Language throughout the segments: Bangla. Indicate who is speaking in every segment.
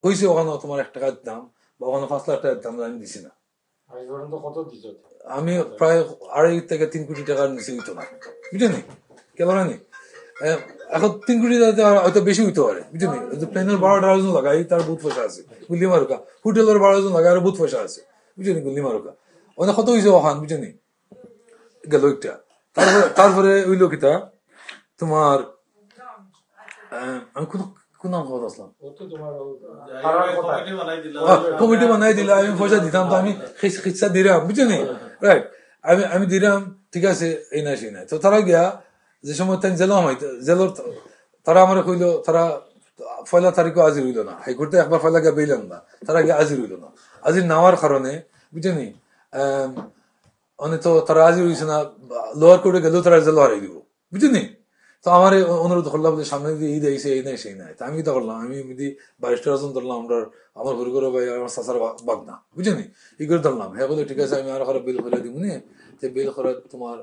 Speaker 1: হয়েছে ওখানে তোমার 1 টাকা দিতাম বা ওখানে 5 লাখ টাকা দিতাম, আমি দিছি না। আমি প্রায় 2.5 থেকে 3 কোটি টাকার নিচে হইতো না, বুঝলি কেমন নি। এখন 3 কোটি হয়তো বেশি হইতে পারে, বুঝলি। প্লেনের ভাড়া 18 জন লাগাই, তার বহুত পয়সা আছে, গুল্লি মারুকা। হোটেলের 12 জন লাগাই, আর বহুত পয়সা আছে, বুঝলি, গুল্লি মারুকা। অনেক কত হয়েছে ওখান, বুঝলি, গেল একটা। তারপরে ওই লোকিতা তোমার আমি কোন নাম কথা আসলাম, কমিটি বানাই দিলে আমি পয়সা দিতাম, তো আমি খিচ্ছা দিলাম, বুঝলি, রাইট। আমি দিলাম, ঠিক আছে, এই নাই সেই নাই। তো তারা গিয়া যে সময় তাই জেল জেলর তারা আমার কইল, তারা 1 তারিখও হাজির হইল না, হাইকোর্টে একবার 1 গিয়া বেইলাম না, তারা গিয়া হাজির হইল না। হাজির নেওয়ার কারণে, বুঝলি, অনেক তো তারা হাজির হইছে না, লোয়ার কোর্টে গেলেও তারা জেল হারাই দিব, বুঝলি। তো আমার অনুরোধ করলাম যে সামনে যদি ঈদ আইসে, এই নাই সেই নাই। তো আমি তো করলাম, আমি যদি 22টা জন ধরলাম, আমার ঘুরে ঘুরে ভাই আমার চাচার বাগনা, বুঝলি, ই করে ধরলাম। হ্যাঁ বলে ঠিক আছে, আমি আর খারাপ বিল করে দিব নি, বিল করে তোমার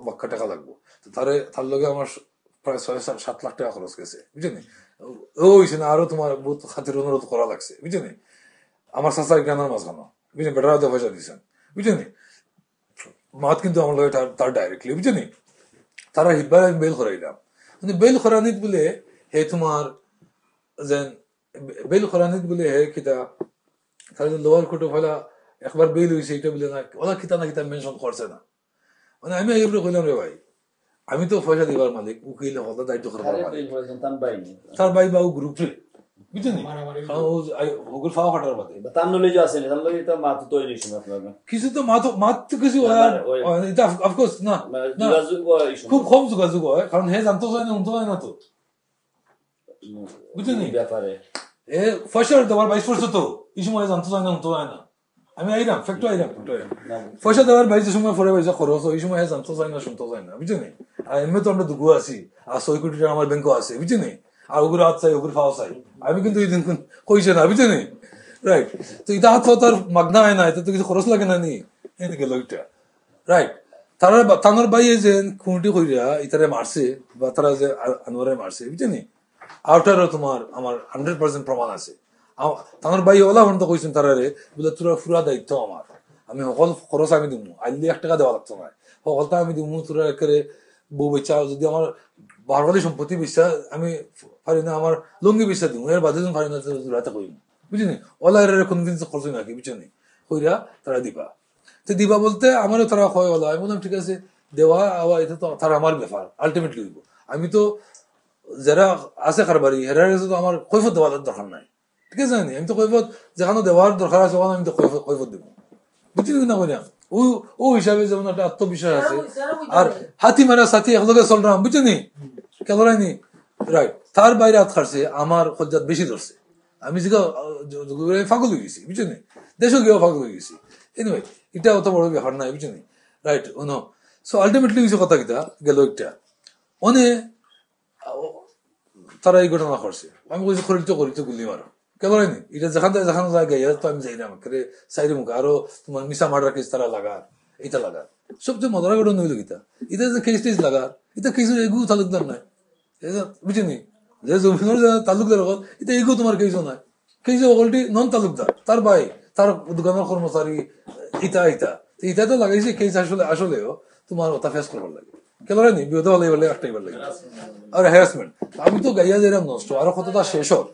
Speaker 1: 1 টাকা লাগবো। তো তার লগে আমার প্রায় 6-7 লাখ টাকা খরচ গেছে, বুঝলি। ও হইছে না, আরো তোমার বহুত খাতির অনুরোধ করা লাগছে, বুঝলি। আমার চাচার জ্ঞানের মাঝখানো, বুঝলি, বেটারা তো পয়সা দিচ্ছেন, বুঝলি। মাত কিন্তু আমার লগে তার ডাইরেক্টলি, বুঝলি। তারা হিব্বার আমি বেল করাইলাম, কিন্তু বেল করানিত বলে হে তোমার যেন বেল করানিত বলে হে কিতা, তারা লোয়ার কোর্টে ফেলা একবার বেল হয়েছে, এটা বলে না ওলা কিতা না কিতা মেনশন করছে না। মানে আমি এইভাবে কইলাম, রে ভাই, আমি তো পয়সা দিবার মালিক, উকিল হতা দায়িত্ব করবার মালিক, তার ভাই বা গ্রুপ রে, বুঝলি, ওগুলো ফাওয়া ফাটার বাদে কিছু তো মাত তো কিছু এটা অফকোর্স না, খুব কম যোগাযোগ হয়, কারণ হে জানতো হয় না, উনতো হয় না, তো বুঝলি ব্যাপারে এ পয়সা দেওয়ার 22 তো এই সময় জানতো হয় না, উনতো হয় না। আমি আইরাম ফ্যাক্টর আইরাম পয়সা দেওয়ার 22 সময় পরে পয়সা খরচ, এই সময় জানতো হয় না, শুনতো হয় না, বুঝলি। আর এমনি তো আমরা দুগু আছি, আর 6 কোটি টাকা আমার ব্যাংকও আছে, বুঝলি। আর ওগুলো হাত চাই, ওগুলো ফাওয়া চাই, আমি কিন্তু এই দিন কইছে না, বুঝলি, রাইট। তো এটা হাত তার মাগনা হয় না, এটা তো কিছু খরচ লাগে না, নি এনে গেল ওইটা, রাইট। তারা তানোর বাইয়ে যে খুঁটি কইরা ইতারে মারছে, বা তারা যে আনোয়ারে মারছে, বুঝলি, আউটারও তোমার আমার 100% প্রমাণ আছে। তানোর বাইয়ে ওলা বন্ধ কইছেন তারারে, বলে তোরা পুরা দায়িত্ব আমার, আমি সকল খরচ আমি দিব, আইলি 1 টাকা দেওয়া লাগতো না, সকলটা আমি দিব, তোরা একেবারে বউ বেচা, যদি আমার বারবারি সম্পত্তি বিশ্বাস আমি পারি না, আমার লঙ্গি বিশ্বাস দিব, এর বাদে পারি না রাতে কইম, বুঝলি। ওলা এর কোনদিন খরচ নাকি, বুঝলি, কইরা তারা দিবা। তো দিবা বলতে আমারও তারা হয় ওলা, আমি বললাম ঠিক আছে দেওয়া, এটা তো তারা আমার ব্যাপার, আলটিমেটলি দিব। আমি তো যারা আছে কারবারি হেরার কাছে তো আমার কৈফত দেওয়ার দরকার নাই, ঠিক আছে, আমি তো কৈফত যেখানে দেওয়ার দরকার আছে ওখানে আমি তো কৈফত দেবো, বুঝলি না কইলাম। ও হিসাবে যেমন একটা আত্মবিশ্বাস আছে, আর হাতি মারা সাথী একলগে চললাম, বুঝলি, কেমনি, রাইট। তার বাইরে হাত খাটছে, আমার খজ্জাত বেশি ধরছে, আমি যেটা ফাগল হয়ে গেছি, বুঝলি, দেশও গিয়েও ফাগল হয়ে গেছি। এনিওয়ে এটা অত বড় ব্যাপার নাই, বুঝলি, রাইট। সো আলটিমেটলি কিছু কথা কিতা গেল একটা অনে তারা এই ঘটনা করছে, আমি কইছি করিত গুলি মারো, কেন নি, এটা যেখানে জায়গায় তো আমি যাই না, আমাকে সাইডে মুখে আরো তোমার মিসা মার্ডার কেস তারা লাগা, এটা লাগা সবচেয়ে মজার ঘটনা হইল গীতা, এটা যে কেস টেস লাগা, এটা কিছু এগু তালুকদার নাই, বুঝিনি, যে জমিনের তালুকদার হল, এটা এগু তোমার কেসও নাই, কেসও অলরেডি নন তালুকদার, তার ভাই, তার দোকানের কর্মচারী, ইটা তো লাগাইছে কেস, আসলেও তোমার ওটা ফেস করবার লাগে, কেন নি, বিপদে ভালো একটাইবার লাগে, আর হ্যারাসমেন্ট। আমি তো গাইয়া দিলাম নষ্ট, আরো কতটা শেষ হোক,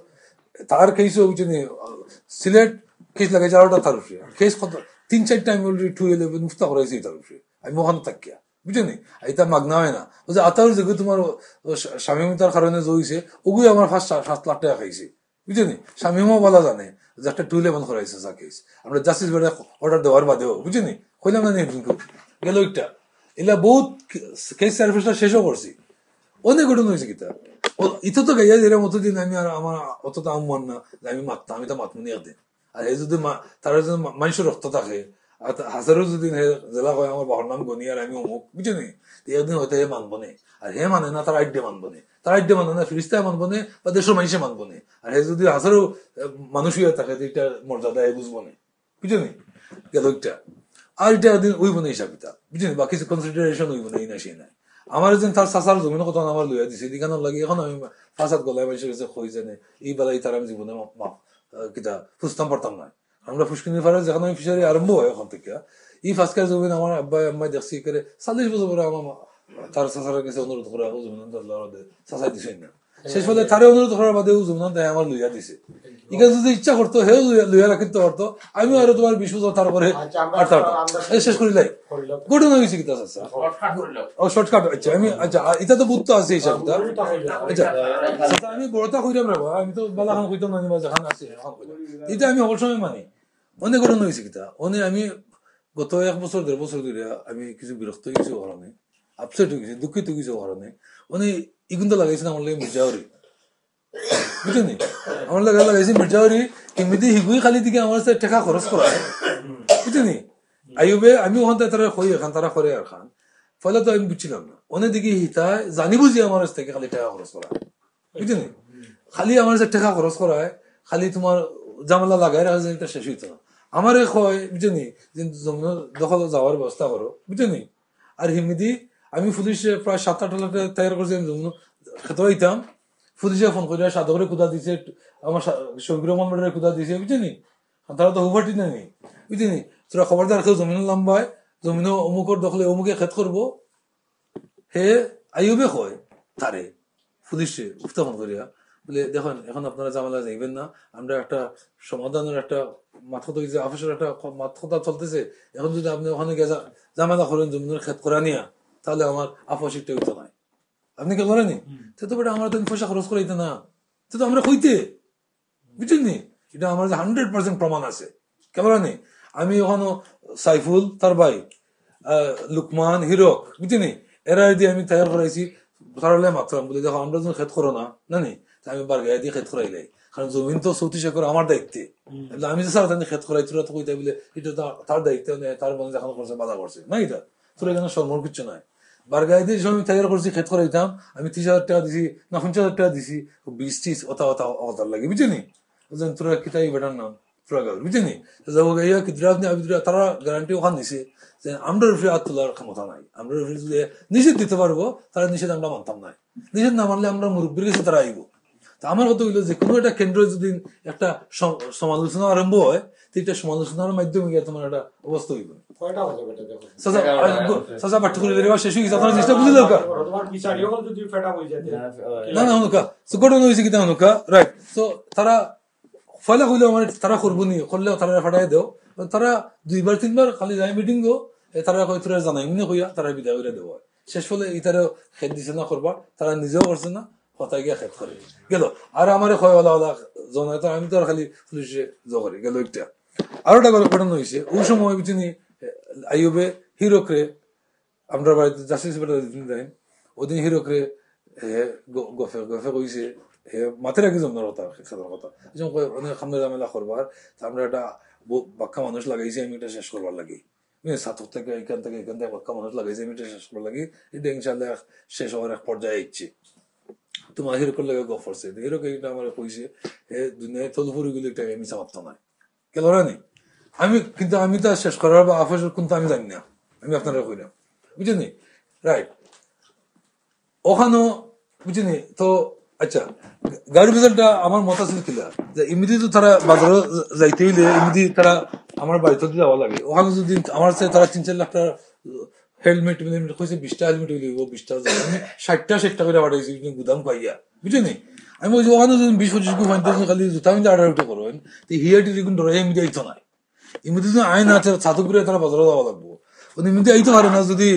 Speaker 1: তার কেসও বুঝিনি, সিলেট কেস লাগাইছে আরোটা, তার উপরে কেস কত 3-4টা আমি অলরেডি 211 মুফতা করাইছি তার উপরে, আমি ওখানে থাকিয়া, বুঝলি, এটা মাগনা হয় না, বলছে আতার যে তোমার স্বামীমতার কারণে জইছে, ওগুলো আমার ফার্স্ট 7 লাখ টাকা খাইছে, বুঝলি। স্বামীমা বলা জানে যে একটা 211 করাইছে যা কেস, আমরা জাস্টিস বেড়ে অর্ডার দেওয়ার বাদেও, বুঝলি, কইলাম না গেল একটা, এলা বহুত কেস সার্ভিসটা শেষও করছি, অনেক ঘটনা হয়েছে কিতা, ইতো তো গাইয়া দিলাম অতদিন, আমি আর আমার অতটা আম্মান না যে আমি মাততাম, আমি তো মাতমুনি একদিন, আর এই যদি তারা যদি মানুষের রক্ত থাকে, আর হাজারো যদি জেলা হয় আমার বাবার নাম গনি আর আমি অমুক, বুঝলি, একদিন হয়তো হে মানবো নে, আর হে মানে না, তার আইডে মানবো নে, তার আইডে মানে না, ফিরিস্তায় মানবো নে, বা দেশের মানুষে মানবো নে, আর হে যদি হাজারো মানুষ হইয়া থাকে, এটা মর্যাদা হে বুঝবো নে, বুঝলি, গেল একটা। আর এটা একদিন ওই বনে হিসাব কিতাব, বুঝলি, বা কিছু কনসিডারেশন ওই বনে, এই না সেই নাই। আমার যেন তার চাচার জমিন কথা আমার লইয়া দিছে, এদিকানোর লাগে এখন আমি ফাঁসাদ গলায় মানুষের কাছে কই জানে এই বেলায় তার আমি জীবনে কিতা ফুসতাম পারতাম না। আমরা ফুসকিনি ফারে যখন আমি ফিশারি আরম্ভ হয় ওখান থেকে ই ফার্স্টকার জমিন আমার আব্বাই আম্মাই দেখছি করে 40 বছর পরে আমার তার চাচার কাছে অনুরোধ করা ও জমিন চাচাই দিছে না। শেষ পর্যন্ত তারে অনুরোধ করার বাদে ও জমিন তাই আমার লইয়া দিছে। ইকা যদি ইচ্ছা করতো হেও লইয়া রাখিতে পারতো, আমিও আরো তোমার 20 বছর তারপরে শেষ করিলাই ঘটনা হয়েছে কিতা চাচা ও শর্টকাট। আচ্ছা আমি আচ্ছা এটা তো বুঝতে আছে হিসাবটা। আচ্ছা আমি বড়টা কইরাম রে, আমি তো বালা খান কইতাম না যেখান আছে এটা আমি অবশ্যই মানি। অনেক ঘটনা হয়েছে কিতা অনেক আমি গত 1 বছর 1.5 বছর ধরে আমি কিছু বিরক্ত হয়ে গেছি কারণে, আপসেট হয়ে গেছি, দুঃখিত হয়ে গেছি কারণে অনেক ইগুনটা লাগাইছে আমার লাগে মির্জাওয়ারি, বুঝলি আমার লাগে লাগাইছে মির্জাওয়ারি এমনিতে হিগুই খালি দিকে আমার টাকা খরচ করা, বুঝলি আইবে আমি ওখান তারা কই এখান তারা করে আর খান ফলে তো আমি বুঝছিলাম না অনেক দিকে হিতা জানি বুঝি আমার থেকে খালি টাকা খরচ করা, বুঝলি খালি আমার টাকা খরচ করায় খালি তোমার জামালা লাগাই রাখা যায় এটা শেষ হইতো না। আমার কয় বুঝলি যে দখল যাওয়ার ব্যবস্থা করো, বুঝলি আর হিমিদি আমি পুলিশে প্রায় 7-8 লাখ তৈরি করছি, খেতে হইতাম পুলিশে ফোন করে সাধকরে কুদা দিছে, আমার শফিকুর রহমান মেডারে কুদা দিছে, বুঝলি তারা তো হুবাটি নেই, বুঝলি তোরা খবরদার কেউ জমিন লম্বায় জমিন অমুকর দখলে অমুকে খেত করবো হে আইবে কয় তারে পুলিশে উত্থাপন করিয়া বলে দেখেন এখন আপনারা জামালা যাইবেন না, আমরা একটা সমাধানের একটা মাথা যে আফিসের একটা মাথা চলতেছে, এখন যদি আপনি ওখানে গিয়ে জামালা করেন জমিনের খেত করা নিয়া তাহলে আমার আপসিকটা হইতো নাই, আপনি কে করেনি তো বেটা আমরা তো পয়সা খরচ করাইতে না তো আমরা হইতে, বুঝলেন এটা আমার 100% প্রমাণ আছে কেমনি। আমি ওখানে সাইফুল তার ভাই লুকমান হিরক বুঝলি এরা দিয়ে আমি তৈরি করাইছি, তারা মাত্রাম বলে দেখো আমরা যখন খেত করো না নানি আমি বারগাই দিয়ে খেত করাইলাই, কারণ জমিন তো 34 একর আমার দায়িত্বে, আমি তো স্যার খেত করাই তোরা তো কইতে বলে এটা তার দায়িত্ব নেই, তার মনে যখন করছে বাধা করছে না, এটা তোর এখানে সম্মর কিচ্ছু নাই। বারগাই দিয়ে যখন আমি তৈরি করছি খেত করাইতাম আমি 30,000 টাকা দিছি না 50,000 টাকা দিছি 20-30 অতার লাগে, বুঝলি তোরা কিতাই বেটার নাম তোরা গাল, বুঝলি তারা গ্যারান্টি ওখান দিছে যে আমরা রুফে হাত তোলার ক্ষমতা নাই, আমরা রুফে যদি নিষেধ দিতে পারবো তারা নিষেধ আমরা মানতাম নাই, নিষেধ না মানলে আমরা মুরব্বীর কাছে তারা আইব। তা আমার কথা হইলো যে কোনো একটা কেন্দ্র যদি একটা সমালোচনা আরম্ভ হয় তো এটা সমালোচনার মাধ্যমে গিয়ে তোমার একটা অবস্থা হইব শেষ হয়ে গেছে আপনার জিনিসটা বুঝে দরকার না না হনুকা ঘটনা হয়েছে কিনা হনুকা রাইট। তো তারা ফয়লা হইলেও আমার তারা করবো নি করলেও তারা ফাটাই দেও, তারা 2-3 খালি যাই মিটিং গো তারা কই তোরা জানাই মনে কইয়া তারা বিদায় করে দেবো, শেষ ফলে ইতারা খেত দিছে না করবা তারা নিজেও করছে না হতাই গিয়া খেত করে গেল আর আমার কয় ওলা ওলা জনায় তো আমি তো আর খালি পুলিশে জগরে গেল একটা। আরো একটা ঘটনা হয়েছে ওই সময় বুঝিনি আইবে হিরোকরে আমরা বাড়িতে জাস্টিস দেন ওদিন হিরোকরে গফে গফে কইছে মাথায় রাখি জমনার কথা খেতার কথা অনেক খামে জামেলা করবার আমরা একটা বাক্কা মানুষ লাগাইছি আমি এটা শেষ করবার লাগি, ছাত্র থেকে এখান থেকে বাক্কা মানুষ লাগাইছি আমি এটা শেষ করবার লাগি, এটা ইনশাল্লাহ শেষ হওয়ার এক পর্যায়ে ইচ্ছে তোমার হিরোকের লাগে গফ করছে হিরোকে এটা আমার কইছে হে দুনিয়ায় তলপুরি গুলি এটা মিশা মাত্র নাই কেন নি আমি কিন্তু আমি তো শেষ করার বা আফাস কিন্তু আমি জানি না, আমি আপনারা কইলাম বুঝলি রাইট ওখানেও বুঝিনি তো। আচ্ছা গাড়ি বাজারটা আমার মত আছে কিলা যে এমনি তো তারা বাজারে যাইতে হইলে এমনি তারা আমার বাড়িতে যাওয়া লাগে, ওখানে যদি আমার তারা 3-4 লাখ টাকা হেলমেট কইছে 20টা হেলমেট হইলে 20টা আমি 60টা করে পাঠাইছি গুদাম পাইয়া বুঝলি আমি বলছি ওখানে যদি 20-25 খালি জুতা আমি 18 করবেন তো হিয়াটি দেখুন ধরে এমনি আইতো নাই, এমনি যদি আইন আছে ছাতু করে তারা বাজারে যাওয়া লাগবো এমনি আইতে পারে না যদি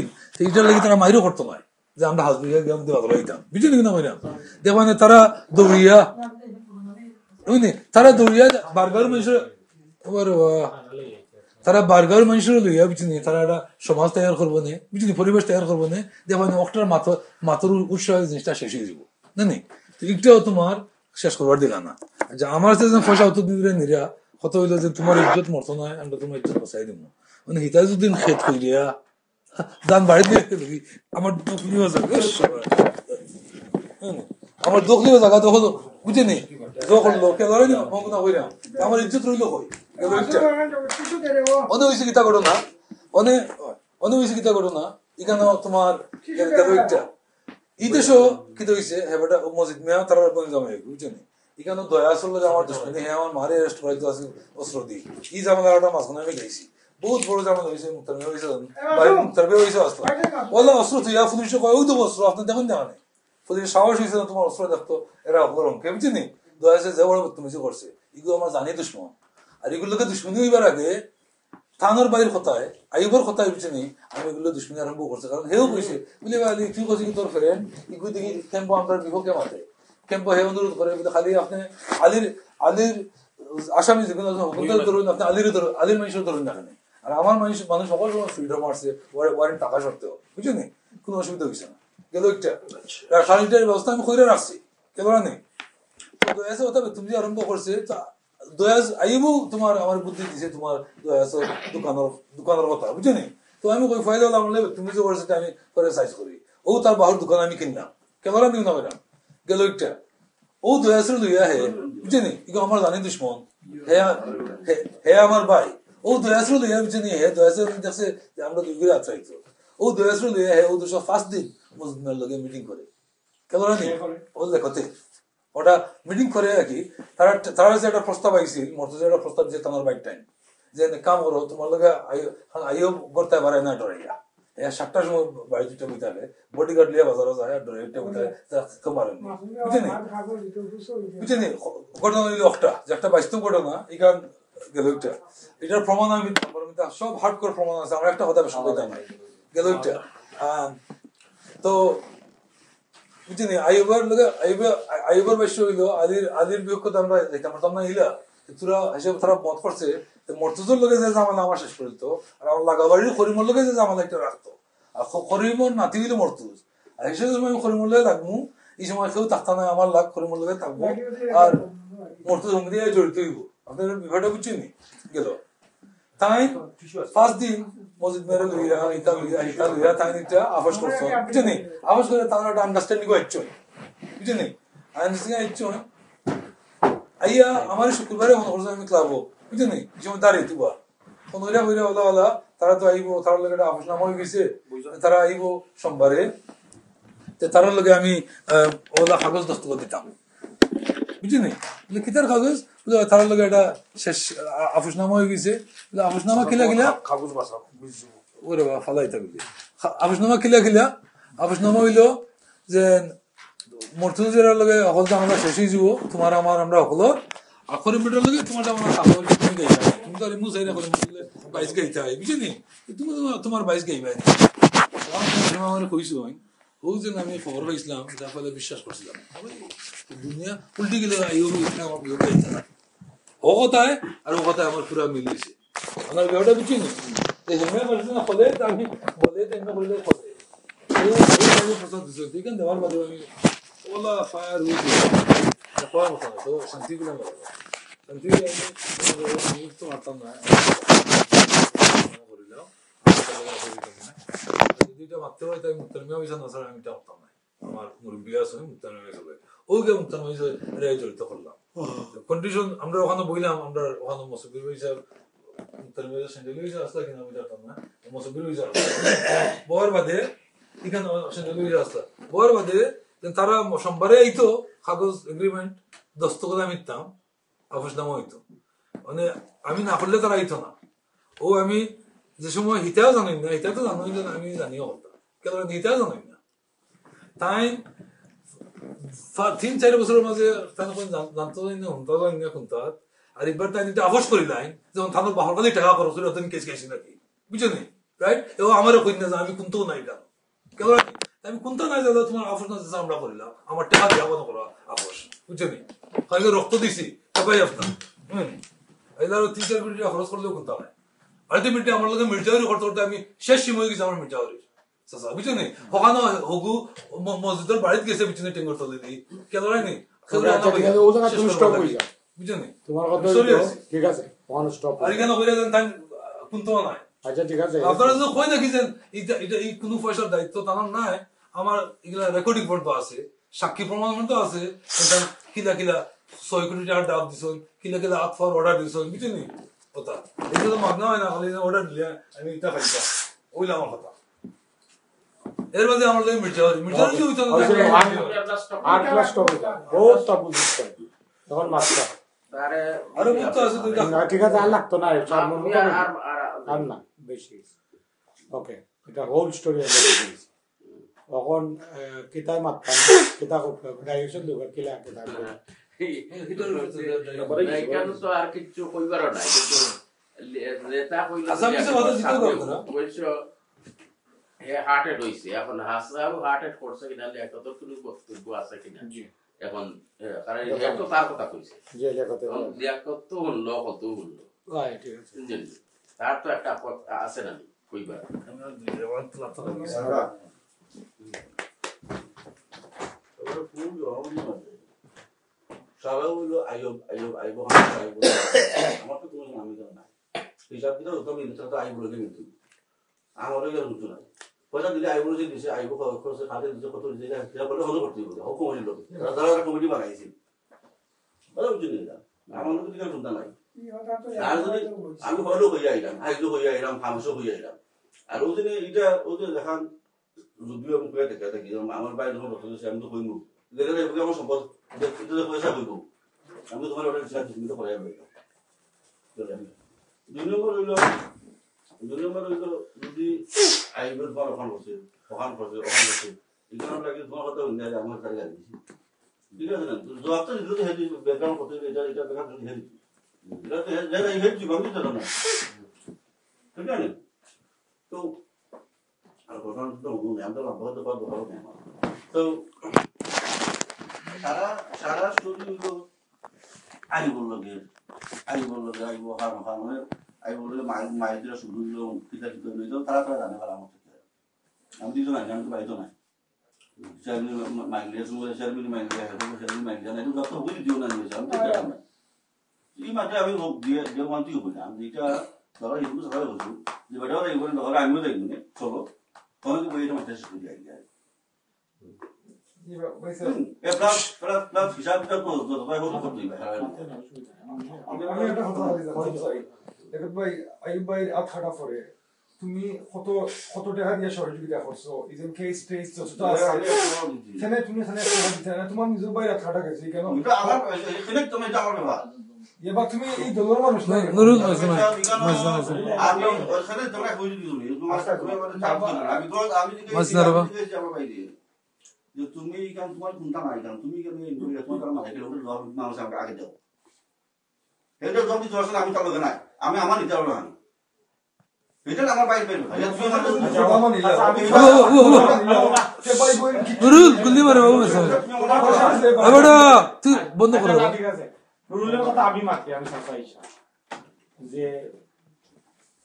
Speaker 1: এইটার লাগে তারা মাইরও করতো নাই যে আমরা হাজবিয়া গেলাম বাজারে আইতাম বুঝলি কিনা মাইরাম দেখবেন তারা দৌড়িয়া বুঝলি তারা দৌড়িয়া বার্গার মানুষের তারা বার্গার মানুষের লইয়া বুঝলি তারা একটা সমাজ তৈরি করবো না বুঝলি পরিবেশ তৈরি করবো না দেখবেন ওটার মাথার উৎসাহ জিনিসটা শেষ হয়ে যাবো জানি একটাও তোমার শেষ করবার দিলা না যে আমার পয়সা উত্তর দিলে নিরা কত হইলো যে তোমার ইজ্জত মরতো নয় আমরা তোমার ইজ্জত বসাই দিব মানে হিতা যদি খেত করিয়া দান বাড়ি দিয়ে আমার দখলিও জায়গা আমার দখলিও জায়গা দখল বুঝেনি দখল লোকে ধরেনি না হইলাম আমার ইজ্জত রইল কই অনেক হয়েছে গীতা করো না অনেক হয়েছে গীতা করো না এখানে তোমার একটা ই দেশও কি হয়েছে হ্যাঁ মসজিদ মেয়া তারা জমা বুঝেনি এখানে দয়া আসলে আমার দুশ্মনী হ্যাঁ আমার মারে অ্যারেস্ট করাইতে আছে অস্ত্র দিয়ে ই জামালাটা মাঝখানে আমি গাইছি বহুত বড় জামালা হয়েছে মুক্তারমে হয়েছে মুক্তারমে হয়েছে অস্ত্র বললাম অস্ত্র তুই পুলিশে কয় ওই তো অস্ত্র আপনি দেখুন না মানে পুলিশ সাহস হয়েছে না তোমার অস্ত্র দেখতো এরা আপনার অঙ্কে বুঝিনি দয়া আছে যে বড় বদতমিজি করছে এগুলো আমার জানি দুশ্মন আর এগুলোকে দুশ্মনী হইবার আগে থানোর বাইরের কথায় আইবর কথায় বুঝিনি আমি এগুলো দুশ্মনী আরম্ভ করছে কারণ হেও কইছে বুঝলি ভাই তুই কইছি তোর ফ্রেন্ড এগুলো দেখি ক্যাম্পো আমরা বিপক্ষে মাঠে ক্যাম্পো হে অনুরোধ করে খালি আপনি আলির আসামি যেগুলো ধরুন আপনি আলির মানুষের ধরুন না আর আমার মানুষ সকল সময় ফ্রিডম আসছে ওয়ারেন্ট টাকা সত্ত্বেও বুঝলি কোনো অসুবিধা হয়েছে না গেল একটা সানিটারি ব্যবস্থা আমি করে রাখছি কেন নেই দয়াসে কথা তুমি যে আরম্ভ করছে দয়াস আইবো তোমার আমার বুদ্ধি দিছে তোমার দয়াস দোকানের কথা বুঝলি তো আমি কই ফায়দা হলাম তুমি যে করছে আমি করে সাইজ করি ও তার বাহুর দোকান আমি কিনলাম ক্যামেরা নিউ না ম্যাডাম গেল একটা ও দয়াসের লইয়া হে বুঝলি ইগো আমার জানি দুশ্মন হে আমার ভাই ও দয়াসের লইয়া বুঝলি হে দয়াসের দেখছে আমরা দুই ঘুরে আচ্ছাইতো ও দয়াসের লইয়া হে ও দুশো ফার্স্ট দিন মজদুমের লগে মিটিং করে ক্যামেরা নেই ও দেখতে ওটা মিটিং করে আর কি তারা যে একটা প্রস্তাব আইছিল মর্তজা একটা প্রস্তাব যে তোমার বাইক টাইম যে কাম করো তোমার লগে আইও করতে পারে না ডরাইয়া 7টার সময় বাড়ি দুটো বইতে হবে বডিগার্ড লিয়া বাজারও যায় আর ডরাইটা বইতে মারেন বুঝলি ঘটনা হইল একটা যে একটা বাস্তব ঘটনা এখান গেল একটা এটার প্রমাণ আমি সব হার্ড করে প্রমাণ আছে আমার একটা কথা শুনতে নাই গেল একটা তো বুঝলি আইবার বেশি হইলো আলির বিয়োগ আমরা যেতাম না ইলা তোরা হিসেবে তারা মত করছে মর্তুজোর লগে যে জামালা আমার শেষ করিত আর আমার লাগাবাড়ির করিমর লগে যে জামালা একটা রাখতো আর করিমর নাতি হইলো মর্তুজ আর হিসেবে আমি করিমর লগে লাগবো এই সময় কেউ থাকতা না আমার লাগ করিমর লগে থাকবো আর মর্তুজ সঙ্গে দিয়ে জড়িত হইব আপনার বিভাগটা বুঝছেনি গেল তাই ফার্স্ট দিন মসজিদ মেরে লইয়া ইতা লইয়া তাই এটা আফাস করছো বুঝছেনি আফাস করে তারা একটা আন্ডারস্ট্যান্ডিং হচ্ছে বুঝছেনি আন্ডারস্ট্যান্ডিং হচ্ছে আইয়া আমার শুক্রবারে মনে করছে আমি ক্লাবো বুঝছেনি এই সময় দাঁড়িয়ে তুবা পনেরোটা বইরা ওলা তারা তো আইব তার লগে একটা আফাস নামা হয়ে গেছে তারা আইব সোমবারে তার লগে আমি ওলা কাগজ দস্তখত দিতাম বুঝলি লিখিতের কাগজ তার লগে একটা শেষ আফসনামা হয়ে গেছে আফসনামা কিলা কাগজ বাসা ওরে বা ফালাই থাকবে আফসনামা কিলা আফসনামা হইল যে মর্তুজের লগে অকল আমরা শেষ হয়ে যাব তোমার আমার আমরা অকল আখরি মিটার লগে তোমার আমার কাগজ তুমি গাইবা তুমি তো রিমু চাই না করে বাইশ গাইতে হয় বুঝলি তুমি তোমার বাইশ গাইবা আমার কইছো ও যে আমি খবর পাইছিলাম যার ফলে বিশ্বাস করছিলাম দুনিয়া উল্টে গেলে ও কথায় আর ও কথায় আমার পুরা মিলিয়েছে আমার বিয়েটা বুঝছি না হলে আমি বলে বললে প্রসাদ দিচ্ছি ঠিক আছে দেওয়ার বাদে আমি ওলা ফায়ার হওয়ার মতো না তো শান্তি গুলো শান্তি তো মারতাম না করিলাম দুইটা মারতে হয় তাই মুক্তারমিয়া হয়েছে না স্যার আমি এটা মারতাম না আমার মুরব্বী আছে মুক্তারমিয়া সবাই ওকে মুক্তারমিয়া জড়িত করলাম কন্ডিশন আমরা ওখানে বইলাম আমরা ওখানে মসবির হিসাব মুক্তারমিয়া সেন্ডেল হিসাব আসলে কিনা আমি জানতাম না মসবির হিসাব বর বাদে এখানে সেন্ডেল হিসাব আসলে বর বাদে তারা সোমবারে আইতো কাগজ এগ্রিমেন্ট দস্তখত আমি দিতাম আফসনামা হইতো মানে আমি না করলে তারা আইতো না ও আমি যে সময় হিতাও জানি না হিতা তো জানোই না আমি জানিও করতাম কেন হিতাও জানি না তাই 3-4 বছরের মাঝে জানতো না হুনতা জানি না খুনতাত আর একবার তাই এটা আফস করি লাইন যেমন থানার বাহার কাছে টাকা খরচ করে তুমি কেস খাইছি নাকি বুঝলি রাইট এবং আমারও কই না যে আমি কুনতেও নাই কেন কেন আমি কুনতে নাই যাবো তোমার আফস না আমরা করিলাম আমার টাকা দেওয়া না করা আফস বুঝলি খালি রক্ত দিছি টাকাই আপনার এলার 3-4 কোটি টাকা খরচ করলেও কুনতে হয় আলটিমেটলি আমার লগে মির্জাউরি করতে করতে আমি শেষ সীমা হয়ে গেছি আমার মির্জাউরি বুঝলি ওখানে হগু মসজিদের বাড়িতে গেছে পিছনে টেঙ্গর তলে দিই কেন রায়নি বুঝলি তোমার কথা ঠিক আছে ওখানে স্টপ আর কেন কইরা দেন তাই কুনতো নাই আচ্ছা ঠিক আছে আপনারা যদি কই নাকি দেন এটা এই কোনো পয়সার দায়িত্ব তার নাই আমার এগুলা রেকর্ডিং পর্যন্ত আছে সাক্ষী প্রমাণ পর্যন্ত আছে এটা কিলা 6 কোটি টাকা দাম দিছন কিলা আতফার অর্ডার দিছন বুঝলি কথা এটা তো মাগনা হয় না খালি অর্ডার দিলে আমি এটা খাইতাম ওইলা আমার কথা এর মধ্যে আমার মির্জাউরি হইতো না 8 লাখ টাকা বহুত টাকা বুঝছেন
Speaker 2: এখন মাত্রা
Speaker 1: আরো মুক্ত আছে দুইটা
Speaker 2: ঠিক আছে আর লাগতো না আর না বেশি ওকে এটা হোল স্টোরি এখন কিতায় মাত্রা কিতা ডাইরেকশন দেব কিলা কিতা
Speaker 3: তো আর কিছু কইবার নাই কিন্তু নেতা কইলা অবশ্য হে হার্টেড হইছে এখন হাসাও হার্টেড করছে কিনা একটা তো কোনো বক্তব্য আছে কিনা এখন কারণ এটা তো তার কথা কইছে
Speaker 2: যে লেখাতে
Speaker 3: কত হলো কত হলো
Speaker 2: ঠিক আছে
Speaker 3: তার তো একটা আছে না কইবার
Speaker 4: সারা হইলো আইব আমার তো কোনো নামই জানা না হিসাব কিতাব তো আমি তো আইব লগে মিলতো আমার লগে হতো না পয়সা দিলে আইব লগে দিছে আইব খরচ খাতে দিছে কত দিছে এটা বলে হলো করতে হবে হুকুম হইল যারা কমিটি বানাইছে বলে বুঝলি না আমার লোক দিকে চিন্তা নাই আর যদি আমি হলো হইয়া আইলাম আইলো হইয়া আইলাম ফামসো হইয়া আইলাম আর ওদিন এটা ওদের দেখান যদিও আমি কয়ে দেখে দেখি আমার বাইরে যখন রক্ত দিচ্ছে আমি তো কইমু দেখে দেখবো আমার সম্পদ এটা পয়সা কইব আমি তোমার ওটা ছিল তুমি তো করে যাবে দুই নম্বর হইল যদি আইবের পর ওখান করছে এখানে লাগে তোমার কথা হইলে আমার কাছে গাড়ি দিছি ঠিক আছে না জবাব তো দিতে হেদি ব্যাকগ্রাউন্ড করতে এটা দেখা যদি হেদি এটা তো হেদি বাকি তো না ঠিক আছে তো আর কথা তো আমি তো লম্বা তো পারবো ভালো না তো সারা স্টোরি হইল আইব হার মানে আইব লগে মাইদিরা শুরু হইল কিতা কিতা লইল তারা জানে ভালো আমার থেকে আমি দিতো না আমি তো পাইতো না শারমিন মাইলিয়া শুরু করে শারমিন মাইলিয়া না এটা তো হইল দিও না নিয়েছে আমি তো জানি না এই মাত্র আমি লোক দিয়ে যে মানতেই হই না আমি এটা ধরো হিন্দু সবাই বলছি যে বেটা ওরা এইগুলো ধরো আমিও দেখবো না চলো তখন তো বইটা মাত্র শেষ করে যাই
Speaker 5: তুমি কত টাকা দিয়ে সহযোগিতা করছো তুমি তোমার নিজের বাইরে আট টাকা গেছে কেন এবার তুমি এই দলের মানুষ নাই
Speaker 4: যে তুমি কেন তোমার চিন্তা নাই কেন তুমি কেন তোমার মাথায় মানুষ আমাকে আগে দাও এটা জব দিতে পারছো আমি তার লোকে নাই আমি আমার নিতে পারবো না এটা আমার বাইক বের
Speaker 1: বন্ধ করে
Speaker 2: রুলের কথা আমি মাত্র আমি চাচা হিসাব যে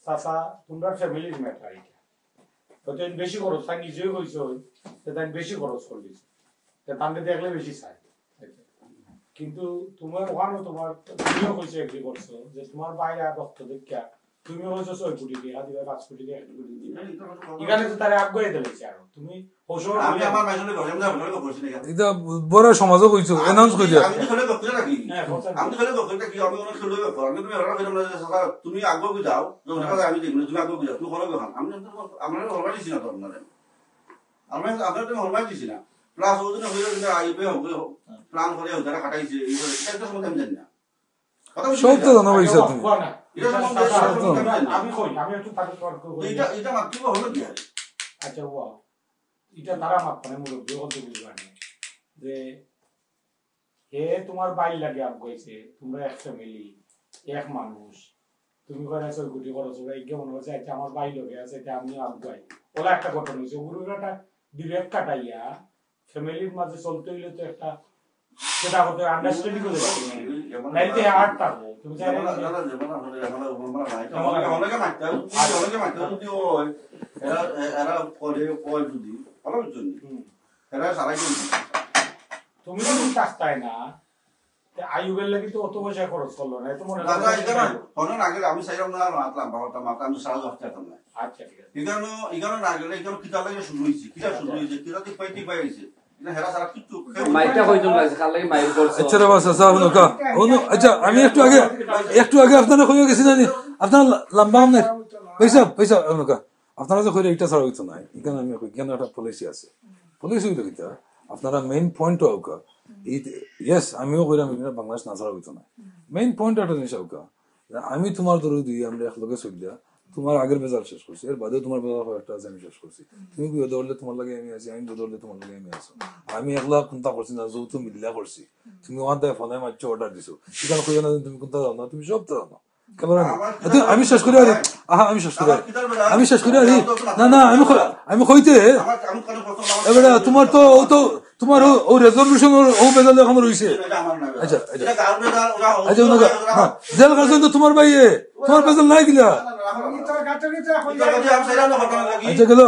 Speaker 2: চাচা তোমরা ফ্যামিলির ম্যাটার এটা বেশি খরচ তাই নিজেও কইছো তাই বেশি খরচ করলিস তাকে দেখলে বেশি চাই কিন্তু তোমার ওখানে তোমার তুমিও কইছো এগ্রি করছো যে তোমার বাইরে রক্ত দেখা তুমিও হইছো 6 কোটি টাকা দিবা 5 কোটি টাকা 1 কোটি দিবা এখানে তো তারে আগ্রহে দিলেছে আর তুমি
Speaker 4: আমি আমার মাইজনে ঘরে আমরা করছি না
Speaker 1: এটা বড় সমাজও কইছো অ্যানাউন্স কই দিয়া
Speaker 4: আমি তো খালি বক্তৃতা রাখি আমি তো খালি বক্তৃতা কি আমি অনেক খেলবে আমি তুমি ওরা কইলাম না তুমি আগ্রহ যাও যখন আমি দেখব তুমি আগ্রহ যাও তুমি করবে খান আমি আমরা অলরেডি দিছি না তো আপনাদের আমরা আপনাদের হলমাই দিছি না প্লাস ওজন হইলো যে আইবে হবে প্ল্যান করে ওরা কাটাইছে এটা তো সম্বন্ধে আমি জানি না
Speaker 1: সব তো জানা হইছে তুমি
Speaker 2: আমি কই আমি একটু তাকে তর্ক করি
Speaker 4: এটা মাত্র হলো কি
Speaker 2: আচ্ছা ওয়া এটা তারা মাপ মানে মুরব্বি হতে বুঝবা না যে হে তোমার বাই লাগে আপ কইছে তোমরা এক ফ্যামিলি এক মানুষ তুমি কইরা 6 কোটি খরচ হবে এই কেমন হচ্ছে এটা আমার বাই লগে আছে এটা আমি আপ গাই ওলা একটা ঘটনা হইছে গুরুরাটা ডিরেক্ট কাটাইয়া ফ্যামিলির মাঝে চলতে হইলে তো একটা সেটা হতে আন্ডারস্ট্যান্ডিং করে যাবে নাইতে হার্ট থাকবো তুমি জানো না
Speaker 4: যেমন আমাদের অনেকে মাইতে যদি ওই এরা করে যদি ভালো জন্য এরা সারাই
Speaker 2: তুমি যদি কাজটাই না আইউবের লাগি তো অত পয়সা খরচ করলো না তো মনে
Speaker 4: হয় আগে আমি চাইলাম না মাতলাম বাবাটা মাতা আমি সারা হপ্তাহ না
Speaker 2: আচ্ছা ঠিক আছে
Speaker 4: এখানে না গেলে এখানে কিতা লাগে শুরু হয়েছে কিতা ঠিক পাই হয়েছে
Speaker 1: আচ্ছা আমি একটু আগে আপনারা কইয়া গেছি জানি আপনার লম্বা আমনে পয়সা আপনারা যে কইরা এটা ছাড়া হইতো না এখানে আমি কেন একটা পলিসি আছে পলিসি হইলো কিতা আপনারা মেইন পয়েন্ট হোক ইয়েস আমিও কইরাম এটা বাংলাদেশ না ছাড়া হইতো না মেইন পয়েন্ট একটা জিনিস আউকা আমি তোমার ধরে দিই আমরা একলগে চলিয়া তোমার আগের বেজাল শেষ করছি এর বাদেও তোমার বেজাল একটা আছে আমি শেষ করছি তুমি বিয়ে ধরলে তোমার লাগে আমি আছি আমি ধরলে তোমার লাগে আমি আছো আমি একলা কোনটা করছি না যৌথ মিলিয়া করছি তুমি আমার দেয় ফোনে মারছো অর্ডার দিছো সেখানে কইয়া না তুমি কোনটা দাও না তুমি সব দাও না আমি শেষ করে আরি আমি শেষ করে আরি না আমি কইতে এবারে তোমার তো তোমার ও রেজলিউশন ও বেজালে এখন রইছে আচ্ছা জেল কাছে তো তোমার ভাইয়ে তোমার বেজাল নাই গিলা আচ্ছা গেল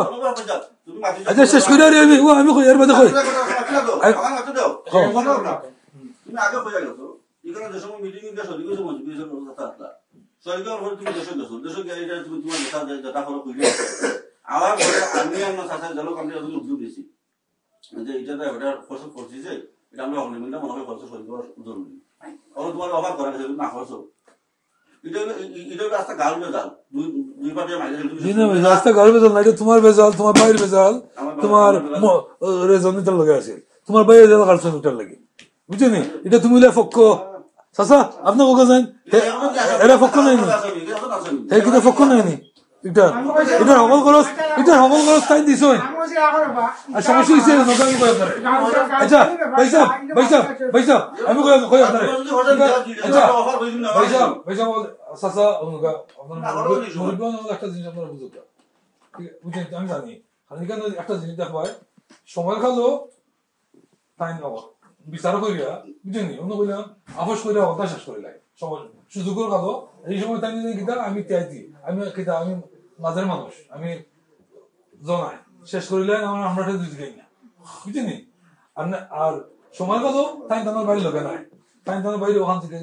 Speaker 1: আচ্ছা শেষ করে আরি আমি কই এর বাদে কই
Speaker 4: তুমি আগে কইয়া গেছো এখানে যে সময় মিটিং এ গেছো দিকে সময় বিজন কথা আসলা সরকার হল তুমি দেশে গিয়ে এটা তুমি তোমার নেতা যেটা করো কইলে আমার পরে আমি আমার সাথে জল কমিটি যত উদ্যোগ দিয়েছি যে এটা এটা ফসল করছি যে এটা আমরা হলে মিলটা মনে হয় ফসল করি জরুরি আর তোমার অভাব করা গেছে না খরচ এটা রাস্তা গাল বেজাল দুই পাটে মাইলে
Speaker 1: রাস্তা গাল বেজাল না তোমার বেজাল তোমার বাইর বেজাল তোমার রেজনিটার লাগে আছে তোমার বাইরে জেল কালচার লাগে বুঝছেন এটা তুমি পক্ষ চাচা আপনি কোকা যান এরা পক্ষ নাইনি এই কিটা পক্ষ নাইনি এটা হবল খরচ তাই দিছ আর সমস্যা হয়েছে আমি কই আপনারে আচ্ছা ভাইসা আমি কই আপনারে আচ্ছা ভাইসা চাচা আপনার একটা জিনিস আপনারা বুঝুক বুঝছেন আমি জানি এখানে একটা জিনিস দেখবা সময় খালো তাই নগর বিচার করিয়া বুঝেনি অন্য কইলাম আপোষ করিয়া অর্ধা শেষ করিলাই সময় সুযোগের কালো এই সময় তাই কিতা আমি ত্যাগ দিই আমি মাঝের মানুষ আমি জনাই শেষ করিলেন আমরা দুই দিকে না বুঝিনি আর সময় কালো তাই তোমার বাড়ির লোকে নাই তাই তোমার বাইরে ওখান থেকে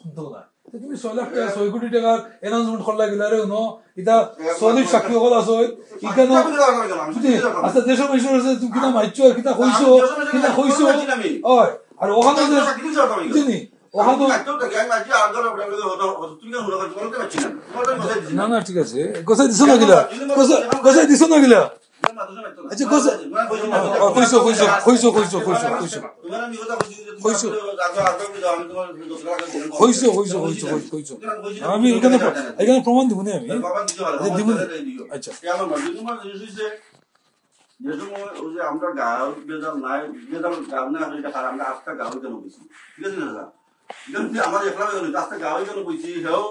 Speaker 1: শুনতেও না তুমি 6 লাখ টাকা 6 কোটি টাকার অ্যানাউন্সমেন্ট করলা গেলা রে নো এটা সলিড সাক্ষী হল আছে ইকানো আচ্ছা দেশের মানুষ আছে তুমি কিনা মাইছো কিনা কইছো ওই আর ওখানে বুঝিনি ওখানে না ঠিক আছে গোসাই দিছো না গিলা আচ্ছা আমি এখানে প্রমাণ দিব না আমি দিব আচ্ছা
Speaker 4: যে সময় ওই যে আমরা গাঁও বেজাল নাই বেজাল গাঁও না এটা খারাপ আমরা আজকে গাঁও কেন বলছি ঠিক আছে না কিন্তু আমার একলা হয়ে গেল আজকে গাঁও কেন বলছি হেও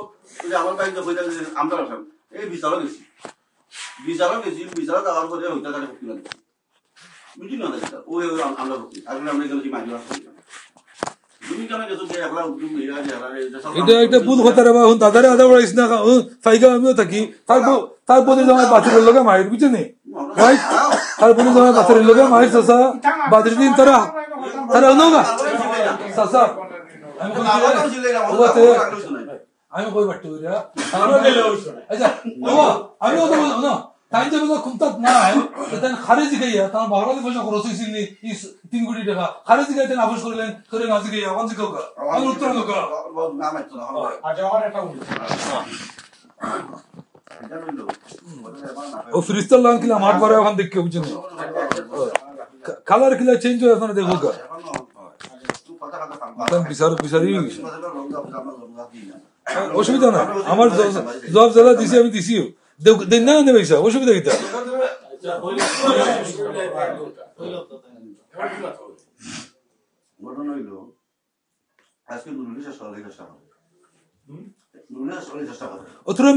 Speaker 4: ওই যে আমার বাইক হয়ে যাবে আমরা আসলাম এই বিচারও গেছি বিচারও যাওয়ার পরে ওইটা তাহলে ভক্তি না বুঝি না সেটা ওই আমরা ভক্তি আসলে আমরা গেছি মাঝে তুমি কেন গেছো যে একলা উদ্যোগ
Speaker 1: এটা একটা ভুল কথা রে বাবা দাদারে আদা বড়াইছ না ফাইগা আমিও থাকি তারপরে আমার বাতিরের লগে মাইর বুঝছেন রাইট তারপরে আমার বাতিরের লগে মাইর চাচা বাতির দিন তারা নগা চাচা আমি কই বাট্টু রা আচ্ছা বাবা আমি তো বলবো না তাই যে বলো খুমতাত না এটা খারেজি গাইয়া তার বাংলাদেশ পয়সা খরচ হইছিল 3 কোটি টাকা খারেজি গাইতে আপোষ করলেন করে নাজি গাইয়া ওয়ান জিকো কা আমি উত্তর নগা
Speaker 4: না মাইতো না
Speaker 2: আজ আর একটা
Speaker 1: ও ফ্রিস্টাল লান কিলা মাঠ করে ওখান দেখকে বুঝছেন কালার কিলা চেঞ্জ হয়ে আপনারা দেখো কা বিচারি অসুবিধা না আমার জব যারা দিছি আমি দিছিও দেন না নেবে অসুবিধা কিটা
Speaker 4: ঘটনা হইল আজকে নুরুল চেষ্টা করে
Speaker 1: তোরা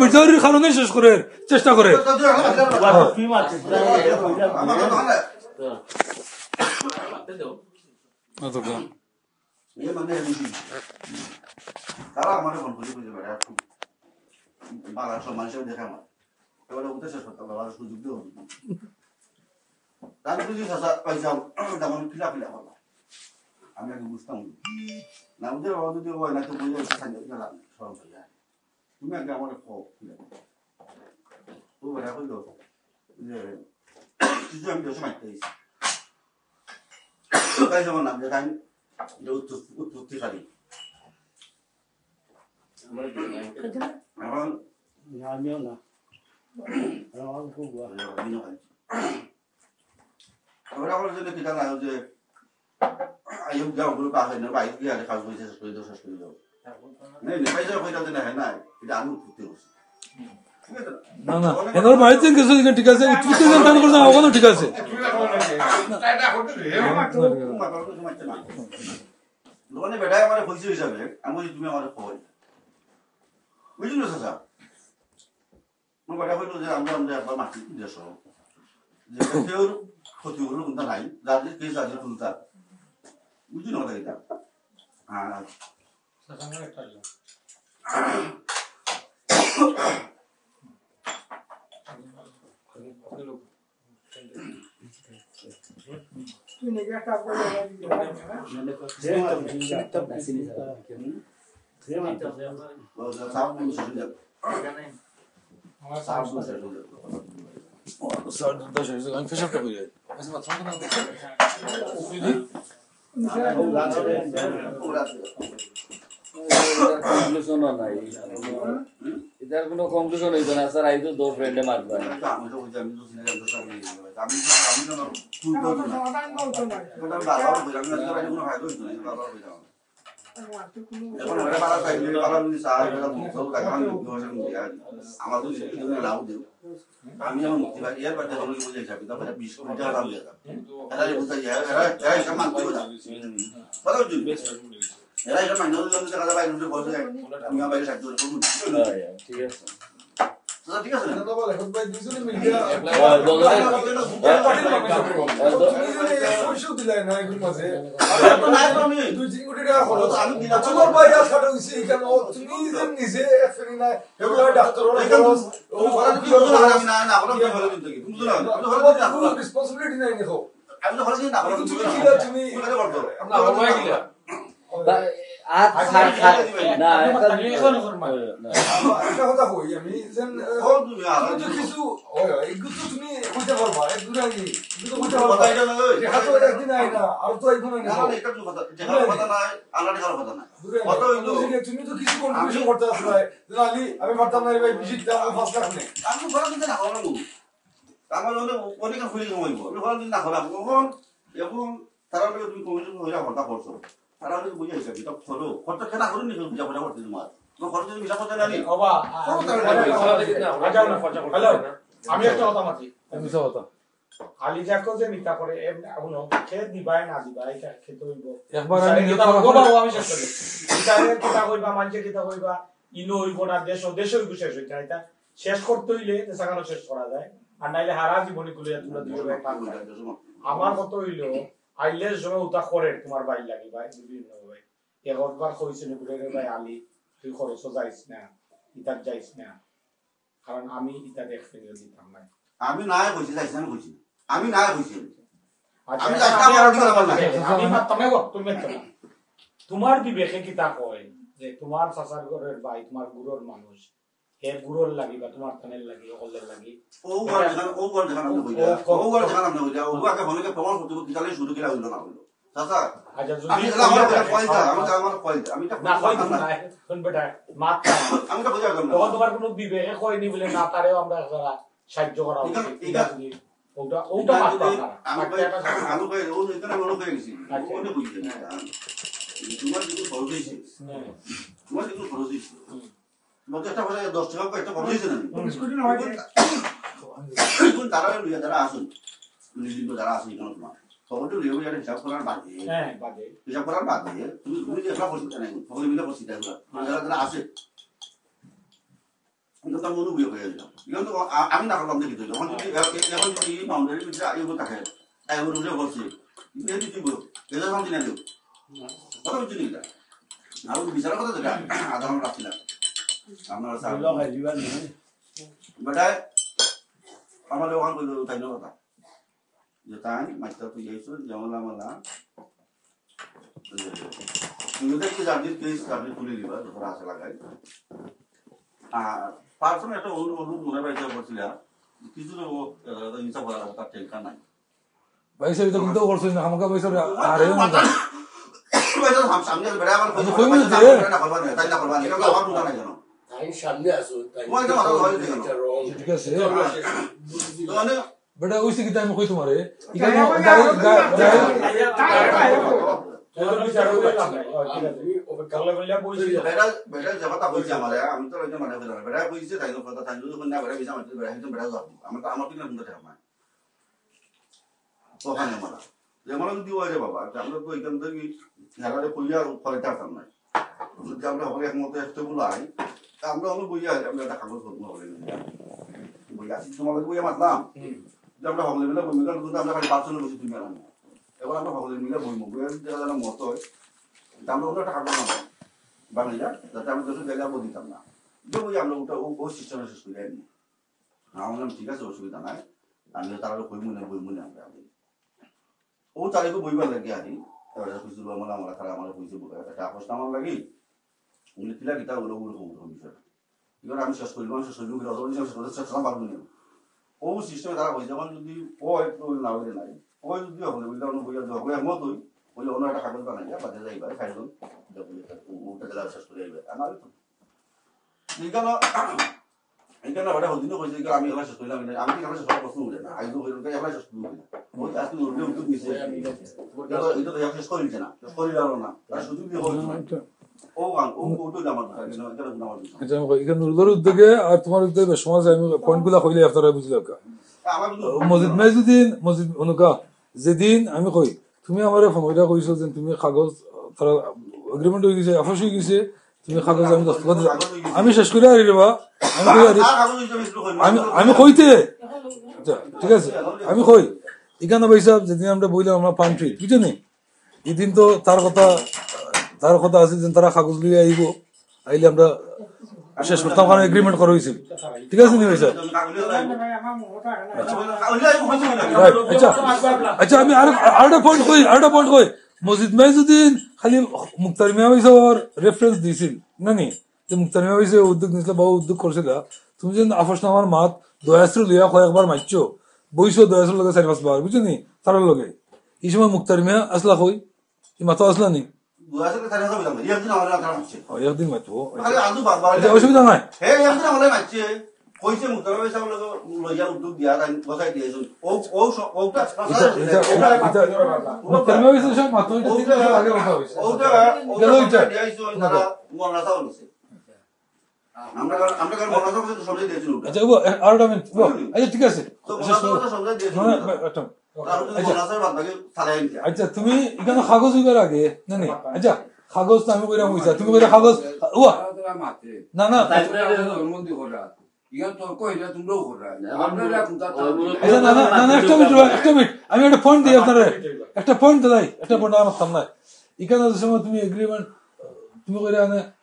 Speaker 1: মির্জাউরির কারণে শেষ করে চেষ্টা করে
Speaker 4: তারা আমার ফোন খুঁজে বেড়ে খুব বাংলার সব মানুষের দেখে আমার এবারে উঠে শেষ করতে হবে সুযোগ দিয়ে আমি যদি পাইছিলাম তেমন খিলা হলো আমি আগে বুঝতাম না ওদের বাবা যদি হয় না তো বুঝে গেলাম সরম হয়ে যায় তুমি আগে আমার ও বেড়া হইল যে কিছু আমি দেশে মাইতে দিয়েছি তাই যেমন নাম যে আমি উৎপত্তিকারী এখন
Speaker 2: আমিও না আমার খুব
Speaker 4: ওরা বলে যে কিটা না যে আইও যাও গুলো পাস হয় না বাইরে গিয়ে আরে কাজ হইছে শেষ করে দাও শেষ করে দাও নেই নেই পয়সা কইটা দেনা হয় না এটা আমি করতে হচ্ছে
Speaker 1: না না এনার মাইতে কিছু ঠিক আছে তুই তো জান করছ ওখানে ঠিক আছে লোনে বেটাই আমারে কইছে হিসাবে আমি বলি তুমি আমারে কই বুঝলি না চাচা মই বেটা কইলো যে আমরা একবার মাটি দেশ যে কেউ ক্ষতি হলো কোনটা নাই যাদের কে যাদের কোনটা বুঝলি না কথা এটা হ্যাঁ
Speaker 5: তুই নেগে কাপ করে
Speaker 1: আমি পেশাবটা করি
Speaker 6: এটার কোনো কনক্লুশন হইতো না স্যার আইতো দো ফ্রেন্ডে মারবা
Speaker 4: আমি তো বুঝি আমি তো সিনে আমি তো তুই তো না এটা বাবা বুঝি আমি তো কোনো ফায়দা হইতো না বাবা বুঝি এখন ওরা বাবা চাইলে বাবা নি সারা এটা সব টাকা আমি আমার তো কিছু লাভ দেব আমি আমার মুক্তি ভাই এর বাচ্চা ধরে বুঝে যাবে তারপরে 20 কোটি টাকা লাভ দেব এরা বুঝা যায় এরা এটা মানতে হবে কথা বুঝি এরা এটা মানতে হবে যে টাকা বাইরে উঠে বসে আমি বাইরে সাহায্য করব
Speaker 6: ঠিক আছে
Speaker 4: ঠিক আছে
Speaker 5: না বাবা লেখক ভাই দুজনে মিলিয়া পয়সা দিলাই না এগুলো মাঝে
Speaker 4: তো নাই তো আমি
Speaker 5: 2-3 কোটি টাকা খরচ
Speaker 4: আমি দিলাম
Speaker 5: তোমার ভাই আজ কাটা হইছে এখানে তুমি নিজে এফনি না এগুলো ডাক্তার ওরা খরচ
Speaker 4: ও বড় কি বলছো আমি না না বলো কি বলো তুমি তুমি তো না
Speaker 5: কোনো রেসপন্সিবিলিটি নাই দেখো
Speaker 4: আমি তো বলছি না বলো
Speaker 5: তুমি কিলা তুমি
Speaker 4: করে বলতো
Speaker 2: না আমার ভাই গিলা
Speaker 6: আজ না
Speaker 5: একটা কথা কই আমি যেন
Speaker 4: কোন তুমি আর
Speaker 5: কিন্তু কিছু এগুলো তো তুমি কইতে পারবা এক দূর আগে কিন্তু কইতে
Speaker 4: কথা
Speaker 5: পারবা
Speaker 4: এটা না
Speaker 5: দেখা তো একদিন আই না আর তো একদিন আই না
Speaker 4: না এটা তো কথা যেখানে কথা না আলাদা কারো কথা না কত হইলো
Speaker 5: তুমি তো কিছু কন্ট্রিবিউশন করতে আসলে আলি আমি পারতাম না ভাই ভিজিট দাও 5 লাখ নেই
Speaker 4: আমি তো বড় দিন না হলো আমার মনে অনেক খুলি হইব আমি বড় দিন না হলো এখন তারা তুমি কমিশন হইরা কথা করছো তারা যদি বুঝে যাবে তো হলো কত কেনা করে নি বুঝা বুঝা করতে তোমার তো খরচ যদি মিশা করতে জানি
Speaker 2: বাবা হ্যালো আমি একটা কথা মাতি
Speaker 1: আমি সব কথা
Speaker 2: খালি যাকো যে মিতা করে এমন খেত দিবাই না দিবাই খেতে হইব
Speaker 1: একবার আমি
Speaker 2: কিতা বাবা আমি শেষ করে বিচারের কিতা কইবা মানুষের কিতা কইবা ইনো হইব না দেশের শেষ হইতা এটা শেষ করতে হইলে দেশাগানো শেষ করা যায় আর নাইলে হারা জীবনী গুলো তোমরা দুই ভাই পার আমার কত হইলো আইলে সময় উতা করে তোমার ভাই লাগি ভাই বিভিন্ন ভাই একবার কইছিল বলে ভাই আলী তুই খরচ যাইস না ইতার যাইস না কারণ আমি ইতা দেখতে দিতাম না
Speaker 4: আমি নাই কইছি যাইছ না কইছি আমি নাই কইছি
Speaker 2: আমি যাইতাম আর দিতে পারলাম না আমি মাত্র না গো তুমি তো তোমার বিবেকে কিতা কয় যে তোমার চাচার ঘরের ভাই তোমার গুরুর মানুষ হে গুরুর লাগি বা তোমার তানের লাগি ওকলের লাগি
Speaker 4: ও গর জানা না কইয়া ও গর জানা না কইয়া ও আগে ফোনে প্রমাণ করতে করতে তাহলে শুরু কিলা হইলো না হইলো চাচা
Speaker 2: আচ্ছা
Speaker 4: আমি
Speaker 2: যদি
Speaker 4: আমার পয়সা আমার পয়সা আমি
Speaker 2: না কই না কোন বেটা মাত্র
Speaker 4: আমি তো বুঝা গেলাম
Speaker 2: তখন তোমার কোনো বিবেকে কইনি বলে না তারেও আমরা যারা সাহায্য করা উচিত ওটা মাত্র
Speaker 4: আমি কই ও এখানে মনে করে গেছি ওনে কইছে তোমার কিছু খরচ হইছে তোমার কিছু খরচ হইছে মতে একটা বলে 10 টাকা কয়টা খরচ হইছে না
Speaker 5: স্কুটি না হয়
Speaker 4: কোন তারা লইয়া যারা আসুন নির্দিষ্ট যারা আসুন এখানে তোমার খবরটা লিও যারা হিসাব করার বাদে
Speaker 2: হ্যাঁ বাদে
Speaker 4: হিসাব করার বাদে তুমি যে একটা করতে নাই খবর মিলে করতে দাও যারা যারা আসে কিন্তু তার মনে বুঝে গেল কিন্তু আমি না করলাম দেখি তো যখন যদি বাউন্ডারি ভিতরে আইও থাকে আইও রুলে বসে এই দিব এলা সামনে না দিও কথা বুঝছি না আর বিচার কথা যেটা আধারণ রাখছিল আপনারা সাহেব বেটা আমাদের ওখান কইলো তাই না কথা যে তাই মাস্টার তুই যাইছো জামালা মালা তুমি দেখি জার্নির কেস জার্নি তুলে দিবা ধরা আসা লাগাই আর পার্সন একটা অনুরোধ মনে পাইতে করছিল কিছু তো হিসাব করার তার টেনশন নাই
Speaker 1: পয়সা তো কিন্তু করছিস না আমাকে পয়সা আরে না
Speaker 4: সামনে বেড়া আমার না করবা না তাই না করবা এটা আমার বুঝা নাই জানো
Speaker 7: তাই সামনে আসো তাই
Speaker 4: মই তো কথা বলি দেখো
Speaker 1: ঠিক আছে
Speaker 4: মানে
Speaker 1: বেটা ওইসে কিতা আমি কই তোমারে
Speaker 4: আমি তো মানে বেড়া কইছে তাই কথা তাই যদি না বেড়া বিছা মারতে বেড়া কিন্তু বেড়া যাব আমার কিনা কিন্তু ঠাক নাই ওখানে মারা যেমন যদি হয় বাবা আমরা তো এখান থেকে হেরারে কইয়া ফয়টা কাম নাই যদি আমরা হবে একমত একটা বলাই আমরা হলো বইয়া আমরা একটা কাগজ করবো হবে বইয়া তোমার বইয়া মাতলাম যে আমরা হবে মিলে বই মিলে কিন্তু আমরা খালি পাঁচজনের বসে তুমি আর এবার আমরা হবে মিলে বইমু বইয়া যারা মত হয় আমরা ওটা টাকা না বাংলা যাতে আমরা যত জায়গা দিতাম না যে বই আমরা ওটা ও সিস্টেমে শেষ করে আনি আমরা ঠিক আছে অসুবিধা নাই আমি তারা বই মনে আমরা ও তারিখে বইবার লাগে আনি এবার খুঁজছিল আমার তারা আমার বুঝতে বলে একটা আপোষ আমার লাগি উনি কিলা কিতা ওগুলো ওরকম বিষয় এবার আমি শেষ করি শেষ করি শেষ পারবো না ও সিস্টেমে তারা হয়ে যখন যদি ও একটু না হইলে নাই ও যদি হলে বইটা অন্য বইয়া হবে একমত হই ওই অন্য একটা কাগজ বানাই বাদে যাইবার খাইলাম ওটা গেলে শেষ করে যাইবে আর নাহলে তো এইখানে ওটা হদিন কইছে যে আমি এলা শেষ করলাম আমি কি আমরা শেষ করতে উঠে না আইজো কইলো যে এলা শেষ করলাম ওই আজকে উঠে উঠে দিছে এটা তো শেষ করিছে না শেষ করিলাম না তার সুযোগ দিয়ে হইছে ও গান ও ওটো জামাত এটা নামাজ
Speaker 1: আচ্ছা এখানে নুরুলের উদ্যোগে আর তোমার উদ্যোগে সমাজ আমি পয়েন্টগুলো কইলে আপনারা বুঝলে মসজিদ অনুকা যেদিন আমি কই তুমি আমার সময়টা কইছো যে তুমি কাগজ তারা এগ্রিমেন্ট হয়ে গেছে আফাস হয়ে গেছে তুমি কাগজ আমি দস্তখত আমি শেষ করে আরি রেবা আমি কইতে আচ্ছা ঠিক আছে আমি কই এখানে ভাই সাহেব যেদিন আমরা বইলাম আমরা পাম ট্রি বুঝছেন এদিন তো তার কথা আছে যে তারা কাগজ লিয়ে আইব আইলে আমরা শেষ করতাম কারণ এগ্রিমেন্ট করা হয়েছিল ঠিক আছে নি ভাই সাহেব আচ্ছা আচ্ছা আমি আরেকটা পয়েন্ট কই মসজিদ মাইজুদ্দিন খালি মুক্তার মিয়া ভাইসার রেফারেন্স দিয়েছিল না নি যে মুক্তার মিয়া ভাইসে উদ্যোগ নিয়েছিল বহু উদ্যোগ করছিল তুমি যেন আফসনামার মাত দয়াশ্রু লিয়া কয়েকবার মারছো বইছো দয়াশ্রুর লগে 4-5 বার বুঝছো নি তার লগে এই সময় মুক্তার মিয়া আসলা কই এই মাথা আসলা নি একদিন মাতবো অসুবিধা নাই
Speaker 4: কইছে মুক্তার ভাই সাহেব লইয়া উদ্যোগ দিয়া বসাই দিয়েছো ও ওটা
Speaker 1: মুক্তার মিয়া ভাইসে সব মাথা আগে কথা হইছে
Speaker 4: ওটা দিয়েছো না মনরা তাও নিছে আমরা মনরা তো সমঝে দিয়েছিল
Speaker 1: আচ্ছা ও আরটা মিনিট আচ্ছা ঠিক আছে
Speaker 4: তো মনরা সমঝে দিয়েছিল
Speaker 1: আচ্ছা তুমি এখানে কাগজ হইবার আগে না নি আচ্ছা কাগজ তো আমি কইরা হইছা তুমি কইরা কাগজ না না একটা মিনিট আমি একটা পয়েন্ট দিই আপনার একটা পয়েন্ট দিলাই একটা পয়েন্ট আমার সামনে এখানে সময় তুমি এগ্রিমেন্ট তুমি কইরা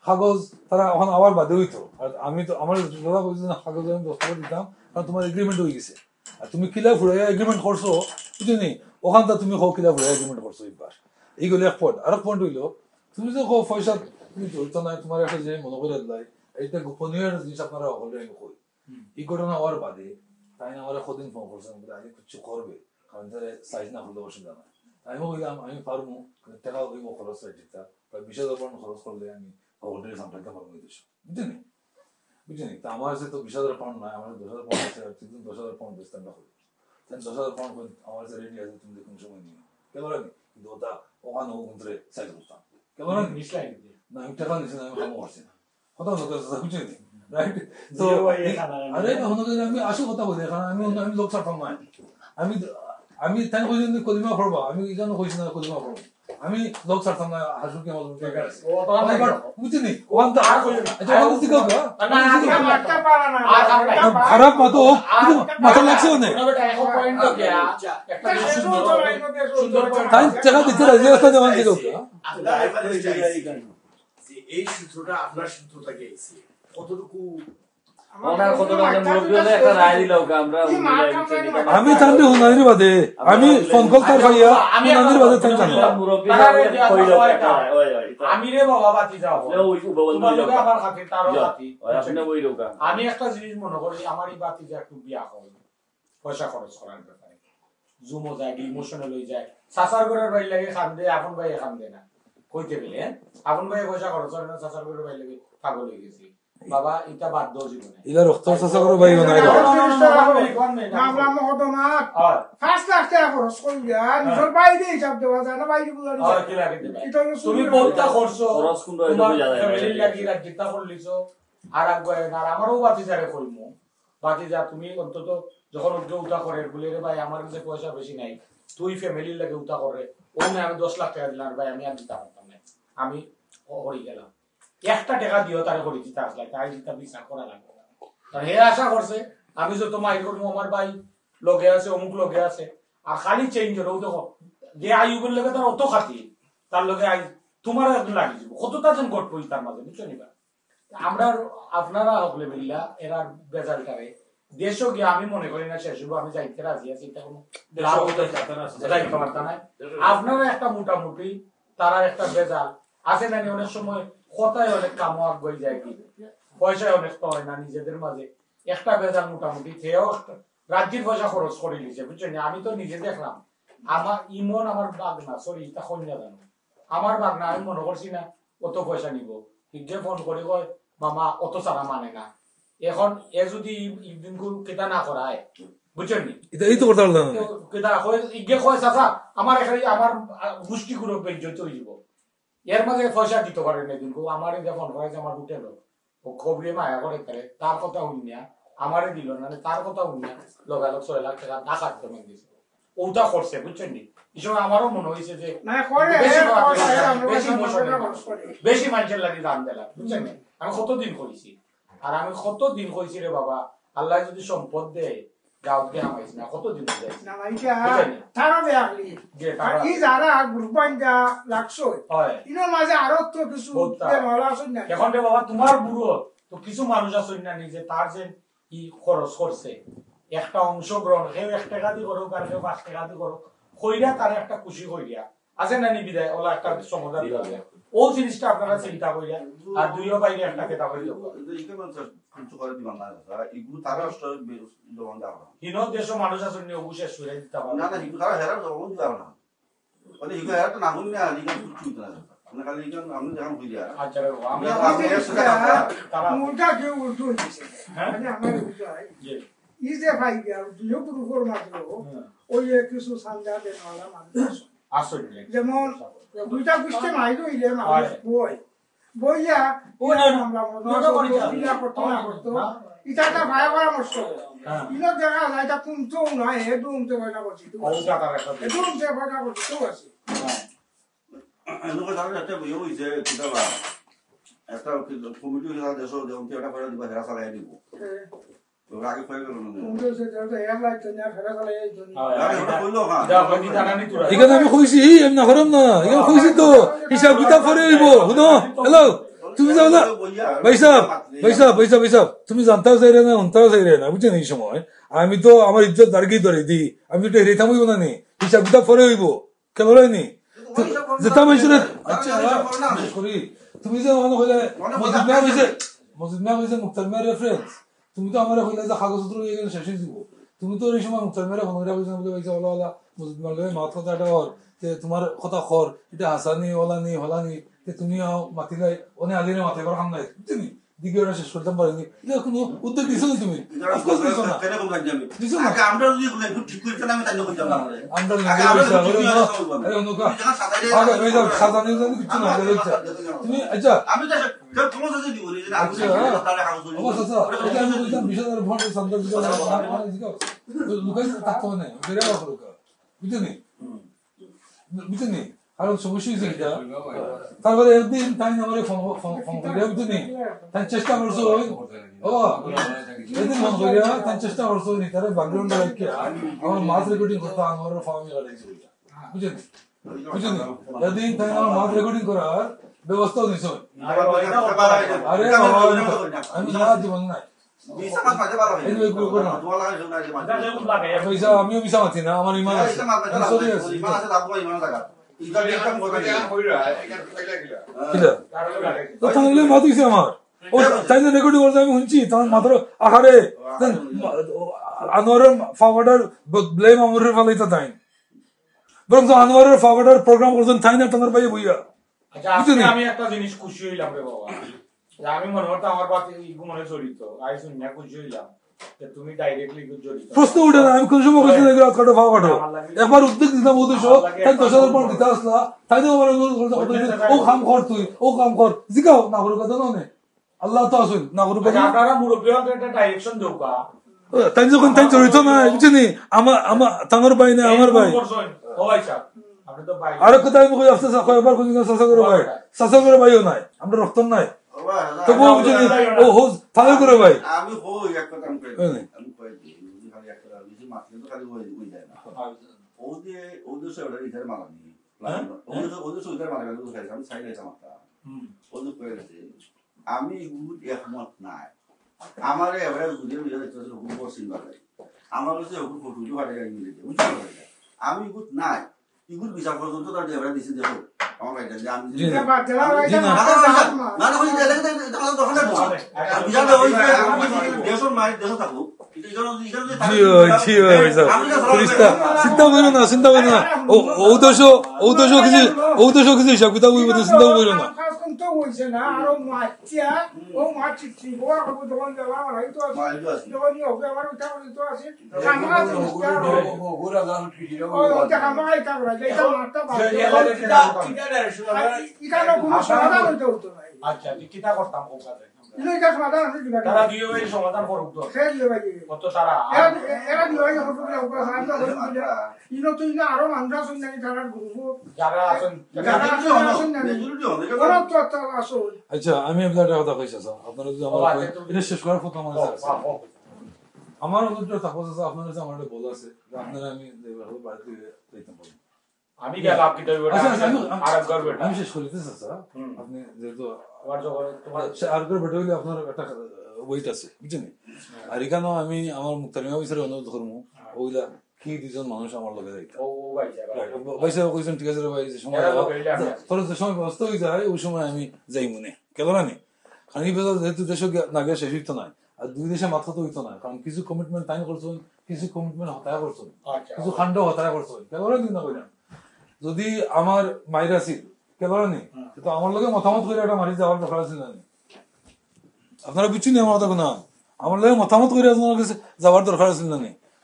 Speaker 1: কাগজ তারা এখন আবার বাদে হইতো আর আমি তো আমার কথা কইছি না কাগজ আমি দস্তখত দিতাম কারণ তোমার এগ্রিমেন্ট হয়ে গেছে আর তুমি কিলা ফুরাইয়া এগ্রিমেন্ট করছো বুঝলি ওখানটা তুমি কিলা ফুরাইয়া এগ্রিমেন্ট করছো এইবার এইগুলো এক পয়েন্ট আর এক পয়েন্ট হইলো তুমি যে পয়সা তুমি ধরতো না তোমার একটা যে মনে করে দিলাই এইটা গোপনীয় জিনিস আপনারা হলে আমি কই এই ঘটনা হওয়ার বাদে তাই না আমার কদিন ফোন করছেন আগে কিছু করবে কারণ সাইজ না হলে অসুবিধা না আমি বললাম আমি পারবো টাকা হইব খরচ সাইজটা প্রায় 20,000 পাউন্ড খরচ করলে আমি হোটেল সামলাইতে পারবো এই দেশ বুঝলি তা আমার কাছে তো 20,000 পাউন্ড নয় আমার 10,000 পাউন্ড আছে 10,000 পাউন্ড বেচতাম না 10,000 পাউন্ড আমার কাছে রেডি আছে তুমি কোন সময় নিয়ে কেন কিন্তু ওটা ওখানে ওখানে সাইজ করতাম কেন না আমি টাকা নিচ্ছি না আমি কামও করছি না কথা বুঝলি রাইট তো আরে আমি আসল কথা বলি কারণ আমি লোক ছাড়তাম না আমি তাই কইছি কলিমা পড়বা আমি এখানে কইছি না কলিমা পড়বো আমি লোক ছাড়তাম না হাসুকে বুঝিনি খারাপ মতো মাথা লাগছে টাকা দিতে রাজি অবস্থা দেওয়ান দিল
Speaker 5: এই সূত্রটা আপনার সূত্র থেকে এসে কতটুকু
Speaker 1: আমি জানি হুনানির বাদে আমি ফোন কল তার ভাইয়া হুনানির বাদে তাই জানি
Speaker 2: আমি রে বাবা বাতি যাও তোমার লগে আমার খাতির তারও বাতি আমি একটা জিনিস মনে করি আমার এই বাতি যে একটু বিয়া হয় পয়সা খরচ করার ব্যাপারে জুমো যায় ইমোশনাল হয়ে যায় সাসার ঘরের ভাই লাগে খান দে আপন ভাই খান দে না কইতে গেলে আপন ভাই পয়সা খরচ করে না সাসার ঘরের ভাই লাগে পাগল হয়ে গেছি বাবা এটা বাদ দাও জীবনে
Speaker 1: ইলা রক্ত চাচা করে ভাই নাই
Speaker 7: মামলা মহদমাত 5 লাখ টাকা খরচ করিয়া নিজের বাইরে হিসাব দেওয়া যায় না বাইরে বুঝা
Speaker 2: কি লাগে তুমি বলতা করছো
Speaker 6: খরচ কোনটা
Speaker 2: তোমার
Speaker 6: এটা বুঝা যায়
Speaker 2: ফ্যামিলি লাগি রাজিতা করলিছো আর আগে আর আমারও বাতিজারে কইমু বাতিজা তুমি অন্তত যখন উঠা করে বলে রে ভাই আমার কাছে পয়সা বেশি নাই তুই ফ্যামিলির লাগে উঠা করে ওনে আমি 10 লাখ টাকা দিলাম ভাই আমি আর দিতে পারতাম না আমি হরি গেলাম একটা টাকা দিও তারে করে দিতে আসলে তাই দিতে বিচার করা লাগবে আর হে আশা করছে আমি যত মাই করবো আমার ভাই লগে আছে অমুক লগে আছে আর খালি চেঞ্জ হলো দেখো যে আয়ুবের লগে তার অত খাতি তার লগে তোমার একজন লাগি যাব কতটা জন গট পই তার মাঝে বুঝছো নিবা আমরা আপনারা হকলে বিল্লা এরা বেজালটারে দেশও গিয়ে আমি মনে করি না শেষ হবো আমি যাইতে রাজি আছি এটা কোনো লাভ হতে যাইতে পারতাম না আপনারা একটা মোটামুটি তারা একটা বেজাল আছে না অনেক সময় কথায় অনেক কামও আগে যায় কি পয়সায় অনেক তো হয় না নিজেদের মাঝে একটা বেজাল মোটামুটি থেও রাজ্যের পয়সা খরচ করে নিছে বুঝছেন আমি তো নিজে দেখলাম আমার ইমন আমার বাগনা সরি তা কন্যা জানো আমার বাগনা আমি মনে করছি না অত পয়সা নিব যে ফোন করে কয় মামা অত সারা মানে না এখন এ যদি দিন কেটা না করায় বুঝছেন নি
Speaker 1: এই তো করতে পারলাম
Speaker 2: কেটা ইগে কয় চাচা আমার এখানে আমার গোষ্ঠী গুলো বেজ্জত হয়ে যাব এর মাঝে পয়সা দিতে পারে না কিন্তু আমার যে ফোন করেছে আমার উঠে লোক ও খবরে মায়া করে তার কথা শুনিয়া আমারে দিল না তার কথা শুনিয়া লগালগ 6 লাখ টাকা ডাকাত পেমেন্ট দিছে ওটা করছে বুঝছেন নি এই সময় আমারও মনে হয়েছে যে বেশি মানুষের লাগে দাম দিলাম বুঝছেন নি আমি কতদিন করেছি আর আমি কতদিন কইছি রে বাবা আল্লাহ যদি সম্পদ দেয় গাঁৱত আমাইছি না কতদিন
Speaker 7: না মাইকা তারা বেয়ালি আর এই যারা গ্রুপাঞ্জা লাগছো
Speaker 2: হয়
Speaker 7: ইনো মাঝে আরো তো কিছু দেওয়ালা আছে না
Speaker 2: এখন রে বাবা তোমার বুড়ো তো কিছু মানুষ আছে না নিজে তার যে ই খরচ করছে একটা অংশগ্রহণ কেউ 1 টাকা দিয়ে করো আর কেউ 5 টাকা দিয়ে করো কইরা তার একটা খুশি কইরা আছে না নি বিদায় ওলা একটা সমাধান দিবে ও জিনিসটা আপনারা চিন্তা কইরা আর দুইও বাইরে একটা কেতা কইরা
Speaker 4: এইকে মানে কিছু করে দিবান না এগুলো তারা জবান দাও
Speaker 2: হিনো দেশ মানুষ আছে নি অবশ্যই সুরে দিতে পারে
Speaker 4: না না এগুলো তারা হেরা জবান দাও না মানে এগুলো হেরা তো না হইনি না এগুলো কিছু না মানে খালি এগুলো আমি যখন কই দিয়া
Speaker 2: আচ্ছা আমি
Speaker 7: তারা মুলটা যে উল্টো হইছে মানে আমার বুঝাই
Speaker 2: জি
Speaker 7: এই যে ভাই আর দুইও গ্রুপের মাঝে ওই কিছু সান্দা দেওয়ালা মানুষ
Speaker 2: আসলে
Speaker 7: যেমন দুইটা গোষ্ঠী মাইলো ইলে মানুষ বইয়া মামলা মজা করতো না করতো এটা একটা ভাই পরামর্শ ইনো দেখা যায় এটা কুমতো নয় হে দুমতে পয়সা করছি দুমতে পয়সা করছি তো আছে
Speaker 4: এনুকা তারা একটা বই হইছে কিতাবা একটা কমিটি হিসাবে দেশ যেমন কি একটা করে দিবা হেরা চালাই দিব তো আগে কই গেল না
Speaker 1: এখানে আমি কইছি এমনি না করম না এখানে কইছি তো হিসাব কিতাব করে হইব শুনো হ্যালো তুমি যাও না ভাই সাহেব তুমি জানতাও চাই না অন্তাও চাই না বুঝছেন এই সময় আমি তো আমার ইজ্জত দাঁড়িয়ে ধরে দিই আমি তো রেতাম হইব না নি হিসাব কিতাব করে হইব কেন হয়নি যেতাম আচ্ছা করি তুমি যে মনে হইলে মসজিদ মেয়া হয়েছে মুক্তার মেয়ের রেফারেন্স তুমি তো আমার হইলে যে কাগজপত্র এখানে শেষে দিব তুমি তো এই সময় মুক্তার মেয়ের ফোন করে বলে পাইছে ওলা ওলা মসজিদ মারলে মাত কথা এটা হর তোমার কথা খর এটা হাসানি ওলানি হলানি তুমি মাতিলাই অনেক আলিনে মাথায় করা কাম নাই বুঝছি দিকে ওরা শেষ করতাম পারিনি এটা কোনো উদ্যোগ দিছো না তুমি তুমি আচ্ছা বুঝলি কারণ সমস্যা হয়েছে এটা তারপরে একদিন তাই আমার ফোন করিয়া বুঝলি তাই চেষ্টা করছো একদিন ফোন করিয়া তাই চেষ্টা করছো নি তার ব্যাকগ্রাউন্ড রাখিয়া আমার মাছ রেকর্ডিং করতে আমার ফার্মে লাগাইছে বুঝলি একদিন তাই আমার মাছ রেকর্ডিং করার ব্যবস্থাও দিছ আরে আমি সারা জীবন নাই আমিও মিশা মাতি না আমার ইমান তাহলে মাতিছে আমার ও তাই রেকর্ডিং করতে আমি শুনছি তোমার মাত্র আহারে আনোয়ারের ফাওয়ার্ডার ব্লেম আমরের ফালাইতে তাই বরং আনোয়ারের ফাওয়ার্ডার প্রোগ্রাম করছেন তাই না তোমার ভাই বইয়া
Speaker 2: আমি একটা জিনিস খুশি হইলাম রে বাবা আমি মনে করতাম আমার বাতি মনে জড়িত আই শুনি না খুশি হইলাম তুমি ডাইরেক্টলি জড়িত
Speaker 1: প্রশ্ন উঠে না আমি কোন সময় কইছি না রাত কাটো ফাওয়া কাটো একবার উদ্যোগ দিতাম উদ্দেশ্য তাই 10,000 পাউন্ড দিতে আসলা তাই তো আমার ও কাম কর তুই ও কাম কর জিগাও না করো কথা না আল্লাহ তো আসুন না করো কথা
Speaker 2: আপনারা মুরব্বী একটা ডাইরেকশন দেওকা
Speaker 1: তাই যখন তাই জড়িত না বুঝছেন আমার তাঙ্গর ভাই না আমার ভাই
Speaker 2: ও ভাই সাহেব আপনি তো ভাই
Speaker 1: আর কথা আমি কই আসতে কয়বার কই না সাসা করে ভাইও নাই আমরা রক্ত নাই তবু বুঝছেন ও হোজ তাঙ্গর করে ভাই
Speaker 4: আমি হই এক কথা আমি কই দিই খালি একটা বেশি মাত্র তো খালি হই যায় না ওদের সেটা ইধার মারানি ওদের সুইদার মারা গেল খালি আমি সাইড আছে মাত্রা ওদের কই গেছে আমি গুড একমত নাই আমারে এবারে গুদের বিয়ে হচ্ছে হুকুম করছিল ভাই আমার কাছে হুকুম ফটো হাতে গাড়ি মিলে দিয়ে বুঝছো আমি গুড নাই ইগুর বিচার পর্যন্ত তার এবারে দিছে দেখো আমার ভাই যে আমি না না ওই যে দেখতে তাহলে তখন না বিচার ওই যে আমি দেশর মাই দেশ থাকো চিন্তা করো না কিছু হিসাব কিতাব চিন্তা করো না
Speaker 7: হইছে না আর মাছিয়া ও মাছি ত্রিভুয়া কত যখন দেওয়া হয় তো আছে যখন হবে আমার উঠা বলি তো আছে কামা ও গোরা গান কি ও ওটা কামা এটা করে এটা মারটা বাজে ইকানো কোনো সমাধান হইতো না
Speaker 2: আচ্ছা কিটা করতাম কোকাতে
Speaker 7: এটা সমাধান আছে দিবা
Speaker 2: তারা দিও এই সমাধান করুক তো
Speaker 7: সেই দিও ভাই
Speaker 2: কত তারা
Speaker 7: এরা দিও এই হতো না উপর আমরা বলি ইনো তো ইনো আরো মানরা শুন নাই তারার গ্রুপ
Speaker 2: যারা আছেন
Speaker 1: আচ্ছা আমি আপনাদের কথা কইছি স্যার আপনারা যদি আমার এটা শেষ করার কথা আমার আছে আমার উদ্দেশ্য তাপস আছে আপনাদের কাছে আমার বল আছে আপনারা আমি বাড়িতে যাইতে পারি
Speaker 2: আমি গেলাম কি তো আরব ঘর বেটা
Speaker 1: আমি শেষ করিতে স্যার আপনি যেহেতু
Speaker 2: আমার জগৎ তোমার
Speaker 1: আর করে বেটা হইলে আপনার একটা ওয়েট আছে বুঝছেন আর এখানে আমি আমার মুক্তারিমা বিচারে অনুরোধ করবো ওইলা কি দুজন মানুষ আমার লগে যাইতা
Speaker 2: ও ভাই
Speaker 1: পয়সা কইছেন ঠিক আছে ভাই যে সময় তোর যে সময় ব্যস্ত হয়ে যায় ওই সময় আমি যাই মনে কেন জানি খানি বেজাল যেহেতু দেশ নাগে শেষ হইতো না আর দুই দেশে মাথা তো হইতো না কারণ কিছু কমিটমেন্ট টাইম করছেন কিছু কমিটমেন্ট হতায়া করছেন কিছু খান্ড হতায়া করছেন কেন জানি না কইলাম যদি আমার মাইরা ছিল কেন জানি তো আমার লগে মতামত করে একটা মারি যাওয়ার দরকার ছিল না আপনারা বুঝছেন আমার কথা না আমার লগে মতামত করে আপনার কাছে যাওয়ার দরকার ছিল না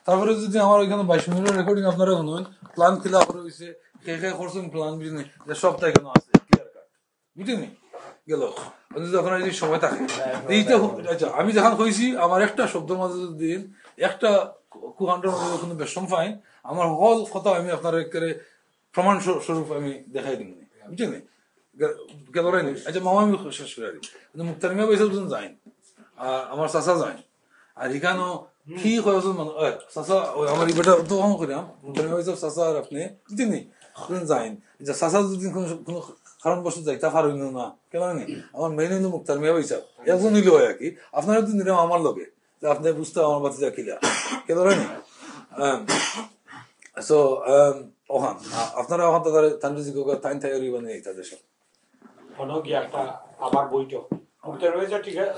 Speaker 1: তারপরে যদি আমার ওইখানে 22 মিনিটের রেকর্ডিং আপনারা শুনুন প্ল্যান খিলা করে হয়েছে কে কে করছেন প্ল্যান বুঝলেন যে সবটা এখানে আছে ক্লিয়ার কাট বুঝলেন গেল যদি আপনার যদি সময় থাকে এইটা আচ্ছা আমি যখন কইছি আমার একটা শব্দের মাঝে দিন একটা কুহান্ডের মধ্যে কোনো বেশম ফাইন আমার হল কথা আমি আপনার একেবারে প্রমাণ স্বরূপ আমি দেখাই দিন বুঝলেন গেল রাইনি আচ্ছা মামা আমি শেষ করে দিই কিন্তু মুক্তারিমা পয়সা যাই আর আমার চাচা যায় আর এখানেও কি কয়েকজন মানুষ চাচা আমার ইবেটা তো কম করিলাম চাচা আর আপনি বুঝলেন যাইন যে চাচা যদি কোনো কারণবশত যাইতা পারইন না কেন নি আমার মেইন হইল মুক্তারিমা পয়সা একজন হইলে হয় আর কি আপনারা তো নিলাম আমার লগে যে আপনি বুঝতে আমার বাতি যা কিলা কেন নি সো ওখান আপনারা ওখান তানবিজি টাইম তৈরি বানিয়ে তাদের সব
Speaker 2: গিয়ে একটা আবার বইটো ঠিক আছে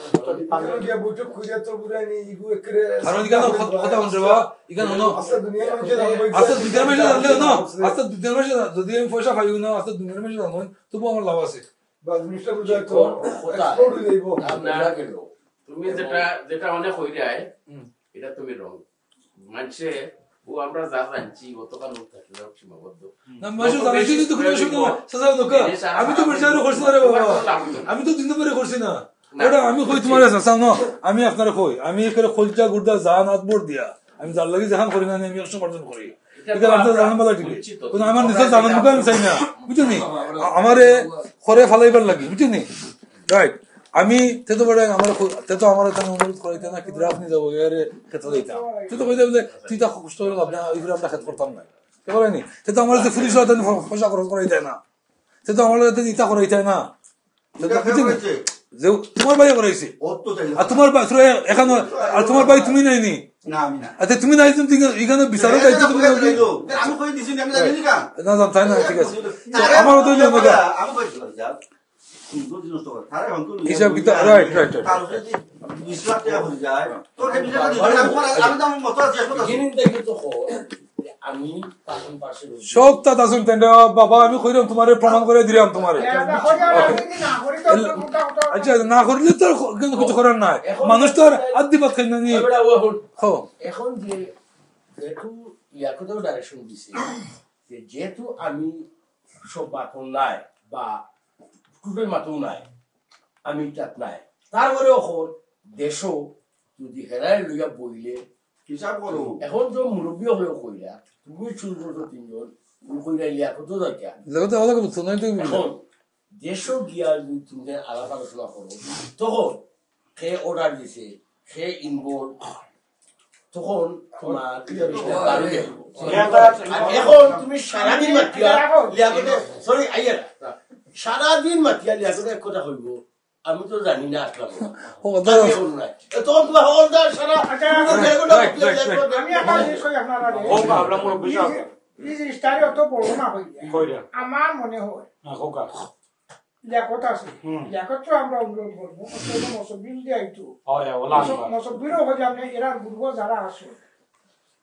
Speaker 2: যদি আমি পয়সা পাই না আস্তে দুনিয়ার মেশে জানো তবু আমার লাভ আছে
Speaker 3: তুমি যেটা অনেক হই যায় এটা তুমি রং মানুষে ও আমরা যা জানছি গতকাল সীমাবদ্ধ
Speaker 1: আমি তো করছি না রে বাবা আমি তো 3 নম্বরে করছি না ওটা আমি কই তোমার আমি আপনারা কই আমি এখানে খোলচা গুড়দা জান আতবর দিয়া আমি যার লাগি যখন করি না আমি 100% করি এটা আপনারা জানেন বলা ঠিক কিন্তু আমার নিজে জানার মুখে আমি চাই না বুঝছেন আমারে করে ফালাইবার লাগি বুঝছেন রাইট আমি তেতো বড় আমার তেতো আমার এখানে অনুরোধ করাইতে না কি আপনি যাবো এরে খেতে দিতাম তুই তো কইতে বলে তুই তা কষ্ট করে লাভ না ওইগুলো আমরা খেতে করতাম না কে বলেনি তেতো আমার যে পুলিশ হতে পয়সা খরচ করাই যায় না তেতো আমার ইতা করাই যায় না যে তোমার ভাই করাইছে আর তোমার ভাই এখানে আর তোমার ভাই তুমি নাইনি আচ্ছা তুমি নাই তুমি এখানে বিচারো যাইতে তুমি না না তাই না ঠিক আছে আমারও তো হিসাব কিতাব রাইট রাইট
Speaker 8: আমি পাশন পাশে
Speaker 1: সব তা দাসুন তেন বাবা আমি কইরাম তোমারে প্রমাণ করে দিলাম তোমারে আচ্ছা না করলে তো কিন্তু কিছু করার নাই মানুষ তো আর আদিবাত খাই না নি
Speaker 8: এখন যে যেহেতু ইয়াকতেও ডাইরেকশন দিছে যে যেহেতু আমি সব মাথুন নাই বা টোটাল মাথুন নাই আমি তাত নাই তারপরে এখন দেশও যদি হেরাই লইয়া বইলে
Speaker 4: হিসাব করো
Speaker 8: এখন যে মুরব্বী হলেও কইরা তুমি ছোট ছোট তিনজন কইরা ইয়াকতও দরকার
Speaker 1: লাগতে ভালো করে শুনাই তো
Speaker 8: এখন দেশও গিয়া যদি তুমি আলাপ আলোচনা করো তখন সে অর্ডার দিছে সে ইনভলভ তখন তোমার এখন তুমি সারাদিন মাতিয়া লিয়াকতে সরি আইয়া সারাদিন মাতিয়া লিয়াকতে এক কথা হইব আমি তো জানি না আসলাম তখন তোমার হলদার সারা
Speaker 7: আমি একটা জিনিস কই আপনারা এই জিনিসটারে অত বড় না হইয়া আমার মনে হয় লেখত আছে লেখত তো আমরা অনুরোধ করবো মসবিল দিয়ে আইতো মসবিরও হয়ে আপনি এরা গুরু যারা আছে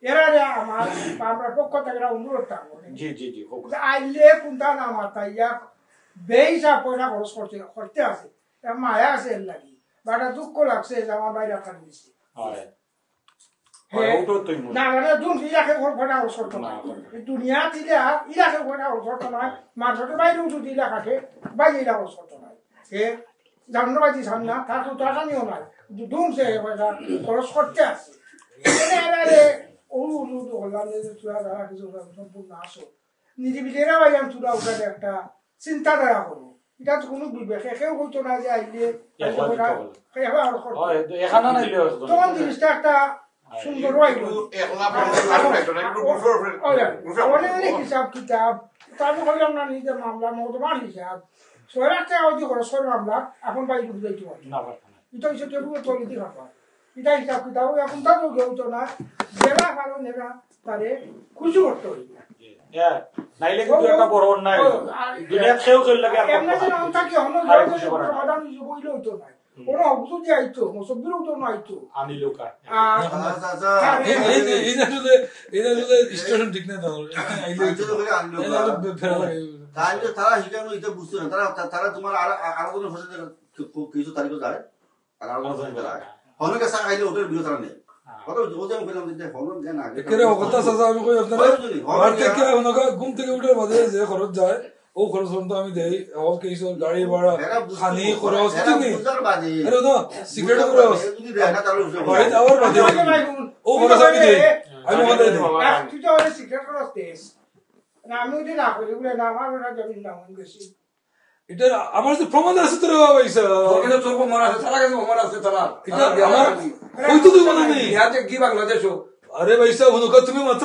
Speaker 7: এরা আমার আমরা পক্ষ থেকে অনুরোধ থাকবো আইলে কোনটা না মাতাইয়া বেইসা পয়সা খরচ করতে আছে মায়া আছে এর লাগি বা একটা দুঃখ লাগছে যে আমার বাইরে আপনার দিচ্ছে না মানে দুন ইরাকে ঘটা খরচ করতো না দুনিয়া দিলে ইরাকে ঘটা খরচ করতো না মানুষের বাইরে উঠু দিলে কাকে বাইরে ইরা খরচ করতো না সে জান্নবাজি সামনা তার তো আসামিও নাই দুম সে পয়সা খরচ করতে আছে সম্পূর্ণ আসো নিরিবিলেরা বাইরে তুলা উঠাতে একটা চিন্তাধারা করবো এটা তো কোনো বিবেকে কেউ বলতো না যে আইলে তখন জিনিসটা একটা সুন্দর হিসাব কিতাব তারপর করলাম না নিজের মামলা মহতমান হিসাব 6 লাখ টাকা হয়তো খরচ করে মামলা এখন বাইরে বুঝাইতে পারি এটা হচ্ছে টেবুলের তলিতে রাখা এটা হিসাব কিতাব এখন তারও হইতো না জেলা কারণ এরা তারে খুশি করতে হইবে
Speaker 2: নাইলে কিন্তু একটা বড় অন্যায় দুনিয়া খেয়েও চলে লাগে আর
Speaker 7: এমনি যে নাম থাকে অন্য সমাধান বইলে হইতো না ওরা অবুঝ দিয়ে আইতো মসবিরও তো না আইতো
Speaker 2: আনি লোকা
Speaker 1: এটা স্টেশন ঠিক না
Speaker 4: তারা শিখানো এটা বুঝতে না তারা তোমার আরো কোনো ভাষা কিছু তারিখ যায় আর আরো কোনো যায় হলে কাছে আইলে ওদের বিরোধ তারা নেই
Speaker 1: ঘুম থেকে উঠে বাদে যে খরচ যায় ও খরচ আমি দেই গাড়ি ভাড়া খানি খরচ সিগারেট খরচ আবার বাদে ও খরচ আমি দেই আমি এটা আমার যে প্রমাণ আছে তোর পয়সা তোর প্রমাণ আছে তারা কাছে প্রমাণ আছে তারা এটা আমার হয়তো তুই মনে নেই কি বাংলাদেশ আরে পয়সা হলো তুমি মাত্র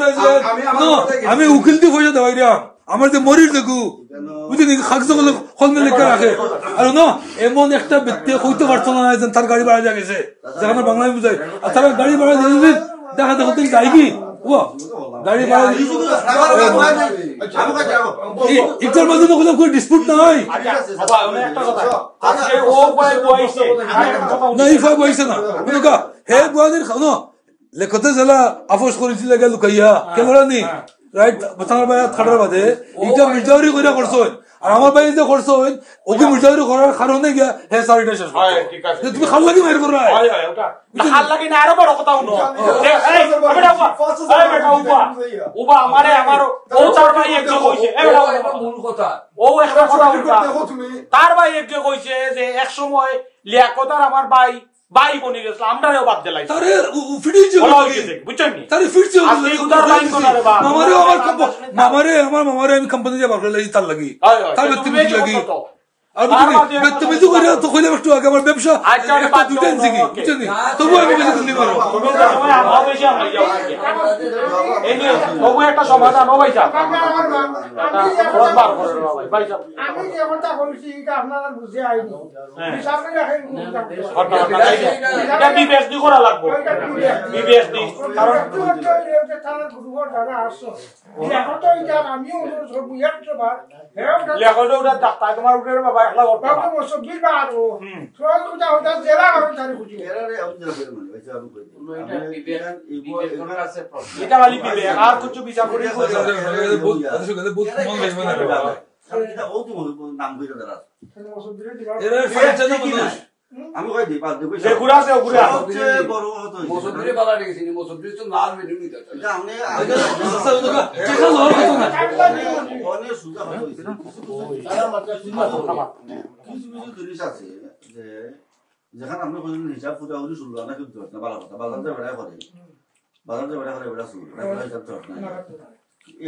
Speaker 1: আমি উকিল দিয়ে পয়সা দেওয়াই রে আমার যে মরির দেখু বুঝলি কাগজ কলমে লেখা রাখে আর না এমন একটা ব্যক্তি হইতে পারতো না যে তার গাড়ি ভাড়া যা গেছে যা আমার বাংলায় বুঝায় আর তারা গাড়ি ভাড়া দিয়ে দিন দেখা দেখো তুমি যাই কি ও গাড়ি ভাড়া ইটার মধ্যে কোনো কোনো ডিসপুট নাই না ইফা বইছে না বুঝা হে বুয়াদের খানো লেখতে জেলা আফস করেছিল গেল লুকাইয়া কেমরানি রাইট বাতার ভাই খাড়ার বাদে এটা মিটারি কইরা করছই আর আমার ভাই যে করছই ওকে মিটারি করার কারণে গিয়া হে সারিটা শেষ হয় ঠিক আছে তুমি খাল লাগি মাইর কররা হয় হয় ওটা খাল লাগি না আরো বড় কথা হলো এই বেটা উবা আমারে আমারো ও তার ভাই একজন কইছে এই বেটা মূল কথা ও একটা কথা দেখো তুমি তার ভাই একজন কইছে যে এক সময় লিয়াকতার আমার ভাই বাই বনি গেছিল আমরাও বাদ দিলাই তারে ফিডিছে বুঝছেন নি তারে ফিডছে মামারে আমি কোম্পানি যাব লাগি তার লাগি তার ব্যক্তি লাগি আর তুমি তো করে তো কইলে একটু আগে আমার ব্যবসা একটা দুটেন জিগি বুঝছেন নি তবু আমি বেশি দিন মারো তুমি তো সময় আমার বেশি আমরা যাও এই নিয়ে তবু একটা সমাধান হবে যা আমি যে কথা বলছি এটা আপনারা বুঝে আইনি হিসাবে রাখেন এটা বিবেচনা করা লাগবে বিবেচনা কারণ তারা গ্রুপের যারা আসছে লেখত এটা আমিও অনুরোধ করব একবার লেখত ওটা ডাক্তার তোমার উঠে বাবা
Speaker 2: একলা করতে
Speaker 7: বাবু মুসব্বির বারো সব কথা হতা জেলা আর তারি খুঁজি
Speaker 4: এরারে আমি যেটা করে মানে হইছে আমি কই
Speaker 3: এটা বিবেকের কাছে প্রশ্ন।
Speaker 2: এটা বালি বিবে আর কিছু বিচার করে
Speaker 4: এটা ও তো নাম কইরা দাঁড়া
Speaker 7: মুসব্বির দিবা
Speaker 1: এরা ফাইটা না মানুষ
Speaker 4: আমি কই দিই পাঁচ দিই
Speaker 2: যে ঘুরা আছে ঘুরা
Speaker 4: সবচেয়ে বড় হতো
Speaker 5: মুসব্বিরে বালা দেখেছি মুসব্বির তো লাল মেনু নিতে
Speaker 4: এটা আমনে অনেক সুজা হতো কিছু জিনিস আছে যে যেখানে আপনি কোন হিসাব পুরা করে শুরু না কিন্তু না বালা কথা বাজারে বেড়া করে বেড়া শুরু হিসাব তো না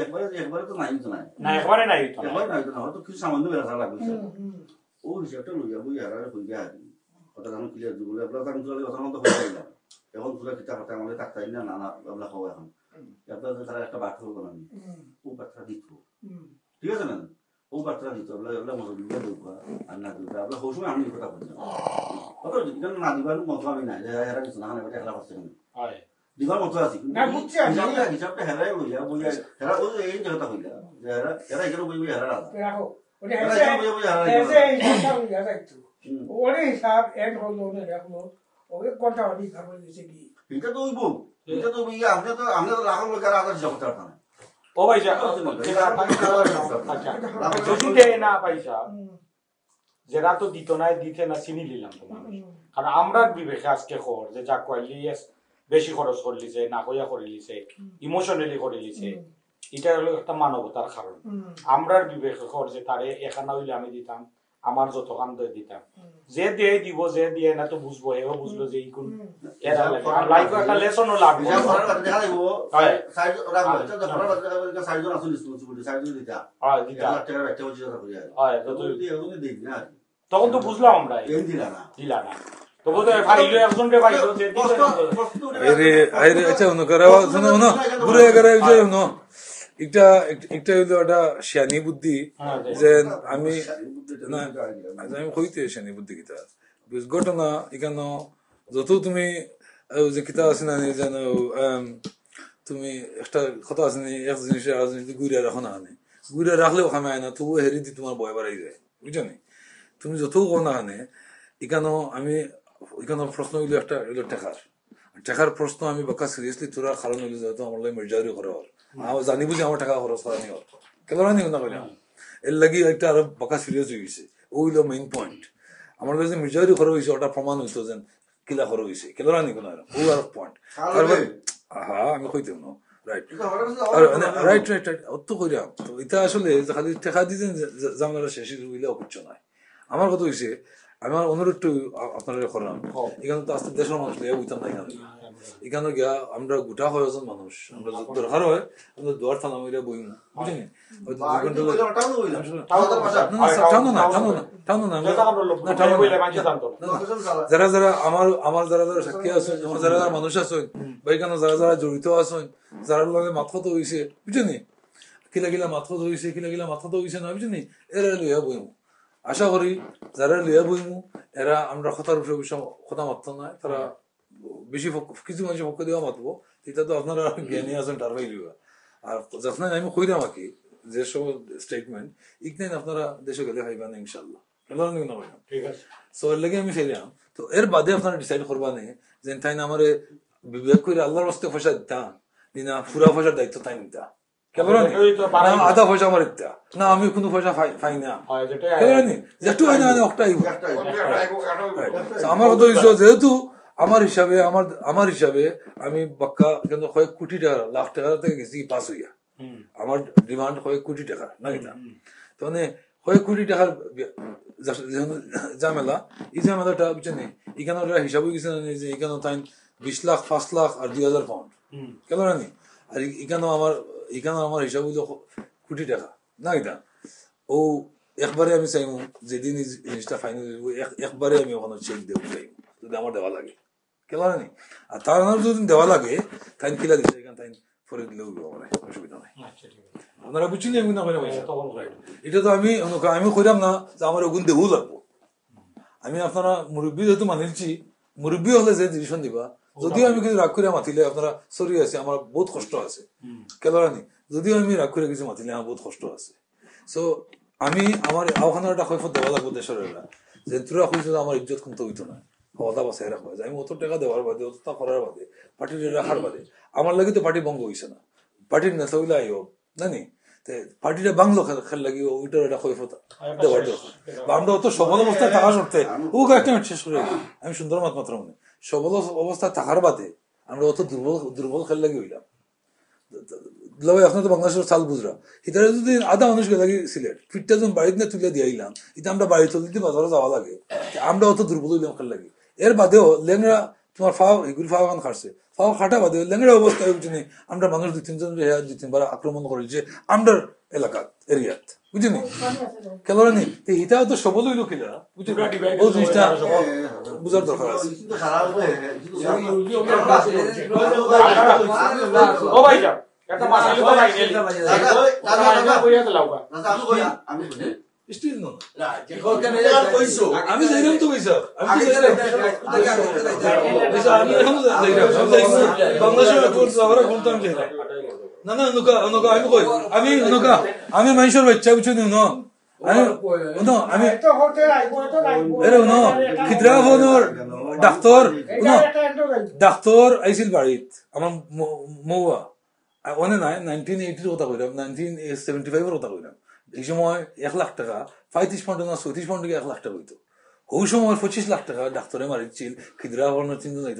Speaker 4: একবারে তো নাই তো নাই
Speaker 2: না একবারে নাই তো
Speaker 4: একবারে নাই তো না হয়তো কিছু সামান্য বেড়া লাগবে ও হিসাবটা লইয়া বই আর কই গা কথা জানো ক্লিয়ার দিবলে আপনারা আমি চলে কথা মতো হয়ে গেল এখন পুরো কিতা কথা আমাদের থাকতাই না না আমরা খাওয়া এখন আপনাদের তারা একটা বাক্য বানানি ও বার্তা দিত ঠিক আছে না ও বার্তা দিত আমরা মজা দিতে দেবো আর না দিতে আমরা হসুম আমি কথা বলি কত যেন না দিবার মতো আমি নাই এরা কিছু না মানে একলা পাচ্ছে না
Speaker 2: হয়
Speaker 4: দিবার মতো আছে
Speaker 7: না বুঝছি আমি
Speaker 4: হিসাবটা হেরাই লইয়া বইয়া হেরা ও এই কথা কইলা হেরা এখানে বই হেরা
Speaker 7: রাখো ওটা হেসে হিসাবটা হইয়া যাইতো ওরে হিসাব এন্ড হলো না রাখলো ওকে কোনটা অধিক খাবার দিছে কি
Speaker 4: এটা তো হইব এটা তো বইয়া আপনি তো লাখ লোক আর আদার হিসাব করতে না
Speaker 2: ও ভাইসা যদি দেয় না পয়সা যেটা তো দিত না দিতে না চিনি দিলাম তো মানুষ কারণ আমরা বিবেকে আজকে খবর যে যা কইলি বেশি খরচ করলিছে না কইয়া করে লিছে ইমোশনালি করে লিছে এটা হলো একটা মানবতার কারণ আমরার বিবেকে খবর যে তারে এখানা হইলে আমি দিতাম আমার যত কাম দিতাম যে দিয়ে দিব যে দিয়ে না তো বুঝবো এও বুঝলো যে ইকুন এরা লাগে আর লাইক একটা লেসনও লাগবে
Speaker 4: দেখা দিব সাইজ রাখবো এটা তো ঘরের বাচ্চা সাইজ না আসলে স্কুল সাইজ দিতা
Speaker 2: হয় দিতা
Speaker 4: টাকা বাচ্চা হচ্ছে কথা কইয়া
Speaker 2: হয় তো
Speaker 4: এগুলো দিই না
Speaker 2: তখন তো বুঝলাম আমরা
Speaker 4: এই দিলা না
Speaker 2: তো বলতে ভাইলো একজনকে ভাইলো যে
Speaker 1: আরে আচ্ছা উনো করাও শুনো উনো ঘুরে করাও যে উনো একটা হইলো একটা শিয়ানি বুদ্ধি যে আমি না আমি কইতে শিয়ানি বুদ্ধি কিতা ঘটনা এখানে যত তুমি যে কিতা আছে না যেন তুমি একটা কথা আছে না এক জিনিস আর জিনিস ঘুরে রাখো না ঘুরে রাখলেও খামায় না তবু হেরি দি তোমার ভয় বাড়াই যায় বুঝছো নি তুমি যত কো না আনে এখানে প্রশ্ন হইলো একটা হইলো টাকার প্রশ্ন আমি বাক্কা সিরিয়াসলি তোরা কারণ হইলো যেহেতু আমার লাগে মির্জারি করে আমার জানি বুঝি আমার টাকা খরচ করা নিও কেন না কইলাম এর লাগি একটা আরো বাক্কা সিরিয়াস হয়ে গেছে ও হইলো মেইন পয়েন্ট আমার কাছে মির্জারি খরচ হয়েছে ওটা প্রমাণ হইতো যেন কিলা খরচ হয়েছে কেন কোনো ও আর পয়েন্ট হ্যাঁ আমি কইতাম না রাইট অত কইরাম তো এটা আসলে খালি টাকা দিয়েছেন জামলাটা শেষ হইলেও কিচ্ছু নাই আমার কথা হয়েছে আমার অনুরোধ আপনারা করলাম এখানে তো আস্তে দেশের মানুষ লিয়া বুঝতাম না এখানে গিয়া আমরা গোটা কয়েকজন মানুষ আমরা দরকার হয় আমরা দুয়ার থানা মইরা বইম বুঝলেন যারা যারা আমার যারা যারা সাক্ষী আছেন যারা যারা মানুষ আছেন বা এখানে যারা যারা জড়িত আছেন যারা লগে মাথা তো হইছে বুঝলেন কিলা কিলা মাথা তো হইছে কিলা কিলা মাথা তো হইছে না বুঝলেন এরা লইয়া বইম আশা করি যারা লিয়া বইমু এরা আমরা কথার উপরে কথা মাত্র নয় তারা বেশি কিছু মানুষের পক্ষ দেওয়া মাতবো এটা তো আপনারা জ্ঞানী আছেন তার ভাই লিবা আর যখন আমি কইরাম আর কি যে সব স্টেটমেন্ট ইকনেন আপনারা দেশে গেলে ভাইবা না ইনশাল্লাহ
Speaker 2: ঠিক আছে
Speaker 1: সো এর লাগে আমি ফেরিলাম তো এর বাদে আপনারা ডিসাইড করবা নে যে তাই না আমার বিবেক করে আল্লাহর রাস্তায় পয়সা দিতা না পুরা পয়সার দায়িত্ব তাই নিতা আধা পয়সা আমার ইত্যা না আমি কোনো পয়সা পাই না যেটু হয় না আমার কথা হইছো যেহেতু আমার হিসাবে আমি বাক্কা কিন্তু কয়েক কোটি টাকা লাখ টাকা থেকে গেছি পাস হইয়া আমার ডিমান্ড কয়েক কোটি টাকা না কিনা তো মানে কয়েক কোটি টাকার ঝামেলা এই ঝামেলাটা বুঝছেন এখানে ওরা হিসাব হয়ে গেছে যে এখানে তাই 20 লাখ 5 লাখ আর 2000 পাউন্ড কেন রানি আর এখানে আমার হিসাব হইল কোটি টাকা না এটা ও একবারে আমি চাইমু যেদিন জিনিসটা ফাইনাল একবারে আমি ওখানে চেক দেবো চাইমু যদি আমার দেওয়া লাগে কেন নি আর তার যদি দেওয়া লাগে তাই কিলা দিচ্ছে এখানে তাই ফরে দিলেও আমার অসুবিধা নাই আপনারা বুঝছেন আমি না এটা তো আমি কইলাম না যে আমার ওগুন দেবও লাগবো আমি আপনারা মুরব্বী যেহেতু মানিলছি মুরব্বী হলে যে ডিসিশন দিবা যদিও আমি কিছু রাগ করে মাতিলে আপনারা সরি আছে আমার বহুত কষ্ট আছে কেন যদিও আমি রাগ করে কিছু মাতিলে আমার বহুত কষ্ট আছে সো আমি আমার আওখানে একটা কৈফত দেওয়া লাগবো দেশের যে তোরা কইছো আমার ইজ্জত কিন্তু হইতো না হওয়া বাসায় রাখবো আমি অত টাকা দেওয়ার বাদে অত করার বাদে পার্টির রাখার বাদে আমার লাগে তো পার্টি ভঙ্গ হয়েছে না পার্টির নেতা হইলে আইও জানি পার্টিটা বাংলো খেল লাগি ওইটার একটা কৈফত দেওয়ার দরকার আমরা অত সবল অবস্থায় থাকা সত্ত্বে ও একটা শেষ করে আমি সুন্দর মাত্র মনে সবল অবস্থায় থাকার বাদে আমরা অত দুর্বল খেল লাগি হইলাম এখন তো বাংলাদেশের চাল বুঝরা ইতারা যদি আধা মানুষ লাগে সিলেট ফিটটা যখন বাড়িতে না তুলে দিয়ে আইলাম এটা আমরা বাড়ি তুলে দিতে বাজারে যাওয়া লাগে আমরা অত দুর্বল হইলাম খেল লাগে এর বাদেও লেংরা তোমার ফাও এগুলি ফাও খান খাটছে ফাও খাটা বাদে লেংরা অবস্থায় বুঝিনি আমরা মানুষ দুই তিনবার আক্রমণ করি যে আমরা এলাকাত এরিয়াত বুঝিনি খেলোয়াড় নেই ইটাও তো সবল হইল কিনা বুঝলি ও জিনিসটা বুঝার দরকার আছে আমি যাইলাম তো পয়সা না না আমি মানুষের বাচ্চা বুঝছো আমি ডাক্তার আইছিল বাড়িত আমার মৌয়া অনে নাই 1980 কথা কইলাম 1975 কথা কইলাম এই সময় 1 লাখ টাকা 35 পাউন্ড না 36 পাউন্ড 1 লাখ টাকা হইতো ওই সময় 25 লাখ টাকা ডাক্তারে মারিছিল খিদরা হওয়ার চিন্তা নাই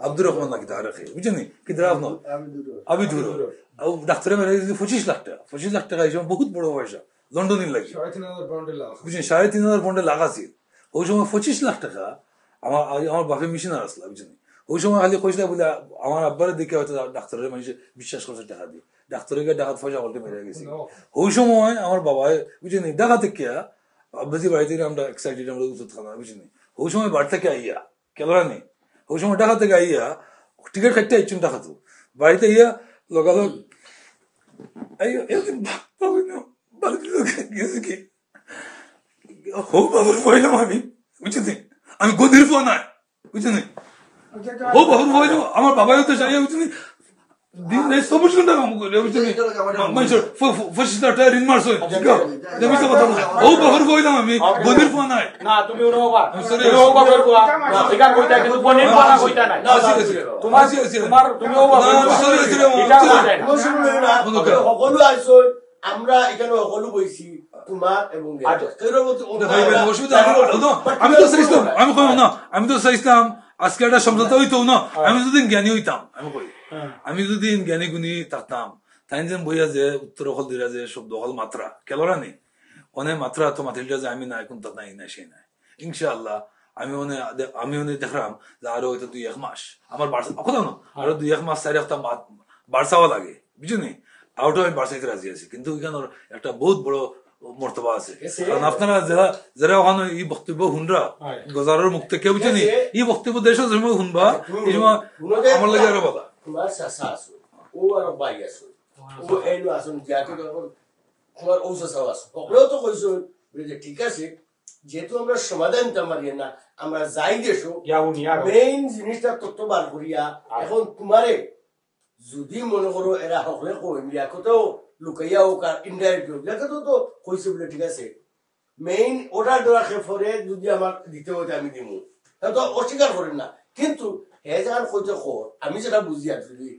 Speaker 1: আব্দুর রহমান নাকি তার রাখে বুঝছেন খিদরা আবি ধুর ডাক্তারে মারি 25 লাখ টাকা এই সময় বহুত বড় পয়সা লন্ডনের লাগে 3.5 বুঝছেন 3.5 পাউন্ডে লাখ আছে ওই সময় 25 লাখ টাকা আমার বাপে মিশনার আসলা বুঝছেন ওই সময় খালি কইসলা বলে আমার আব্বারে দেখে হয়তো ডাক্তারের মানুষ বিশ্বাস করছে টাকা দিয়ে ডাক্তারের ডাকাত পয়সা বলতে মেরে গেছি ওই সময় আমার বাবা বুঝছেন ডাকাতে কে আব্বাজি বাড়িতে আমরা এক্সাইটেড আমরা উচিত খানা বুঝিনি ওই সময় বাড়ি থেকে আইয়া কেলরা নেই ওই সময় ডাকা থেকে আইয়া টিকিট কাটতে আইছুন ডাকাতো বাড়িতে ইয়া লগালগ গেছি কি হোক বাবুর পড়লাম আমি বুঝছি আমি গদির ফোন নাই বুঝছি ও বাবুর পড়লাম আমার বাবা তো চাই বুঝছি দিন নেই 24 ঘন্টা কাম করে বুঝছি মানুষের ফসিলাটা ঋণ মারছো দেবি তো কথা ও বাবুর পড়লাম আমি গদির ফোন নাই
Speaker 2: না তুমি ওনো বাবা ও বাবুর কোয়া এটা কইতা কিন্তু বনির পানা কইতা নাই তোমার তুমি ও বাবুর এটা কইতা না সকলো আইছো আমরা এখানে সকলো বইছি তোমার এবং আমি তো চাইছিলাম আজকে একটা সমঝোতা হইতো না আমি যদি জ্ঞানী হইতাম আমি যদি জ্ঞানী গুণী থাকতাম তাই যেন বইয়া যে উত্তর হল দিরা যে শব্দ হল মাত্রা কেলরা নেই অনেক মাত্রা তো মাত্রিটা যে আমি নাই কোনটা নাই না সেই নাই ইনশাআল্লাহ আমি দেখলাম যে আরো হয়তো 2-1 মাস আমার কথা না আরো 2-1 মাস 4 সপ্তাহ বাড়সাওয়া লাগে বুঝলি আউট আমি বাড়সাইতে রাজি আছি কিন্তু ওইখানে একটা বহুত বড় মর্তবা আছে কারণ আপনারা যারা ওখানে এই বক্তব্য শুনরা গজারের মুক্ত কেউ বুঝেনি এই বক্তব্য দেশের সময় শুনবা এই সময় আমার লাগে আরো বাধা
Speaker 8: তোমার চাচা আছো ও আর বাই আছো ও এলো আসুন যাকে তোমার ও চাচা আছো ওগুলো তো কইছো যে ঠিক আছে যেহেতু আমরা সমাধান তা মারি না আমরা যাই দেশো মেইন জিনিসটা তত্ত্ব বার করিয়া এখন তোমারে যদি মনে করো এরা হকলে কই মিয়াকতেও লুকাইয়া হোক আর ইনডাইরেক্ট হোক যাকে তো কইছে বলে ঠিক আছে মেইন অর্ডার দেওয়া পরে যদি আমার দিতে হতে আমি দিমু তো অস্বীকার করেন না কিন্তু হে যার কইতে খর আমি যেটা বুঝি আসলে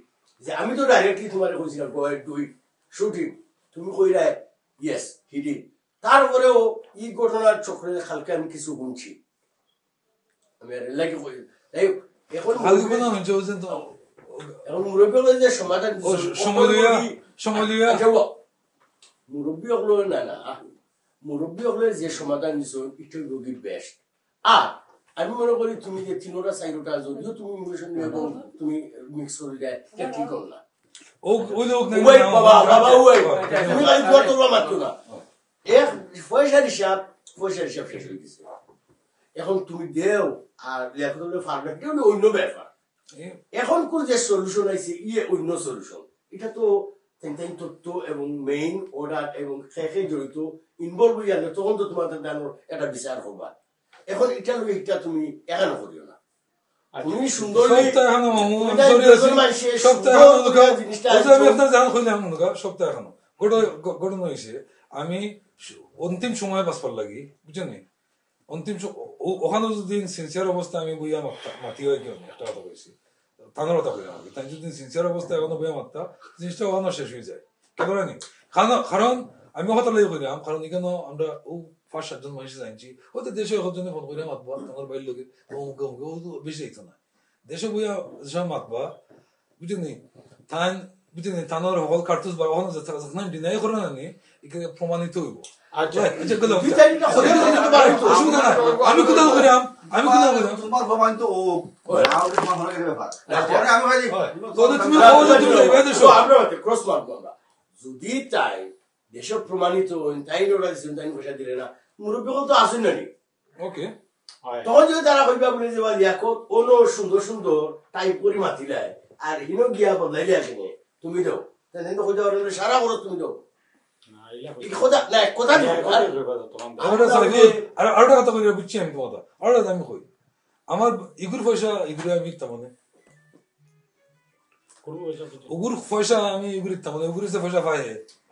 Speaker 8: যে আমি তো ডাইরেক্টলি তোমার কইছিলাম দুই শুটিং তুমি কইরা ইয়েস হিডি তারপরেও এই ঘটনার চক্রে কালকে আমি কিছু শুনছি আমি লাগে কই এখন এখন মুরব্বী যে সমাধান মুরব্বী হলো না মুরব্বী হলে যে সমাধান দিছ এটা রোগীর বেস্ট আর আমি মনে করি তুমি যে 3টা 4টা যদিও তুমি ইমোশন নিয়ে তুমি মিক্স করে দেয় এটা ঠিক হল না তুমি মাত্র না পয়সার হিসাব শেষ হয়ে গেছে এখন তুমি দেও আর ফার্মেট অন্য ব্যাপার এখন কোন যে সলিউশন আছে অন্য সলিউশন এটা তো তথ্য এবং মেইন অর্ডার এবং খেখে জড়িত ইনভলভ হয়ে গেলে তখন তো তোমাদের জানো এটা বিচার করবা এখন এটা লোক এটা তুমি এখানে করিও না তুমি সুন্দর
Speaker 1: সপ্তাহ ঘটনা হয়েছে আমি অন্তিম সময় বাঁচবার লাগি বুঝছেন অন্তিম ওখানে যদি সিনসিয়ার অবস্থা আমি বইয়া মাতি হয় কেউ একটা কথা কইছি তানোর কথা কই আমাকে তাই যদি সিনসিয়ার অবস্থা এখনো বইয়া মারতা জিনিসটা ওখানে শেষ হয়ে যায় কেন কারণ আমি কথা লাগে কইলাম কারণ এখানে আমরা 5-7 জন মানুষ জানছি হয়তো দেশে একজনে ফোন করে মাতবা তানোর বাইর লোকে অমুকে অমুকে ও বেশি যাইতো না দেশে বইয়া যেসব মাতবা বুঝছেন তান বুঝছেন তানোর হল কার্তুস বা ওখানে যখন ডিনাই করে না নি এখানে প্রমাণিত হইব আমি কোথাও করিলাম
Speaker 4: তোমার প্রমাণ তো
Speaker 8: যদি তাই দেশে প্রমাণিত তাই ওরা দিচ্ছেন তাই পয়সা দিলে না মুরব্বী তো আসেন না
Speaker 1: ওকে
Speaker 8: তখন যদি তারা কইবা বলে যে ইয়াকত অন্য সুন্দর সুন্দর তাই পরিমাতি দেয় আর হিনো গিয়া বদলাইলে আসেনি তুমি দাও তাই তো কইতে পারলে সারা বড় তুমি দাও কথা না কথা
Speaker 1: আরেকটা কথা কই বুঝছি আমি তোমার আরেকটা আমি কই আমার ইগুর পয়সা ইগুর আমি মানে উগুর পয়সা আমি ইগুর মানে উগুর পয়সা পাই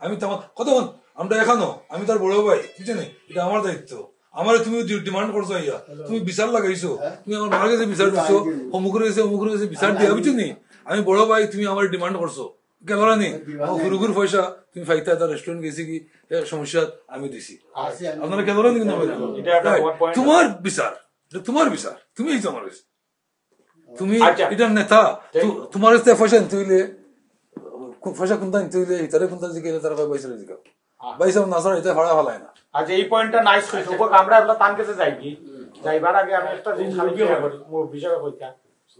Speaker 1: আমি তেমন কতক্ষণ আমরা এখানো আমি তার বড় ভাই বুঝছেন এটা আমার দায়িত্ব আমার তুমি ডিমান্ড করছো ইয়া তুমি বিচার লাগাইছো তুমি আমার মার কাছে বিচার দিছো অমুকের কাছে বিচার দিয়া বুঝছো নি আমি বড় ভাই তুমি আমার ডিমান্ড করছো কেন নি গুরুগুর পয়সা তুমি ফাইতা একটা রেস্টুরেন্ট গেছি কি সমস্যা আমি দিছি আপনারা কেন তোমার বিচার তুমি এই আমার তুমি এটার নেতা তোমার পয়সা নিতে হইলে পয়সা কোনটা নিতে হইলে ইতারে কোনটা জিকে তারা পয়সা দিকে পয়সা না ছাড়া এটা ভাড়া ভালায় না
Speaker 2: আচ্ছা এই পয়েন্টটা নাইস কইছো আমরা এগুলা তান কাছে যাই কি যাইবার আগে আমি একটা জিনিস খালি কি করি মোর বিষয় কইতা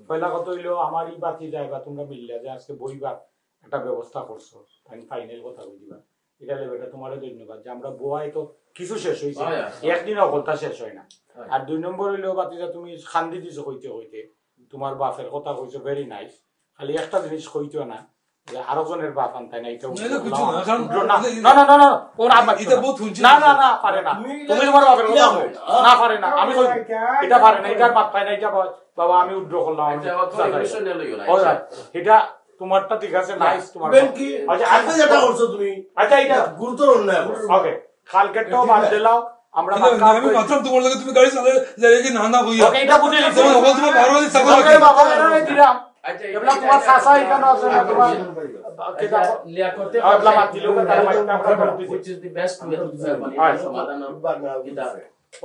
Speaker 2: পয়লা কত হইলো আমার ই বাতি যাইবা তোমরা মিললা যে আজকে বইবার একটা ব্যবস্থা করছো আমি ফাইনাল কথা কই দিবা এটা লেবে এটা তোমারও ধন্যবাদ যে আমরা বোয়াই তো কিছু শেষ হইছে একদিনও কথা শেষ হয় না আর 2 নম্বর হইলো বাতিজা তুমি খান্দি দিছো কইতে তোমার বাপের কথা কইছো ভেরি নাইস খালি একটা জিনিস কইতো না যে আরো জনের বাপ আনতাই না এটাও না পারে না তুমি তোমার বাপের কথা না পারে না আমি কই এটা পারে না এটা বাপ পায় না এটা বাবা আমি উদ্র করলাম এটা তোমারটা ঠিক আছে নাইস তোমার আচ্ছা আজকে যেটা করছো তুমি আচ্ছা এটা গুরুতর অন্যায় ওকে কালকেটাও বাদ দিলাও আমরা
Speaker 1: আমি মাত্র তোমার লাগে তুমি গাড়ি চালালে যাই কি না না কইয়া
Speaker 2: ওকে এটা বুঝে লিখো
Speaker 1: তুমি বারো দিন চাকরি
Speaker 2: ওকে বাবা এনে দিলাম আচ্ছা এগুলা তোমার সাসা এখানে আছে না তোমার কেটা লিয়া করতে আগলা বাদ দিলো তার মাইকটা আমরা করে দিছি which is the best method সমাধান এটা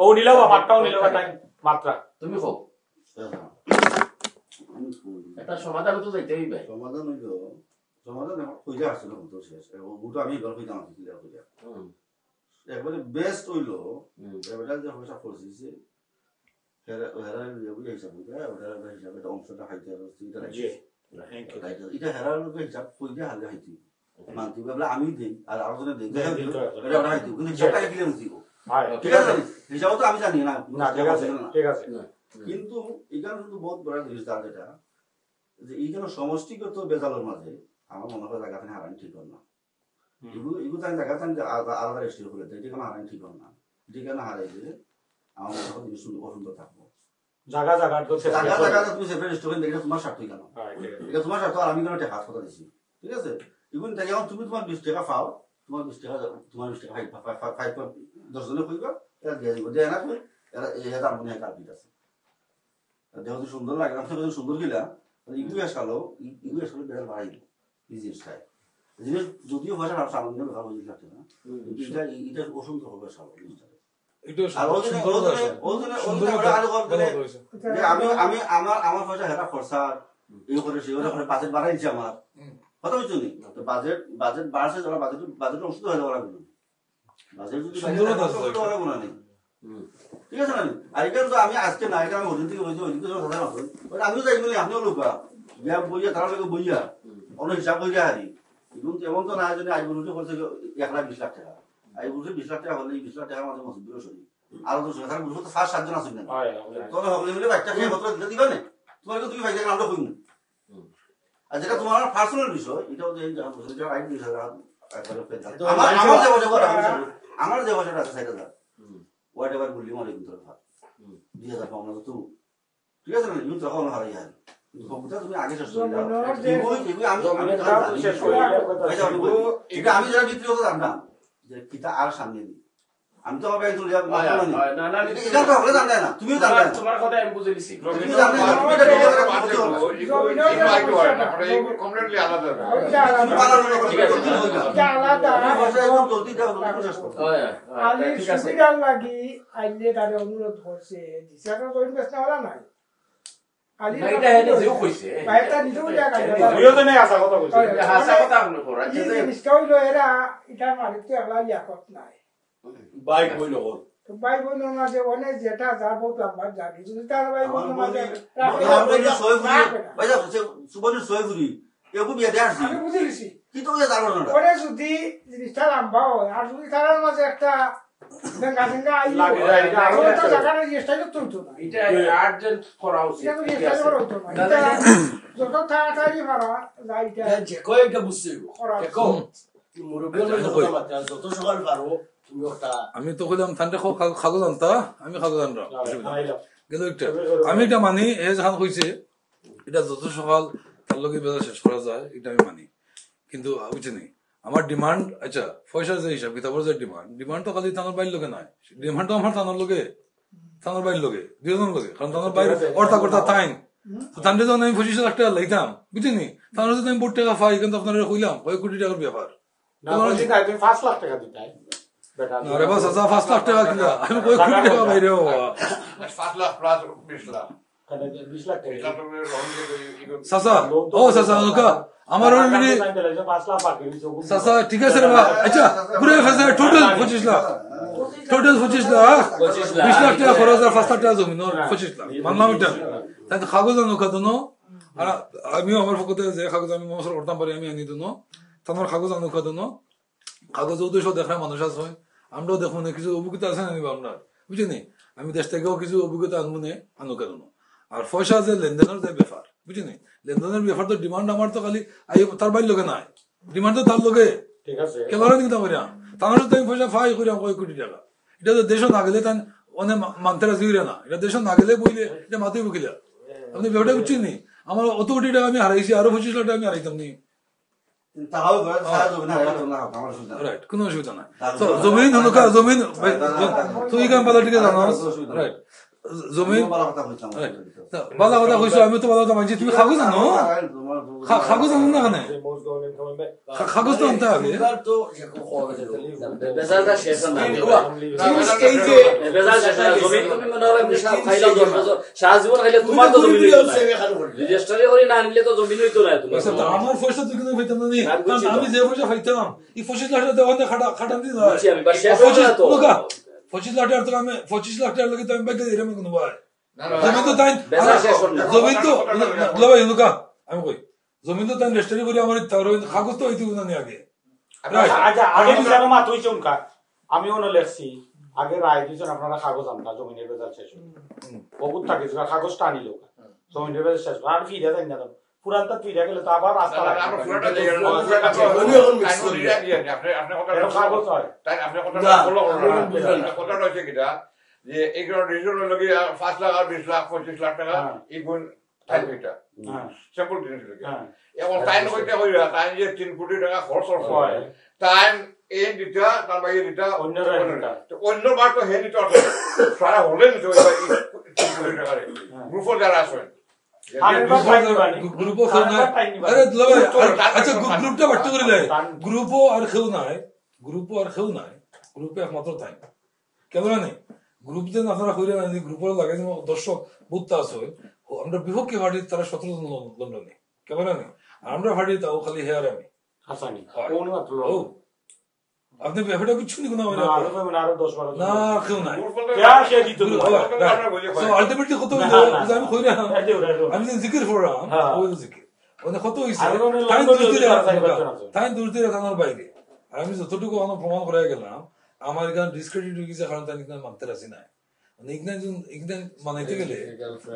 Speaker 2: ও নিলাও আমারটাও নিলাও টাইম মাত্রা
Speaker 3: তুমি কও এটা সমাধান তো যাইতে হইবে
Speaker 4: সমাধান হইলো সমাধান কইলা আসলে তো শেষ ওটা আমি গল্প দিতাম ক্লিয়ার কইলা একবারে বেস্ট হইলো এবারে যে পয়সা করছিছে এরা বুঝে হিসাব বুঝা ওটা হিসাবে অংশটা খাইতে হবে এটা হেরার লোক হিসাব কইলে হালে খাইতে মানতে বলে আমি দেই আর আরেকজনে দেই এটা ওটা খাইতে কিন্তু হিসাবটা ক্লিয়ার হইছিল ঠিক আছে হিসাব তো আমি জানি না
Speaker 2: ঠিক আছে
Speaker 4: কিন্তু এখানে কিন্তু বহুত বড় জিনিস দাঁড় যেটা যে এইখানে সমষ্টিগত বেজালের মাঝে আমার মনে হয় জায়গাখানে হারানি ঠিক হল না এগুলো তাই জায়গা আলাদা রেস্টুরেন্ট খুলে দেয় যেখানে হারানি ঠিক হল না যেখানে হারাই দিলে আমার মনে হয় জিনিস অসুন্দর থাকবো
Speaker 2: জায়গা
Speaker 4: তুমি সেপারেট রেস্টুরেন্ট দেখে তোমার স্বার্থই কেন এটা তোমার স্বার্থ আর আমি কেন হাত কথা দিচ্ছি ঠিক আছে এগুলো দেখে এখন তুমি তোমার 20 টাকা পাও তোমার 20 টাকা 10 জনে কইবা এরা দিয়ে দিব দেয় না কই এরা এটা মনে হয় কার্পিট আছে দেহ তো সুন্দর লাগে আপনি যদি সুন্দর গিলা ইগুই আসালো বেড়াল বাড়াই এই জিনিসটাই জিনিস যদিও ভাষা সামান্য ভালো জিনিস লাগছে না এটা অসুন্দর হবে সালো জিনিসটা আমি আমার পয়সা হেরা খরচা এই করে সে করে বাজেট বাড়াইছে আমার কথা বুঝছো নি বাজেট বাড়ছে যারা বাজেট অংশ হয়ে যাওয়া লাগবে বাজেট যদি না নেই ঠিক আছে না আর এখানে তো আমি আজকে না এটা আমি ওদিন থেকে বলছি ওদিন থেকে কথা নয় আমিও যাই বলি আপনিও লোক বিয়া বইয়া তারা লোক বইয়া অনেক হিসাব করিয়া হারি কিন্তু এমন তো না যদি আজ বলুন করছে 1,20,00,000 টাকা আজ বলছে 20,00,000 টাকা হলে 20,00,000 টাকার মাঝে মসজিদ বিরো সরি আর তো সরকার বলছে তো 5-7 জন আছেন না তোমরা সকলে মিলে বাচ্চা খেয়ে পত্র দিতে দিবা না তোমার তো তুমি ভাই দেখে আমরা কইমু আর যেটা তোমার পার্সোনাল বিষয় এটাও যে যেটা রাইট বিষয় আমার যে ভাষাটা আছে সেটা দাও whatever বললি মানে কিন্তু ভাব দিয়ে দাও আমরা তো ঠিক আছে না ইউ তখন হারাই যায় কবুতর তুমি আগে শেষ করে দাও আমি যারা বিক্রি করতে জানতাম যে কিতা আর সামনে দিই আমি তো হবে একজন যাব না
Speaker 3: না না
Speaker 4: এটা তো হলে জানতে না তুমিও জানতে না
Speaker 3: তোমার কথা আমি বুঝে নিছি
Speaker 4: তুমি জানতে না তুমি এটা ঠিক করে মারতে হবে
Speaker 5: কমপ্লিটলি আলাদা
Speaker 4: ঠিক আছে
Speaker 7: আলাদা
Speaker 4: জলদি দাও
Speaker 7: আলি সুবিধার লাগি আইলে তারে অনুরোধ করছে দিশাটা কইন বেসনা ওলা নাই আলি
Speaker 3: এটা হেনে যেও কইছে
Speaker 7: বাইটা নিজেও জায়গা
Speaker 2: দুইজনে আসা কথা কইছে
Speaker 3: হাসা কথা আপনি করা
Speaker 7: এই মিস্টাইল এরা এটা মালিক তো একলা ইয়াকত নাই
Speaker 8: বাইক হইল হল
Speaker 7: তো ভাই বোনের মাঝে অনেক যেটা যার বহুত লম্বা জানি যদি তার ভাই বোনের মাঝে
Speaker 4: ভাই যাচ্ছে সুবনের সয়গুরি এগু বিয়া দেয়া আসি
Speaker 7: আমি বুঝে গেছি
Speaker 4: কিন্তু ওই জানো না
Speaker 7: ওরে যদি জিনিসটা লম্বা হয় আর যদি তার মাঝে একটা গঙ্গা গঙ্গা আই
Speaker 2: লাগে যায়, এটা আরো
Speaker 7: তো
Speaker 2: একটা-
Speaker 7: জায়গাটা জিনিসটাই তো তুলতো না
Speaker 3: এটা আর্জেন্ট করা উচিত
Speaker 7: এটা তো জিনিসটাই করা হতো না এটা যত তাড়াতাড়ি পারা যায় এটা
Speaker 8: যে কয় এটা বুঝতে হইব
Speaker 7: করা
Speaker 8: দেখো মুরব্বীর কথা মাত্রা যত সকাল পারো তুমি একটা
Speaker 1: আমি তো কইলাম থানতে খাগজ আনতা আমি খাগজ আনরা
Speaker 2: আইলো
Speaker 1: গেল একটা আমি এটা মানি এ যখন কইছে এটা যত সকাল তার লগে বেলা শেষ করা যায় এটা আমি মানি কিন্তু বুঝছেনি আমার ডিমান্ড আচ্ছা পয়সা যে হিসাব কিতাবের যে ডিমান্ড তো খালি তানোর বাইর লগে নাই ডিমান্ড তো আমার তানোর লগে তানোর বাইর লগে দুজন লগে কারণ তানোর বাইর অর্থা করতা তাইন তো তানরে যখন আমি 25 লাখ টাকা লাইতাম বুঝছেনি তানোর যদি আমি 4 টাকা পাই কিন্তু আপনারা কইলাম কয় কোটি টাকার ব্যাপার
Speaker 2: না বলছি তাই তুমি 5 লাখ টাকা দিতাই বেটা
Speaker 1: আরে বাস 5 লাখ টাকা কিলা আমি কয় কোটি টাকা বাইরে হওয়া
Speaker 5: 5 লাখ প্লাস 20 লাখ
Speaker 2: 20 লাখ টাকা
Speaker 5: এটা তো
Speaker 1: সাসা ও সাসা লোকা আমার অলরেডি
Speaker 2: 5 লাখ বাকি দিছো
Speaker 1: সাসা ঠিক আছে রে বা আচ্ছা পুরো ফেসে টোটাল 25 লাখ টোটাল 25 লাখ 20 লাখ টাকা খরচ আর 5 লাখ টাকা জমি 25 লাখ মানলাম এটা তাই তো কাগজ আনো কাদনো আর আমিও আমার পক্ষে যে কাগজ আমি মশলা করতাম পারি আমি আনি দিনো তোমার কাগজ আনো কাদনো কাগজ উদ্দেশ্য দেখার মানুষ আছে আমরাও দেখুন কিছু অভিজ্ঞতা আছে না আপনার বুঝিনি আমি দেশ থেকেও কিছু অভিজ্ঞতা আনবো নে আনো কাদনো আর পয়সা যে লেনদেনের যে ব্যাপার বুঝিনি লেনদেনের ব্যাপার তো ডিমান্ড আমার তো খালি তার বাইর লোকে নাই ডিমান্ড তো তার লোকে
Speaker 2: ঠিক আছে
Speaker 1: কেন কিন্তু করিয়া তার তুমি পয়সা ফাই করিয়া কয় কোটি টাকা এটা তো দেশ না গেলে তাই অনেক মানতে রাজি না এটা দেশ না গেলে বইলে এটা মাথায় বুকিলা আপনি ব্যাপারটা বুঝছেন নি আমার অত কোটি টাকা আমি হারাইছি আরো 25 লাখ টাকা আমি হারাইতাম নি
Speaker 4: তাও ঘরে সারা জমি না আমার সুবিধা
Speaker 1: রাইট কোনো অসুবিধা নাই তো জমিন হনুকা জমিন তুই কাম পালা ঠিক আছে রাইট জমিন বালা কথা কইছো আমি তো বালা কথা মানছি তুমি কাগজ আনো কাগজ আনো না কেন কাগজ তো আনতে হবে
Speaker 8: তো বেজালটা শেষ না
Speaker 6: এই যে বেজাল শেষ না জমি তুমি মনে হলো বিশাল খাইলা সারাজীবন খাইলে তোমার তো জমি হইতো না রেজিস্ট্রি করে না নিলে তো জমি হইতো না তোমার
Speaker 1: আমার পয়সা তুই কেন পাইতাম না আমি যে পয়সা পাইতাম এই 25 লাখ টাকা দেওয়া খাটান দিই
Speaker 6: আমি বাস শেষ হয়ে না তো
Speaker 1: 25 লাখ টাকা তো আমি 25 লাখ টাকা লাগে তো আমি বাইকে এরকম কোনো ভাই জমি তো তাই
Speaker 6: বেজাল শেষ না
Speaker 1: জমি তো ভাই লুকা আমি কই জমি তো তাই রেজিস্ট্রি করে আমার তার কাগজ তো হইতো না আগে
Speaker 2: আচ্ছা আগে বিচারো মা তুই চুনকা আমিও না লেখছি আগে রায় দিয়েছেন আপনারা কাগজ আনতা জমিনের বেজাল শেষ বহুত থাকে কাগজটা আনিল জমিনের বেজাল শেষ আর ফিরে যাই না পুরানটা ফিরে গেলে তো আবার রাস্তা লাগে
Speaker 5: আমরা পুরাটা কাগজ হয় তাই আপনি কথাটা ফলো করুন কথাটা হচ্ছে কিটা যে এইগুলো রিজনের লগে 5 লাখ আর 20 লাখ 25 লাখ টাকা ইগুন টাইম এটা সিম্পল জিনিস লাগে এবং টাইম কইতে হইরা টাইম যে 3 কোটি টাকা খরচ হয় টাইম এই দিতা তার বাইরে দিতা অন্য বার তো হে দিতা সারা হলেন তো 3 কোটি টাকা গ্রুপ যারা আছে
Speaker 1: গ্রুপ আরে দুলা আচ্ছা গ্রুপটা বাট্টু করে লাই গ্রুপ আর খেউ নাই গ্রুপে একমাত্র তাই কেন না গ্রুপ যে আপনারা কইরা না গ্রুপের লাগাই দর্শক বুঝতে আছে আমরা বিপক্ষে পার্টি তারা 17 জন লন্ডনে কেমন না আমরা পার্টি তাও খালি হেয়ার আমি
Speaker 2: হাসানি কোন মাত্র
Speaker 1: আপনি ব্যাপারটা বুঝছেন না
Speaker 2: আরো 10-12
Speaker 1: না কেউ নাই
Speaker 2: সে দিত
Speaker 1: সো আলটিমেটলি কত আমি কইরা আমি জিকির করলাম ওই জিকির মানে কত হইছে তাই দূর থেকে থানার বাইরে আর আমি যতটুকু প্রমাণ করে গেলাম আমার এখানে ডিসক্রেডিট হয়ে গেছে কারণ তাই মানতে রাজি নাই মানে ইগনান মানাইতে গেলে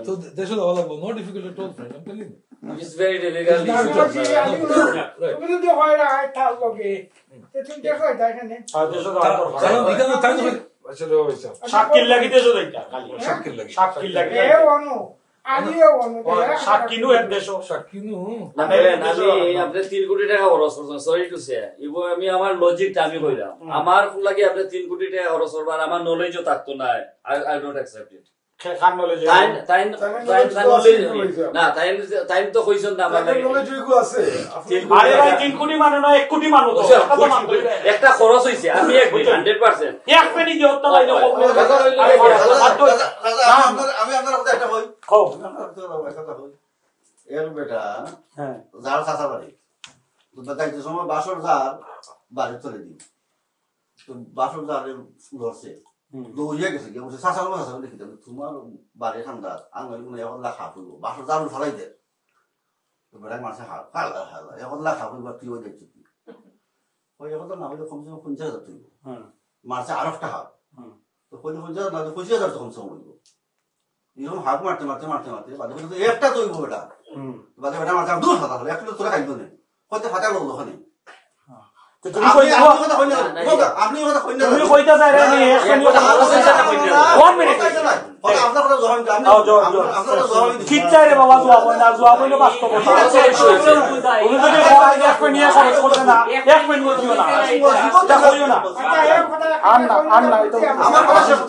Speaker 1: তো দেশে দেওয়া লাগবে no difficult at all friend I am telling
Speaker 6: it's very difficult
Speaker 7: তুমি যদি হয় না তার লগে তুমি দেখো এখানে
Speaker 1: কারণ এখানে তাই না আসলে হইছে
Speaker 2: সাকিল লাগি দেছো দেইতা খালি
Speaker 1: সাকিল লাগি
Speaker 2: সাকিল লাগি
Speaker 7: এ অনু আলিও অন্য
Speaker 2: সাকিনু এর দেশও
Speaker 1: সাকিনু
Speaker 6: আমি আপনি 3 কোটি টাকা খরচ করছেন সরি টু সে ইবো আমি আমার লজিকটা আমি কইলাম আমার লাগে আপনি 3 কোটি টাকা খরচ করবার আমার নলেজও থাকতো না I don't accept it
Speaker 2: Khan knowledge
Speaker 6: তাই তো কইছেন না আমার
Speaker 9: আছে
Speaker 2: আরে ভাই 3 কোটি মানে না 1 কোটি মানে তো
Speaker 6: একটা খরচ হইছে আমি 100%
Speaker 2: এক পেনি দিও তো লাইনে
Speaker 4: আমি আপনার কথা একটা কই
Speaker 2: কও
Speaker 4: কথা কই এর বেটা হ্যাঁ জাল খাসা বাড়ি তো দাইতে সময় বাসর জাল বাড়ি চলে দিই তো বাসর জালের ধরছে দৌড়িয়ে গেছে কেউ বলছে চাষা চাষা দেখি তোমার বাড়ি ঠান্ডা আমি এখন লাখা ফুলবো বাসর জাল ফালাই দে বেড়ায় মাসে হালা হালা এখন লাখা ফুলবা তুই ওই দেখছি ওই এখন তো না হলে কমসে কম 50,000 তুই মাসে 8 টাকা তো 50,000 না 25,000 তো কমসে কম হইব এরকম হাত মারতে মারতে মারতে মারতে বাদে বলতে একটা তৈব বেটা বাদে বেটা মারতে দূর হাতা হলো একটা তোরা খাইতো না কত ফাটা লোক ওখানে
Speaker 2: তুমি কইতা
Speaker 4: আপনি কথা কইনা
Speaker 2: তুমি কইতা যায় রে নি একখানি কথা কোন মিনিট
Speaker 4: আপনার কথা জবান দাও আপনার কথা জবান
Speaker 2: ঠিক চাই রে বাবা জুয়া কইলে বাস্তব কথা তুমি যদি এক মিনিট নিয়ে খরচ করতে না এক মিনিট দিও না এটা কইও না আন না এটা
Speaker 4: আমার কথা শেষ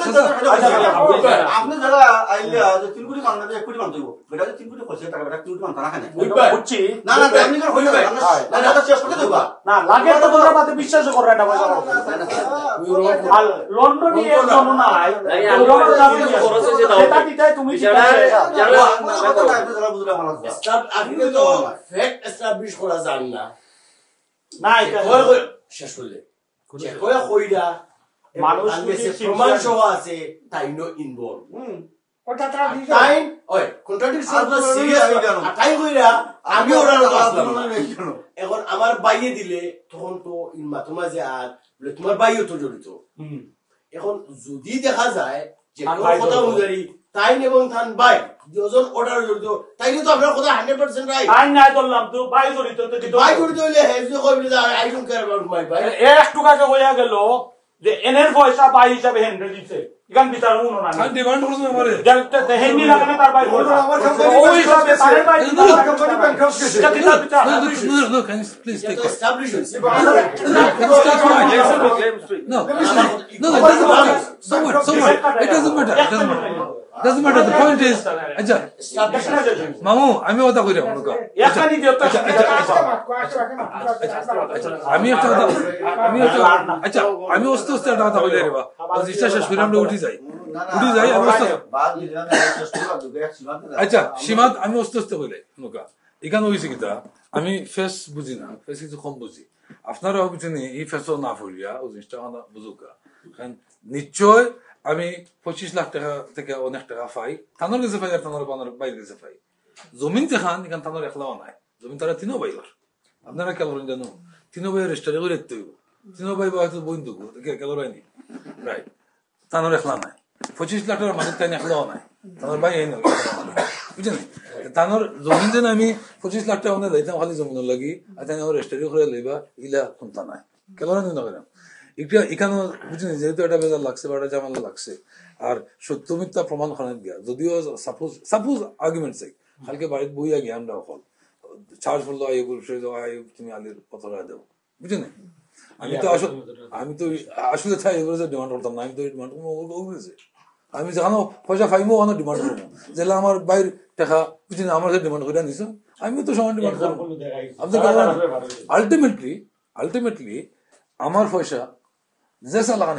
Speaker 4: আপনি যারা আইলিয়া যে 3 কোটি মাননা 1 কোটি মান দেবো বেটা 3 কোটি পয়সা টাকা বেটা 3 কোটি মান তারা খানে
Speaker 2: বুঝছি
Speaker 4: না না আপনি করে হইবে না এটা শেষ করতে দেবা
Speaker 2: না লাগে তো তোমরা বাতে বিশ্বাস করে না পয়সা আর লন্ডনে এক জন নাই
Speaker 6: খরচ হইছে দাও
Speaker 2: এটা দিতাই তুমি
Speaker 6: যারা
Speaker 4: বুঝলে আমার
Speaker 8: আপনি তো ফ্যাক্ট এস্টাবলিশ করা জান না
Speaker 2: না এটা
Speaker 8: শেষ হলে কয়া কইরা
Speaker 2: মানুষ
Speaker 8: প্রমাণ সহ আছে তাই নো ইনভলভ
Speaker 7: ওটা তারা দিছে
Speaker 8: টাইম ওই কন্ট্রাডিকশন তো সিরিয়াস টাইম কইরা আমি ওরা এখন আমার বাইয়ে দিলে তখন তো ইনমা তোমার যে আর বলে তোমার বাইও তো জড়িত এখন যদি দেখা যায় যে কথা অনুযায়ী তাই এবং থান বাই দুজন অর্ডার জড়িত তাইলে তো আপনার কথা 100% রাইট
Speaker 2: আই নাই বললাম তো বাই জড়িত তো কি
Speaker 8: বাই জড়িত হইলে হেজ কইবি যে I don't care about my বাই
Speaker 2: এক টাকা হইয়া গেল যে এনের পয়সা বাই হিসাবে হ্যান্ডেল দিছে ইগান বিচার উনো না
Speaker 1: আমি ডিমান্ড করছি আমারে
Speaker 2: জলতে হেনি লাগানে তার বাই বলতো আমার ওই হিসাবে তার বাই
Speaker 7: কোম্পানি ব্যাংকরাপ্ট গেছে
Speaker 2: এটা বিচার বিচার
Speaker 1: No, can you please take it?
Speaker 8: Establish হইছে
Speaker 1: No, it doesn't matter. Doesn't matter. The point is, acha, Mamu, আমি ওটা কইরা মনুকা।
Speaker 2: একখানি দিও তো আমি
Speaker 1: অস্তে অস্তে একটা কথা কইলে রে বা জিনিসটা শেষ করে আমরা উঠি যাই আমি অস্তে আচ্ছা সীমাত আমি অস্তে অস্তে কইলে মনুকা এখানে হইছে কিটা আমি ফেস বুঝি না ফেস কিছু কম বুঝি আপনারা বুঝেন এই ফেসও না ফুলিয়া ও জিনিসটা বুঝুকা কারণ নিশ্চয় আমি 25 লাখ টাকা থেকে অনেক টাকা পাই তানোর কাছে পাই আর তানোর বাইরের কাছে পাই জমিন যেখান এখান তানোর একলাও নাই জমিন তারা তিনও বাইর আপনারা কেন করেন জানো তিনও বাইর রেজিস্টারে করে দেখতে হইব তিনও বাই হয়তো বন্ধু কেন রাইনি রাইট তানোর একলা নাই 25 লাখ টাকার মালিক তাই একলাও নাই তানোর বাই এই নয় বুঝছেন তানোর জমিন যেন আমি 25 লাখ টাকা অনেক লাইতাম খালি জমিনের লাগি আর তাই রেজিস্টারে করে লইবা ইলা কোনটা নাই কেন রাইনি না কেন এখানে বুঝছেন যেহেতু এটা বেজার লাগছে বা এটা জামালা লাগছে আর সত্য মিথ্যা প্রমাণ খানে গিয়া যদিও সাপোজ আর্গুমেন্ট চাই কালকে বাড়িতে বইয়া গিয়া আমরা হল চার্জ করলো তুমি আলির পথরা দেবো বুঝছেন আমি তো আসলে চাই এগুলো ডিমান্ড করতাম না আমি তো ডিমান্ড করবো আমি যেখানে পয়সা ফাইমো ওখানে ডিমান্ড করবো যেটা আমার বাইর টাকা বুঝছেন আমার ডিমান্ড করে নিছো আমি তো সমান ডিমান্ড করবো আলটিমেটলি আমার পয়সা জেসা লাগান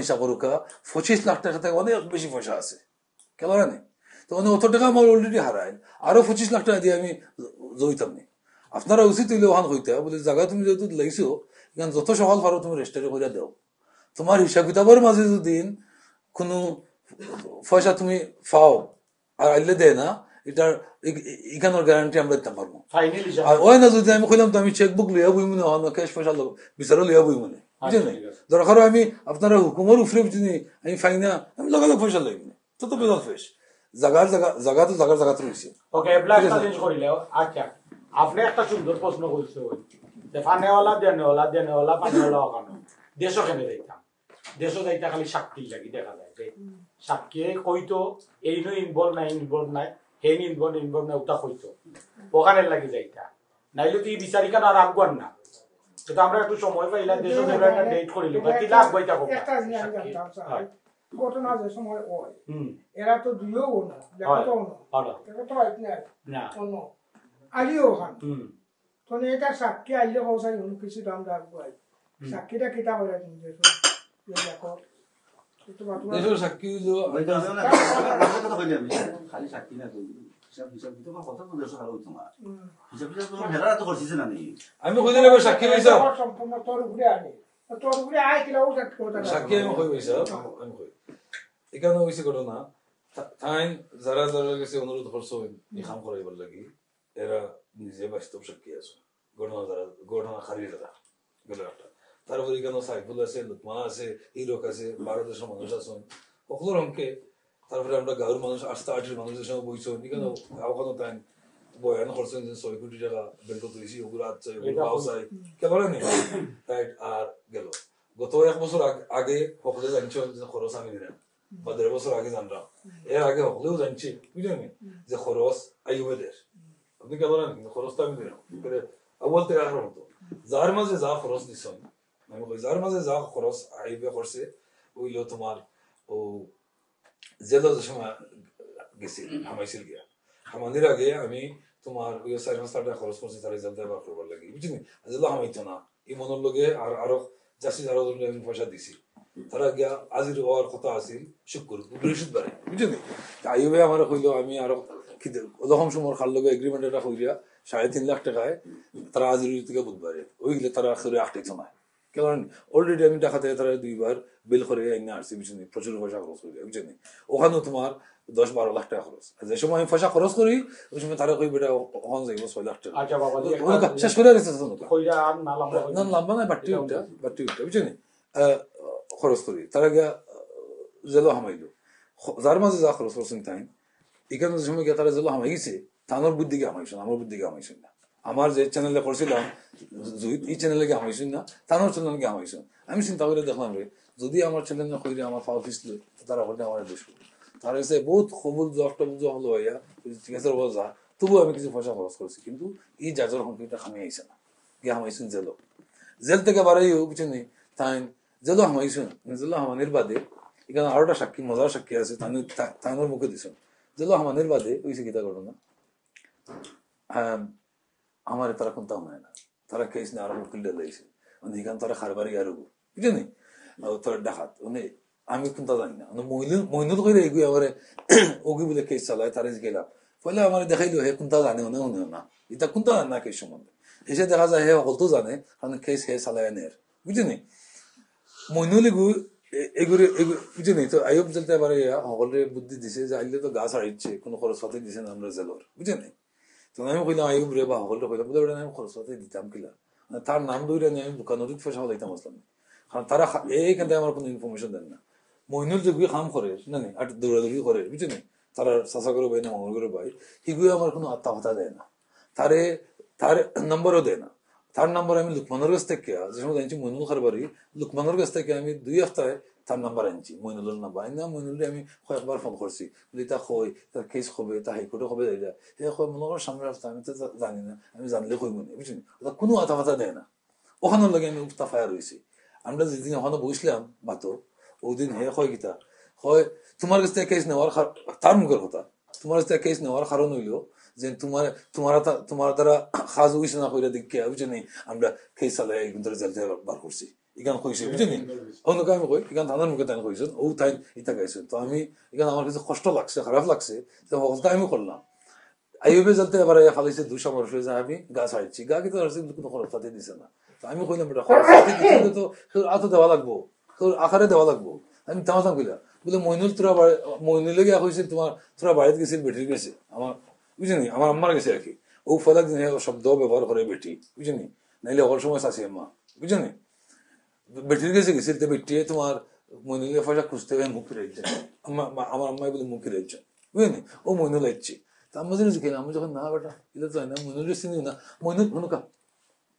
Speaker 1: হিসাব করুকা 25 লাখ টাকা থেকে অনেক বেশি পয়সা আছে কেন জানি তো অত টাকা আমার অলরেডি হারাই আরো 25 লাখ টাকা দিয়ে আমি জড়িতাম নি আপনারা উচিত হইলে ওখান হইতে বলে জায়গা তুমি যেহেতু লাইছো এখানে যত সকাল পারো তুমি রেজিস্টারে করে দাও তোমার হিসাব কিতাবের মাঝে যদি কোনো পয়সা তুমি পাও আর আইলে দেয় না এটার এখানের গ্যারান্টি আমরা দিতে পারবো আর ওই না যদি আমি কইলাম তো আমি চেকবুক লইয়া বই মনে হয় ক্যাশ পয়সা বিচারও লইয়া বই মনে বুঝলেন দরকার আমি আপনারা হুকুমের উপরে বুঝিনি আমি ফাইনা আমি লগালগ পয়সা লই মনে তো বেজাল ফেস জায়গা তো রয়েছে
Speaker 2: ওকে এবলা একটা চেঞ্জ করিলে আচ্ছা আপনি একটা সুন্দর প্রশ্ন করছে যে ফানেওয়ালা দেনেওয়ালা পানেওয়ালা ওখানে দেশও কেন যাইতাম দেশও যাইতা খালি শক্তি লাগি দেখা যায় যে সাক্ষী কইতো এই নো ইনভলভ নাই হেন ইনভলভ নাই ওটা কইতো ওখানে লাগি যাইতা নাইলে তুই বিচারিকা আর আগুয়ান না কিন্তু আমরা একটু সময় পাইলা দেশে দেবে একটা ডেট করিল বাকি লাভ বইতা কো
Speaker 7: একটা জিনিস আমি জানতাম স্যার ঘটনা যে সময় হয় এরা তো দুইও না দেখো তো না দেখো তো আইত না অন্য আলিও খান তো এটা সাক্ষী আইলে কৌসাই হন কিছু দাম রাখবাই সাক্ষীটা কিতা কইরা তুমি দেখো দেখো
Speaker 1: দেশের সাক্ষী হইলো
Speaker 4: খালি সাক্ষী না হিসাব দিতে কথা তো দেশ ভালো হইতো না হিসাব তো হেরা তো করছিস না নি
Speaker 1: আমি কই দিলে সাক্ষী হইছো
Speaker 7: সম্পূর্ণ তোর উপরে আনি তোর উপরে আই কিলাও
Speaker 1: সাক্ষী আমি কই হইছো আমি কই এখানে হইছে ঘটনা টাইম যারা যারা কাছে অনুরোধ করছো এই কাম করাইবার লাগি এরা নিজে বাস্তব সাক্ষী আছে ঘটনা খারি যারা গেল একটা তারপরে এখানে সাইফুল আছে লুকমান আছে ইরক আছে বাংলাদেশের মানুষ আছে সকলের অঙ্কে তারপরে আমরা গাঁর মানুষ আস্তে আটির মানুষের সঙ্গে বইছো এখানে ওখানে টাইম বয়ান করছেন যে 6 কোটি টাকা বের করতে দিয়েছি ওগুলো আছে ওগুলো পাওসাই কেবল নি রাইট আর গেল গত এক বছর আগে সকলে জানছো যে খরচ আমি দিলাম বা 1.5 বছর আগে জানলাম এর আগে সকলেও জানছি বুঝলেন যে খরচ আইবেদের আপনি কেবল না খরচটা আমি দিলাম আবল থেকে আর হতো যার মাঝে যা খরচ দিছেন আমি কই যার মাঝে যা খরচ আইবে করছে ওইলো তোমার ও জেলার সময় গেছি হামাইছিল গিয়া হামানির আগে আমি তোমার ওই 4-5 টাকা খরচ করছি তার রেজাল্ট দেবার করবার লাগি বুঝলি জেলা হামাইতো না এই মনের লগে আর আরো যাচ্ছি যারা আমি পয়সা দিছি তারা গিয়া আজির হওয়ার কথা আছিল শুক্র বৃহস্পতিবারে বুঝলি আইবে আমার কইলো আমি আরো ওরকম সময় খাল লগে এগ্রিমেন্ট এটা হইয়া 3.5 লাখ টাকায় তারা আজির থেকে বুধবারে ওইগুলো তারা করে আটটাইতো না কারণ অলরেডি আমি দেখাতে তারা 2বার বিল করে আইনা আসছি বুঝলি প্রচুর পয়সা খরচ করি বুঝলি ওখানেও তোমার 10-12 লাখ টাকা খরচ যে সময় আমি পয়সা খরচ করি ওই সময় তারা কই বেটা ওখানে যাইব 6 লাখ টাকা
Speaker 2: আচ্ছা বাবা
Speaker 1: শেষ করে দিচ্ছে
Speaker 2: কইরা আর না
Speaker 1: লম্বা না বাটি উঠা বুঝলি খরচ করি তারা গিয়া জেলো হামাইলো যার মাঝে যা খরচ করছেন তাই এখানে যে সময় গিয়া তারা জেলো হামাই গেছে তানোর বুদ্ধিকে হামাইছেন আমার বুদ্ধিকে হামাইছেন না আমার যে চ্যানেলে করছিলাম এই চ্যানেলে গিয়ে হামাইছেন না তানোর চ্যানেলে গিয়ে হামাইছেন আমি চিন্তা করে দেখলাম রে যদি আমার চ্যানেল না কইলে আমার ফাও ফিসলে তারা হলে আমার দোষ তার কাছে বহুত কবুল জফটা হলো ভাইয়া ঠিক আছে যা তবুও আমি কিছু পয়সা খরচ করছি কিন্তু এই জাজের সংখ্যাটা খামি আইসে না গিয়ে হামাইছেন জেল থেকে বাড়াইও বুঝছেন তাই জেলো হামাইছেন জেলো হামানির বাদে এখানে আরোটা সাক্ষী মজার সাক্ষী আছে তানোর মুখে দিছেন জেলো হামানির বাদে ওইসে গীতা ঘটনা আমার তারা কোনটা হয় না তারা কেস নিয়ে আরো উকিল ডালাইছে এখানে তারা খারবারি আরো বুঝলি তোর ডাকাত আমি কোনটা জানি না মইনুল করে এগুলো আমার ওগি বলে কেস চালায় তারা গেলাম পয়লা আমার দেখাইলো হে কোনটা জানে উনিও না এটা কোনটা জানে না কেস সম্বন্ধে এসে দেখা যায় হে হলতো জানে কারণ কেস হে চালায় নের বুঝলি মইনুল এগুলো বুঝলি তো আয়ুব জেলতে এবারে সকলে বুদ্ধি দিছে যে আইলে তো গাছ হারিয়েছে কোনো খরচ পাতি দিছে না আমরা জেলর বুঝলি তো আমি কইলাম আয়ুব রে বা সকলে কইলাম বলে ওটা আমি খরচ পাতি দিতাম কিলা তার নাম ধরে নিয়ে আমি দোকান নদীত পয়সা দিতাম আসলাম কারণ তারা এইখান থেকে আমার কোনো ইনফরমেশন দেন না মইনুল যে কাম করে না আর দৌড়াদৌড়ি করে বুঝলি তারা চাষা করে ভাই না মঙ্গল করে ভাই এগুলো আমার কোনো আত্মা ভাতা দেয় না তার নম্বরও দেয় না তার নম্বর আমি লুকমানের কাছ থেকে যে সময় জানছি মইনুল খারবারি লুকমানের কাছ থেকে আমি 2 সপ্তাহে তার নাম্বার আনছি মইনুলের নাম্বার আনি না মইনুলে আমি কয়েকবার ফোন করছি তা কই তার কেস হবে তা হাইকোর্টে হবে যাই যা হে কয় মনে কর সামনে রাস্তা আমি তো জানি না আমি জানলে কই মনে বুঝলি ওটা কোনো আতা ভাতা দেয় না ওখানের লাগে আমি উত্তা ফায়ার হয়েছি আমরা যেদিন ওখানে বসলাম মাতো ওদিন হে কয় গীতা হয় তোমার কাছ থেকে কেস নেওয়ার তার মুখের কথা তোমার কাছ থেকে কেস নেওয়ার কারণ হইলো যে তোমার দ্বারা সাজ হইছে না কইরা দেখে বুঝলি আমরা কেস চালাই কিন্তু রেজাল্ট বার করছি এখান কইছে বুঝলি অন্য আমি কই এখান থানার মুখে তাই কইছেন ও তাই ইটা গাইছেন তো আমি এখানে আমার কাছে কষ্ট লাগছে খারাপ লাগছে তো হলটা আমি করলাম আইবে জ্বলতে এবার ফালাইছে 200 বর্ষ হয়ে যায় আমি গা ছাড়ছি গা কিন্তু কোনো খরচ পাতি দিছে না তো আমি কইলাম এটা খরচ পাতি দিতে তো আতো দেওয়া লাগবো তোর আকারে দেওয়া লাগবো আমি তামাতাম কইলাম বলে মইনুল মইনুলে গিয়া কইছে তোরা বাড়িতে গেছিল বেটির গেছে আমার বুঝলি আমার আম্মার গেছে আর কি ও ফলাক শব্দ ব্যবহার করে বেটি বুঝলি নাইলে অল সময় চাষি আম্মা বুঝলি বেটির কাছে গেছিল তো বেটি তোমার মইনুলের পয়সা খুঁজতে গিয়ে মুখ ফিরে যাচ্ছে আমার আম্মাই বলে মুখ ফিরে যাচ্ছে বুঝলি ও মইনুল আসছে তা আমরা জিনিস খেলাম আমি যখন না বেটা এটা তো না মইনুলের চিনি না মইনুল হনুকা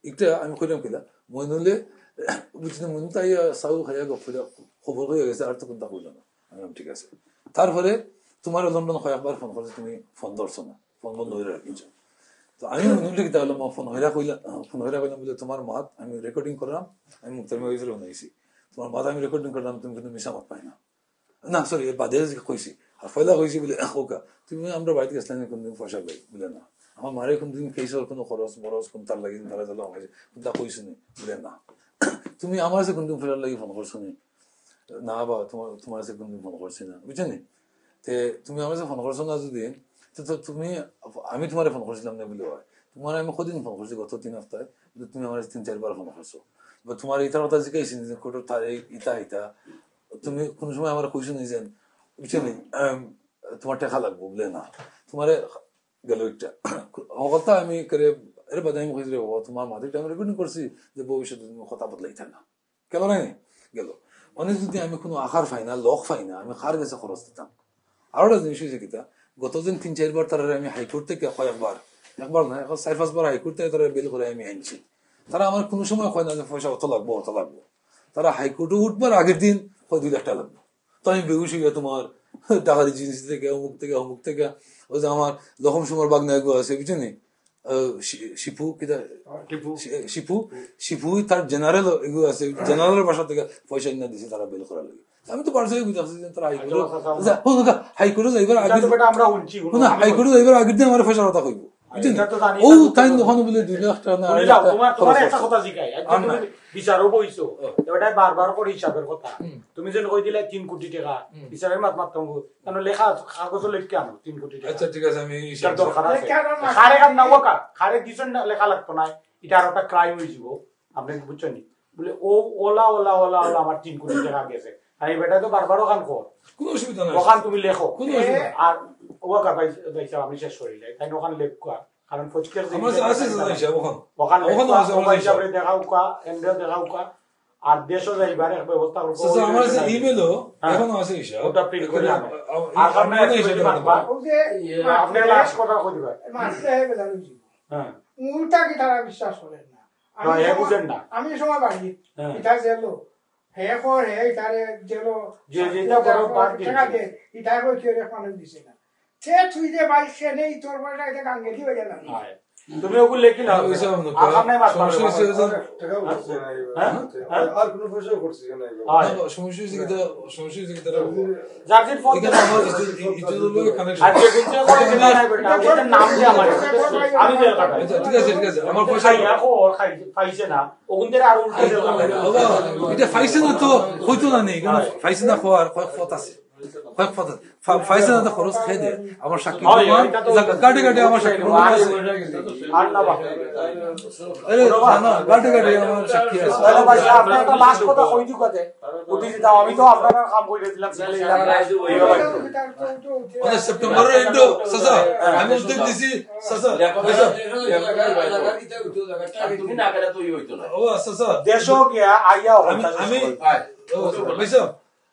Speaker 1: একটা আমি কইলাম কিলা মইনুলে বুঝলি মইনুল তাই চাউল খাইয়া গপ খবর হয়ে গেছে আর তো কোনটা কইল না আমি ঠিক আছে তারপরে তোমার লন্ডন কয়েকবার ফোন করছে, তুমি ফোন ধরছো না, ফোন বন্ধ হয়ে রাখিছো। তো আমি মনে কিতা হলো ফোন হইরা কইলাম বলে তোমার মাত আমি রেকর্ডিং করলাম, আমি মুক্তার মাইজের বানাইছি, তোমার মাত আমি রেকর্ডিং করলাম, তুমি কিন্তু মিশা মাত পাই না, না সরি বাদে কইছি। আর ফয়লা কইছি বলে ওকা তুমি আমরা বাড়িতে গেছিলাম কোনদিন পয়সা পাই বলে না, আমার মারে কোনদিন কেসর কোনো খরচ বরচ কোন তার লাগি তারা দিল আমাকে তা কইছি নি বলে না, তুমি আমার কাছে কোনদিন ফেরার লাগি ফোন করছো নি, না বা তোমার কাছে কোনদিন ফোন করছি না, বুঝছো নি? তে তুমি আমার কাছে ফোন করছো না যদি, তো তুমি আমি তোমার ফোন করছিলাম না বলে হয়, তোমার আমি কদিন ফোন করছি গত 3 সপ্তাহে, তুমি আমার 3-4 বার ফোন করছো, বা তোমার ইটার কথা জিজ্ঞাসি কোটো ইটা তুমি কোন সময় আমার কইছো নি যে বুঝছো নি তোমার টাকা লাগবো বলে না, তোমার গেল একটা কথা আমি করে এর বাদে আমি কইছি তোমার মাঝে আমি রেকর্ডিং করছি যে ভবিষ্যতে তুমি কথা বদলাই থাক না কেন নাই গেল। অনেক যদি আমি কোনো আখার পাই না লোক পাই না, আমি খার গেছে খরচ দিতাম। আরো একটা জিনিস হয়েছে কিতা, গতদিন 3-4 বার তারা আমি হাইকোর্ট থেকে একবার না এখন 4-5 বার হাইকোর্ট থেকে তারা বেল করে আমি আনছি, তারা আমার কোনো সময় কয় না যে পয়সা অত লাগবো, তারা হাইকোর্টে উঠবার আগের দিন 2 লাখ টাকা লাগবে, তো আমি বেগুস হইয়া তোমার টাকার জিনিস থেকে অমুক থেকে ওই যে আমার লক্ষম সুমার বাগনা আছে বুঝছো নি, শিপু তার জেনারেল এগুলো আছে, জেনারেলের বাসা থেকে পয়সা না দিছে তারা বেল করার লাগে। আমি তো পার্সোনালি বুঝাচ্ছি যে তারা হাইকোর্টে যাইবার আগের দিন আমার পয়সার কথা কইব, ও তাই দোকান বলে 2 লাখ টাকা
Speaker 2: তোমার একটা কথা জিগাই বিচারও বইছো এটাই বারবার করে হিসাবের কথা, তুমি যেন কই দিলে 3 কোটি টাকা হিসাবের মাত্রাম কেন লেখা কাগজে লিখকে আনো 3 কোটি টাকা।
Speaker 1: আচ্ছা ঠিক আছে আমি
Speaker 2: হিসাব দরকার আছে, খারে কাম না ওকা খারে দিছেন না লেখা লাগতো না, এটা আর একটা ক্রাইম হই যাব, আপনি বুঝছেন বলে ও ওলা আমার 3 কোটি টাকা গেছে, আর এই বেটা তো বারবারও কাম কর,
Speaker 1: কোনো অসুবিধা নাই,
Speaker 2: ওখান তুমি লেখো
Speaker 1: আর
Speaker 2: ওকা ভাইসা আমি শেষ করিলে তাই ওখান লেখা, কারণ ফজকের যে
Speaker 1: আমার আছে হিসাব
Speaker 2: ওখান হিসাবে দেখাও কা এন্ড্রে দেখাও কা, আর দেশও যাইবার এক ব্যবস্থা করব।
Speaker 1: আমার কাছে ইমেলও এখনো আছে হিসাব,
Speaker 2: ওটা প্রিন্ট করে আনো, আর আপনি আপনি লাস্ট কথা কই দিবেন
Speaker 7: মাসে বেলা লইছি,
Speaker 2: হ্যাঁ
Speaker 7: মুলটা কি তারা বিশ্বাস করেন না, আমি সময় বাড়ি এটা জেলো হে কর হে ইটারে জেলো
Speaker 2: যেটা বড় পার্ট
Speaker 7: টাকা দে ইটা কই কি রে মানুষ দিছে না, সে তুই যে ভাই সে নেই তোর পয়সা এটা গাঙ্গে দি হয়ে গেল,
Speaker 2: তুমি ওগুলো লেখি না আপনি মাস
Speaker 9: আর কোনো পয়সা করছি না,
Speaker 1: সমস্যা হইছে কিটা
Speaker 2: জার্জির ফোন
Speaker 1: এখানে আমার ইউটিউবে কানেকশন
Speaker 2: আর যে গুনতে করে দিনা নাই বেটা এটা নাম দিয়ে আমার আমি জেল কাটাই,
Speaker 1: ঠিক আছে আমার পয়সা
Speaker 2: পাইছে না ওগুনদের আর উল্টো জেল কাটাই,
Speaker 1: এটা পাইছে না তো হইতো না নেই কারণ পাইছে না খাওয়ার কত আছে পাইছে না তো খরচ খেয়ে দে আমার সাক্ষী কাটে আমার সাক্ষী
Speaker 2: আর না বা
Speaker 1: আরে না কাটে আমার সাক্ষী আছে,
Speaker 2: তাহলে ভাই আপনি একটা লাস্ট কথা কই দিও কতে উঠি দাও, আমি তো আপনারা কাম কইরে দিলাম
Speaker 1: মানে সেপ্টেম্বরের এন্ডো সাসা আমি উদ্যোগ দিছি সাসা
Speaker 3: তুমি না গেলে তো হইতো না,
Speaker 1: ও সাসা
Speaker 2: দেশও গিয়া আইয়া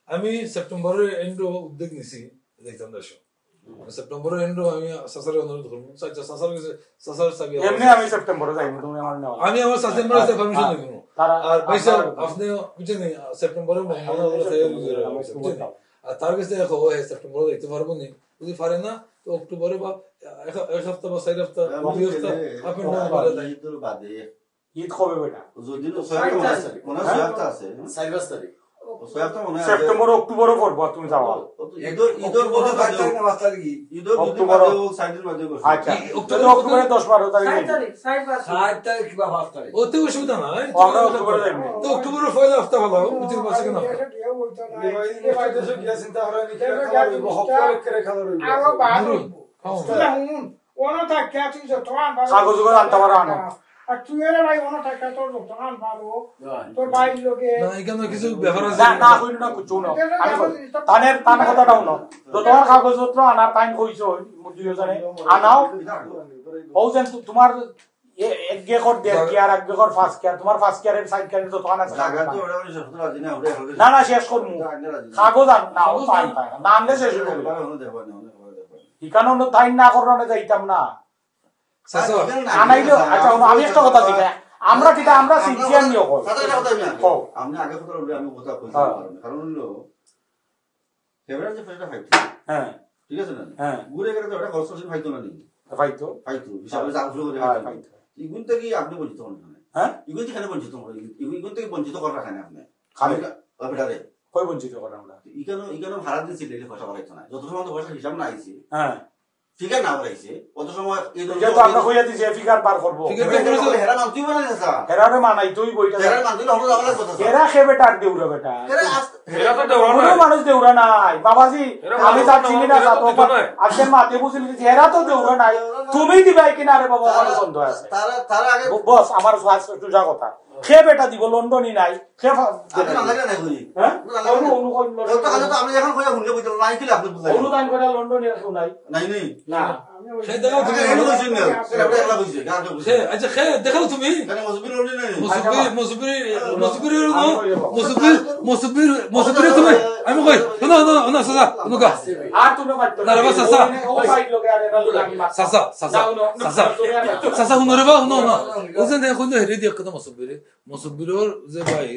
Speaker 1: আমি সেপ্টেম্বরের এন্ডো উদ্যোগ নিছি দেখতাম দেশ সেপ্টেম্বরের এন্ডো আমি সাসার অনুরোধ করব, সাসার সাবি
Speaker 2: এমনি আমি সেপ্টেম্বরে যাইব, তুমি আমার নাও
Speaker 1: আমি আমার সেপ্টেম্বরে থেকে পারমিশন দেব, আর ভাইসা আপনি বুঝেন সেপ্টেম্বরে আর তার কাছে দেখো সেপ্টেম্বরে দেখতে পারবো না, যদি পারে না তো অক্টোবরে বা এক সপ্তাহ বা 4 সপ্তাহ 2 সপ্তাহ আপনি না বলে দেন
Speaker 2: ঈদ কবে বেটা
Speaker 4: যদি 6 আছে 4 তারিখ
Speaker 2: সেপ্টেম্বর অক্টোবরও করবো তুমি যাওয়া
Speaker 4: ঈদের মধ্যে ঈদের অক্টোবর সাইডের মধ্যে
Speaker 2: আচ্ছা অক্টোবরে 10-12 তারিখ
Speaker 9: 7 তারিখ বা 5 তারিখ
Speaker 1: ওতে অসুবিধা নাই,
Speaker 2: আমরা অক্টোবরে যাইব
Speaker 1: তো অক্টোবরের পয়লা সপ্তাহ ভালো বুঝতে পারছেন কেন
Speaker 9: চিন্তা করা নি হপ্তাহ করে খাওয়া রইব
Speaker 7: আরো বাদু ওনো থাকে তুই তো তোমার
Speaker 2: কাগজগুলো আনতে পারো আনো,
Speaker 7: আর তুই এর ভাই ওনো থাকে তোর দোকান ভালো তোর ভাই লোকে
Speaker 1: না এখানে কিছু ব্যাপার আছে
Speaker 2: না হইল না কিছু না, আমি তানের কথাটাও না, তো তোমার কাগজপত্র আনার টাইম কইছো মুদিও জানে আনাও বলছেন তোমার এক গেকর দেড় কি আর এক গেকর 5 কি আর তোমার 5 কি আর 7 কি আর তো দোকান আছে না শেষ করমু কাগজ আন নাও পাই না আনলে শেষ করব ইকানো ন টাইম না করনে যাইতাম না আনাইলো। আচ্ছা আমি একটা কথা জিজ্ঞাসা, আমরা কিটা আমরা সিনসিয়ার নিও কই
Speaker 4: আমি আগে কথা বলি আমি কথা কইছি কারণ হলো হেবরান যে ফেরটা ফাইতো
Speaker 2: হ্যাঁ
Speaker 4: ঠিক আছে না
Speaker 2: হ্যাঁ
Speaker 4: ঘুরে গেলে তো ওটা খরচ ফাইতো না নি
Speaker 2: ফাইতো
Speaker 4: ফাইতো হিসাবে যা শুরু করে
Speaker 2: ফাইতো
Speaker 4: ইগুন থেকে আপনি বঞ্চিত হন না
Speaker 2: হ্যাঁ
Speaker 4: ইগুন থেকে বঞ্চিত হন ইগুন থেকে বঞ্চিত করা রাখেন আপনি
Speaker 2: খালি
Speaker 4: বেটারে
Speaker 2: কই বঞ্চিত করা আমরা
Speaker 4: ইকানো ভাড়া দিয়েছি লেলে পয়সা বাড়াইতো না যত সময় তো পয়সা হিসাব না আইছে
Speaker 2: হ্যাঁ
Speaker 4: ঠিক আছে না বাড়াইছে অত সময় এই
Speaker 2: যেহেতু আমরা কইয়া দিছি ফিগার পার করব
Speaker 4: হেরা নাম তুই বানাই না
Speaker 2: হেরারে মানাই তুই বইটা
Speaker 4: হেরা নাম তুই হলো যাওয়ার কথা
Speaker 2: হেরা খে বেটা দেউরা বেটা
Speaker 5: হেরা তো দেওয়া
Speaker 2: কোনো মানুষ দেউরা নাই বাবাজি আমি তার চিনি না তো আজকে মাতে বুঝলি হেরা তো দেউরা নাই তুমি দিবাই কিনা রে বাবা আমার সন্দেহ আছে
Speaker 4: তারা আগে
Speaker 2: বস আমার সুজা কথা খে বেটা দিব লন্ডনই নাই খে
Speaker 4: আপনি না লাগে না কই
Speaker 2: হ্যাঁ
Speaker 4: তো কাজে তো আপনি এখন কইয়া হুনলে বুঝল নাই কি আপনি বুঝাই
Speaker 2: অনুদান করে লন্ডনই আছে নাই
Speaker 4: নাই নেই
Speaker 2: না
Speaker 1: খে দেখাও তুমি
Speaker 4: এনে কইছেন না এটা একলা কইছে গান কইছে
Speaker 1: খে আচ্ছা খে দেখাও তুমি
Speaker 4: কেন মজবুরি হলি নাই
Speaker 1: মুসবির তুমি আমি কই না সাসা অনুকা
Speaker 2: আর তুমি মারতো
Speaker 1: না রে বাস সাসা
Speaker 2: ও ফাইট লোকে আরে না
Speaker 1: সাসা হুনরে বা হুনো না ওজেন দেখো না হেরে দিয়া কথা মুসবিরর যে ভাই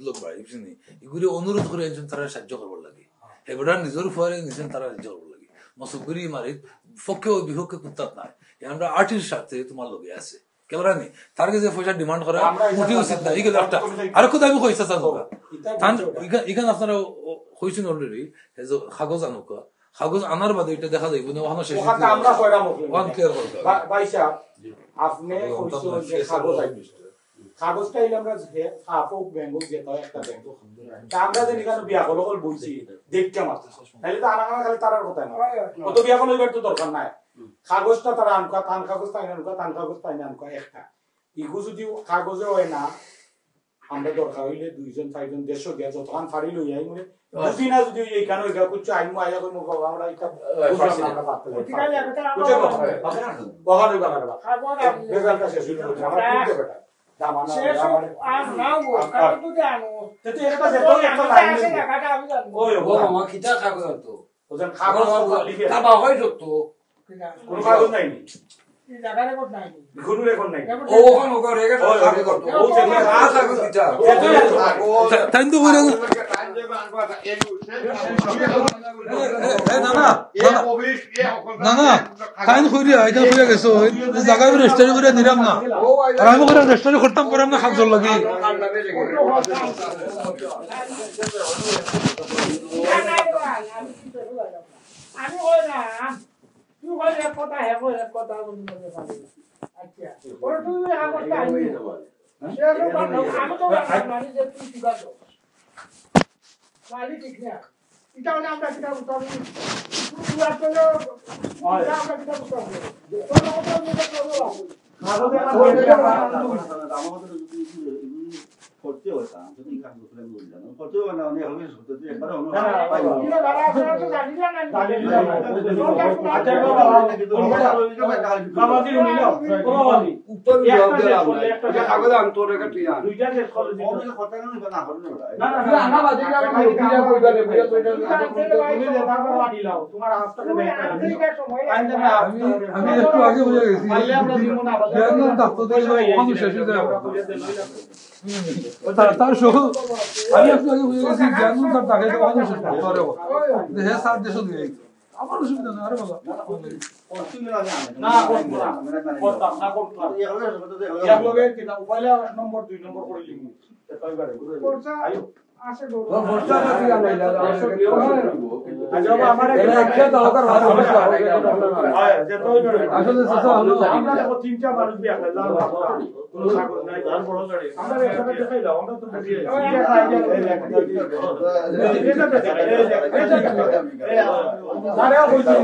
Speaker 1: লোক ভাই বুঝনি এগুলি অনুরোধ করে একজন তারা সাহায্য করবার লাগে এবারে নিজের ফুয়ারে নিজের তারা সাহায্য করবার লাগে মুসবিরি মারি পক্ষে ও বিপক্ষে কুত্তাত নাই আমরা আর্টিস্ট সাথে তোমার লগে আছে কেবল নি তার কাছে পয়সা ডিমান্ড করা উঠি উচিত না এগুলো একটা আর কোথা আমি কইছা চানুকা এখানে আপনারা কইছেন অলরেডি কাগজ আনুকা কাগজ আনার বাদে এটা দেখা যাইব না ওখানে শেষ
Speaker 2: আমরা কয়রা মুখলে
Speaker 1: ওয়ান ক্লিয়ার করতে
Speaker 2: ভাই সাহেব আপনি কইছো যে কাগজ আইবে কাগজটা ইলে আমরা যে আপো ব্যাংক যেটা একটা ব্যাংক আমরা যে নিকানো বিয়া হল বইছি দেখতে মাত্র তাহলে তো আনা খালি তারার কথা না কত বিয়া হল এবার তো দরকার নাই কাগজটা তারা আনকা তান কাগজ তাই আনকা তান কাগজ তাই আনকা একটা ইগু যদি কাগজে হয় না আমরা দরকার হইলে দুইজন চারজন দেড়শো গিয়া যতক্ষণ ফাড়ি লই আই মানে বুঝি না যদি এইখানে ওইটা কুচ্ছ আইমু আইয়া কই মুখ আমরা এটা আমরা পারতে পারি ঠিক আছে কুচ্ছ বহান হইবা না রেজাল্টটা শেষ হইলো আমরা করতে বেটা দামানা আর নাও কাগজ তো জানো তো এটা যেত একটা লাইন আছে কাকা আমি জানি ওই ও মামা কিটা কাগজ তো ওজন কাগজ লিখে তা বা হয় তো কোন কাগজ নাই নি এই জায়গা রেকর্ড নাই গুরু রেকর্ড নাই ও কোন করে রেকর্ড করতে ও যে কাগজ দিতা
Speaker 1: তাই তো বলে না কাইন কইরি আইটা কইরা গেছো জায়গা রেজিস্টারি করে দিলাম না আর আমি করে রেজিস্টারি করতাম পরাম না খাজল লাগি
Speaker 7: আমি কই না তুই কই এক কথা হে কই এক কথা বলি আচ্ছা ওরে তুই আগটা আইনি আমি তো মানি যে তুই কি করছ মালি ঠিক না এটা না আমরা কিটা উত্তর তুই আসলে আমরা কিটা উত্তর তো কথা বলতে করব
Speaker 4: করতে হইতা যদি কাজ করতে বললাম করতে না অনেক হবে করতে একবার হলো
Speaker 7: কিলো গাড়া আছে তো জানি না
Speaker 2: বাবাজি নিলো বাবাজি উত্তর জবাব দিলাম একটা কাগজ আন তোর একটা তুই আন দুইটা শেষ করে দিই
Speaker 4: অনেক কথা না না হবে
Speaker 2: না না বাজি যাবে না বিয়া কইবা রে বিয়া কইবা তুমি যে তারপর আনি লাও তোমার হাতটাকে
Speaker 1: আমি একটু আগে বুঝে গেছি তার সহ আমি একটু আগে বুঝে গেছি জ্ঞান তার টাকা তো মানুষ হ্যাঁ সার দেশ দিয়ে আমার অসুবিধা না আরে বাবা
Speaker 2: না করতাম না করতাম এক লগে কিনা উপাইলে নম্বর 2 নম্বর করে লিখি কয়বারে আয়ো আসে গো বর্ষা না কি আমরা আজব আমারে একটা দরকার হয় যে তোই
Speaker 1: আসলে সাসা
Speaker 2: আমরা তো তিনটা মানুষ বিয়া করলাম কোনো সাগর নাই গান বড় গাড়ি আমরা একসাথে দেখাইলাম আমরা তো বুঝি আরে হইছে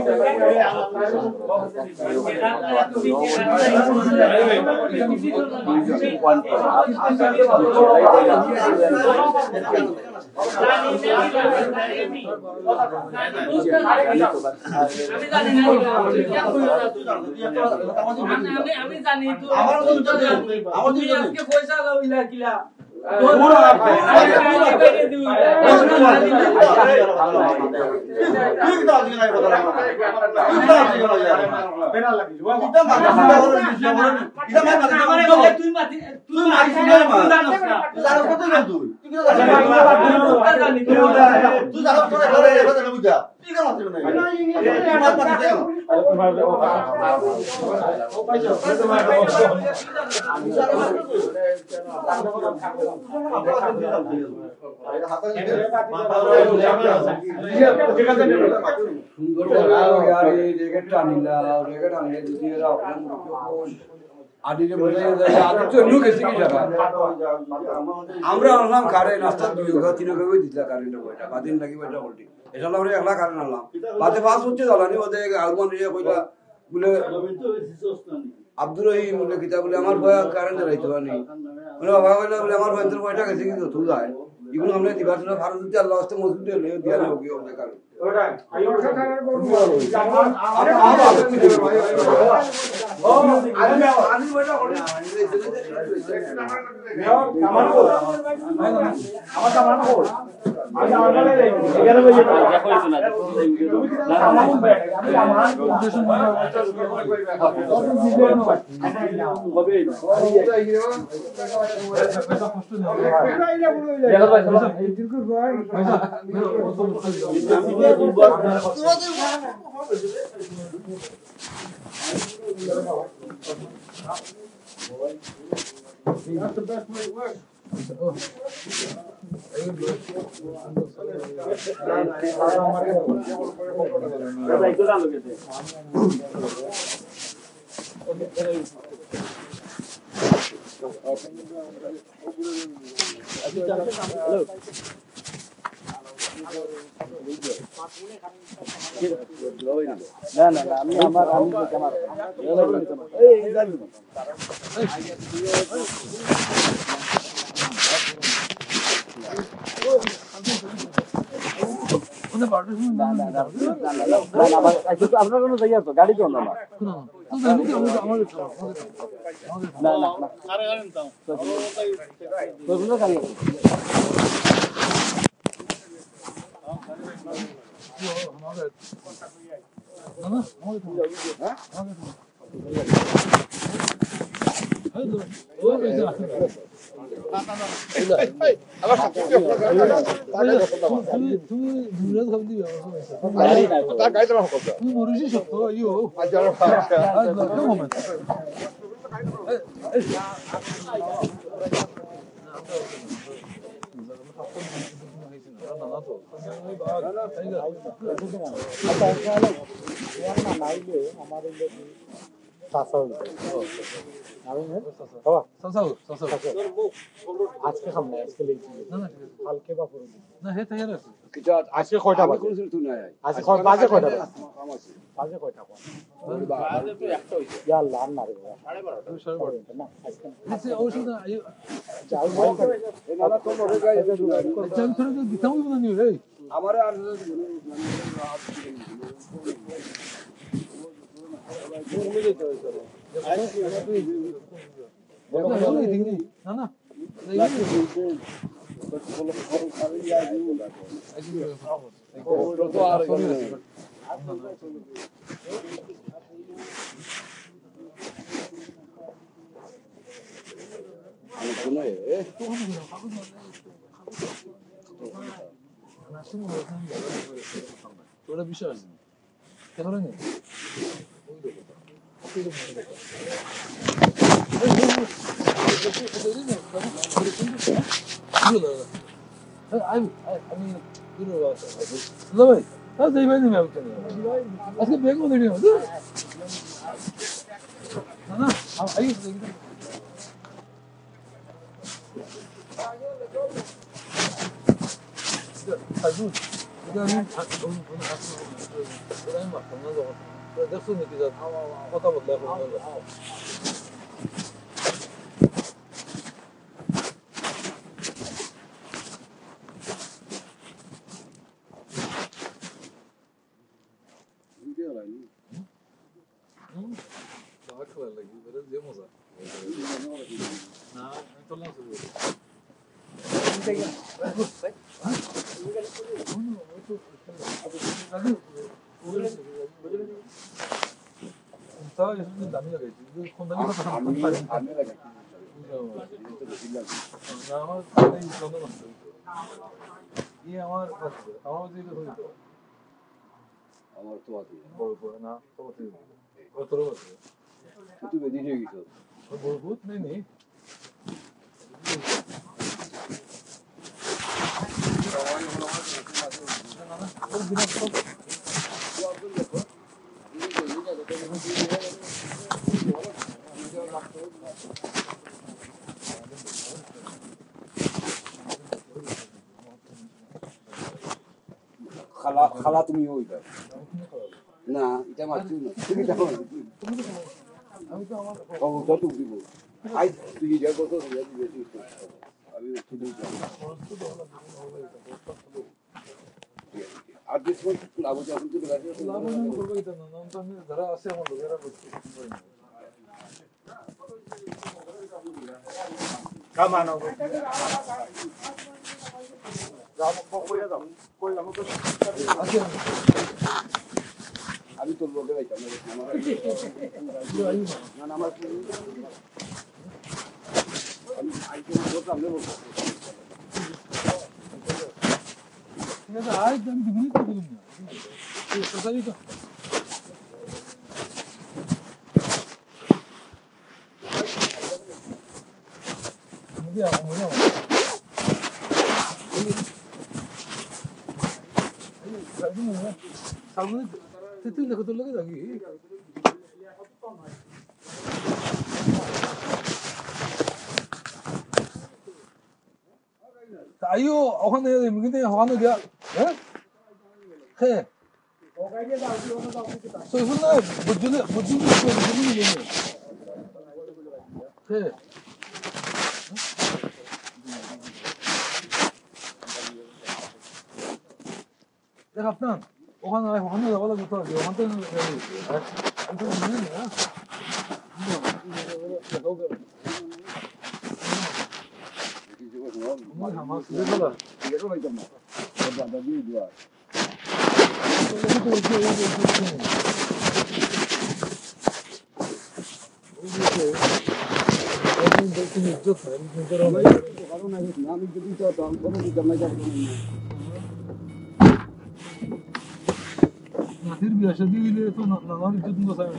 Speaker 10: আমি জানি তো আমার পয়সা লইলা কিলা আমরা আনলাম কারে নাস্তা 2-3 দিতলা কারেন্ট বইটা বাদিন লাগি বইটা উল্টি এটা আমরা একলা কারেন্ট আনলাম বাদে 5 হচ্ছে জ্বালানি ওদে আরমান ইয়ে কইলা বলে আব্দুর রহিম বলে কিতা বলে আমার বয়া কারেন্ট রাইতো নি বলে বাবা কইলা বলে আমার বয়ন্ত্র বইটা গেছে কিন্তু তুই যায় এগুলো আমরা দিবার জন্য ভারত দিতে আল্লাহ আস্তে মসজিদ দিয়ে দিয়া লাগি ওদের কারণ ওটা আইও সরকারের বড় আমি বইটা করে আমার কো আমার কো আমি আমার বলে যাই এখানে বইয়ে দেখো না আমার আমি আমার উদ্দেশ্য মানে হবে That's the best way it works. না না না আমি আমার এই জানি আপনার কোনো জায়গা তো গাড়ি তো না আজকে খাম না আজকে লেট কালকে বা পরশু না হে তাই আছে কিটা আজকে কয়টা বাজে তুই না আজকে বাজে কয়টা বাজে কয়টা বাজে তো একটা হইছে ইয়া আল্লাহ না রে 12:30 না আজকে ওষুধ যাও এনারা তো লড়ে যায় চাল ধরে দিতাম না নি রে আমারে আর না না ওটা বিষয় আছে কেন রে আজকে বেগ মনে নেই না দেখছো নাকি কথা বললে যে মজা না
Speaker 1: দামি লাগাইছি কোন দামি কথা আমি লাগাইছি আমার তো আছে বড় বড় না কত আছে তুই বেদি হয়ে গেছ বড় বহুত নেই
Speaker 10: খালা খালা তুমি ওইটা না এটা মারছি না তুমি দেখো আমি তো আমার কত দিব আই তুই যা কত আমি শুধু আর দিস কোন লাভ আছে আপনি তো লাভ করবে এটা না নাম তো আমি যারা আছে আমার লোকেরা করতে
Speaker 2: কামানো
Speaker 10: আমি তো লোকে যাইতাম না আমার আমি আইতে বলতাম না
Speaker 1: আজ আমি দিবনি তো দিলাম না সোসাই তো মুদিয়া সামনে তেতুল দেখো তো লাগে যাবি তাইও ওখানে এমনিতে হওয়ানো গিয়া হ্যাঁ হ্যাঁ সোফন না বুঝুনে হ্যাঁ দেখ আপনার ওখানে যাওয়া লাগবে তো ওখান থেকে নাতির বিয়া শাদী হইলে তো নানার ইজ্জত বসায় না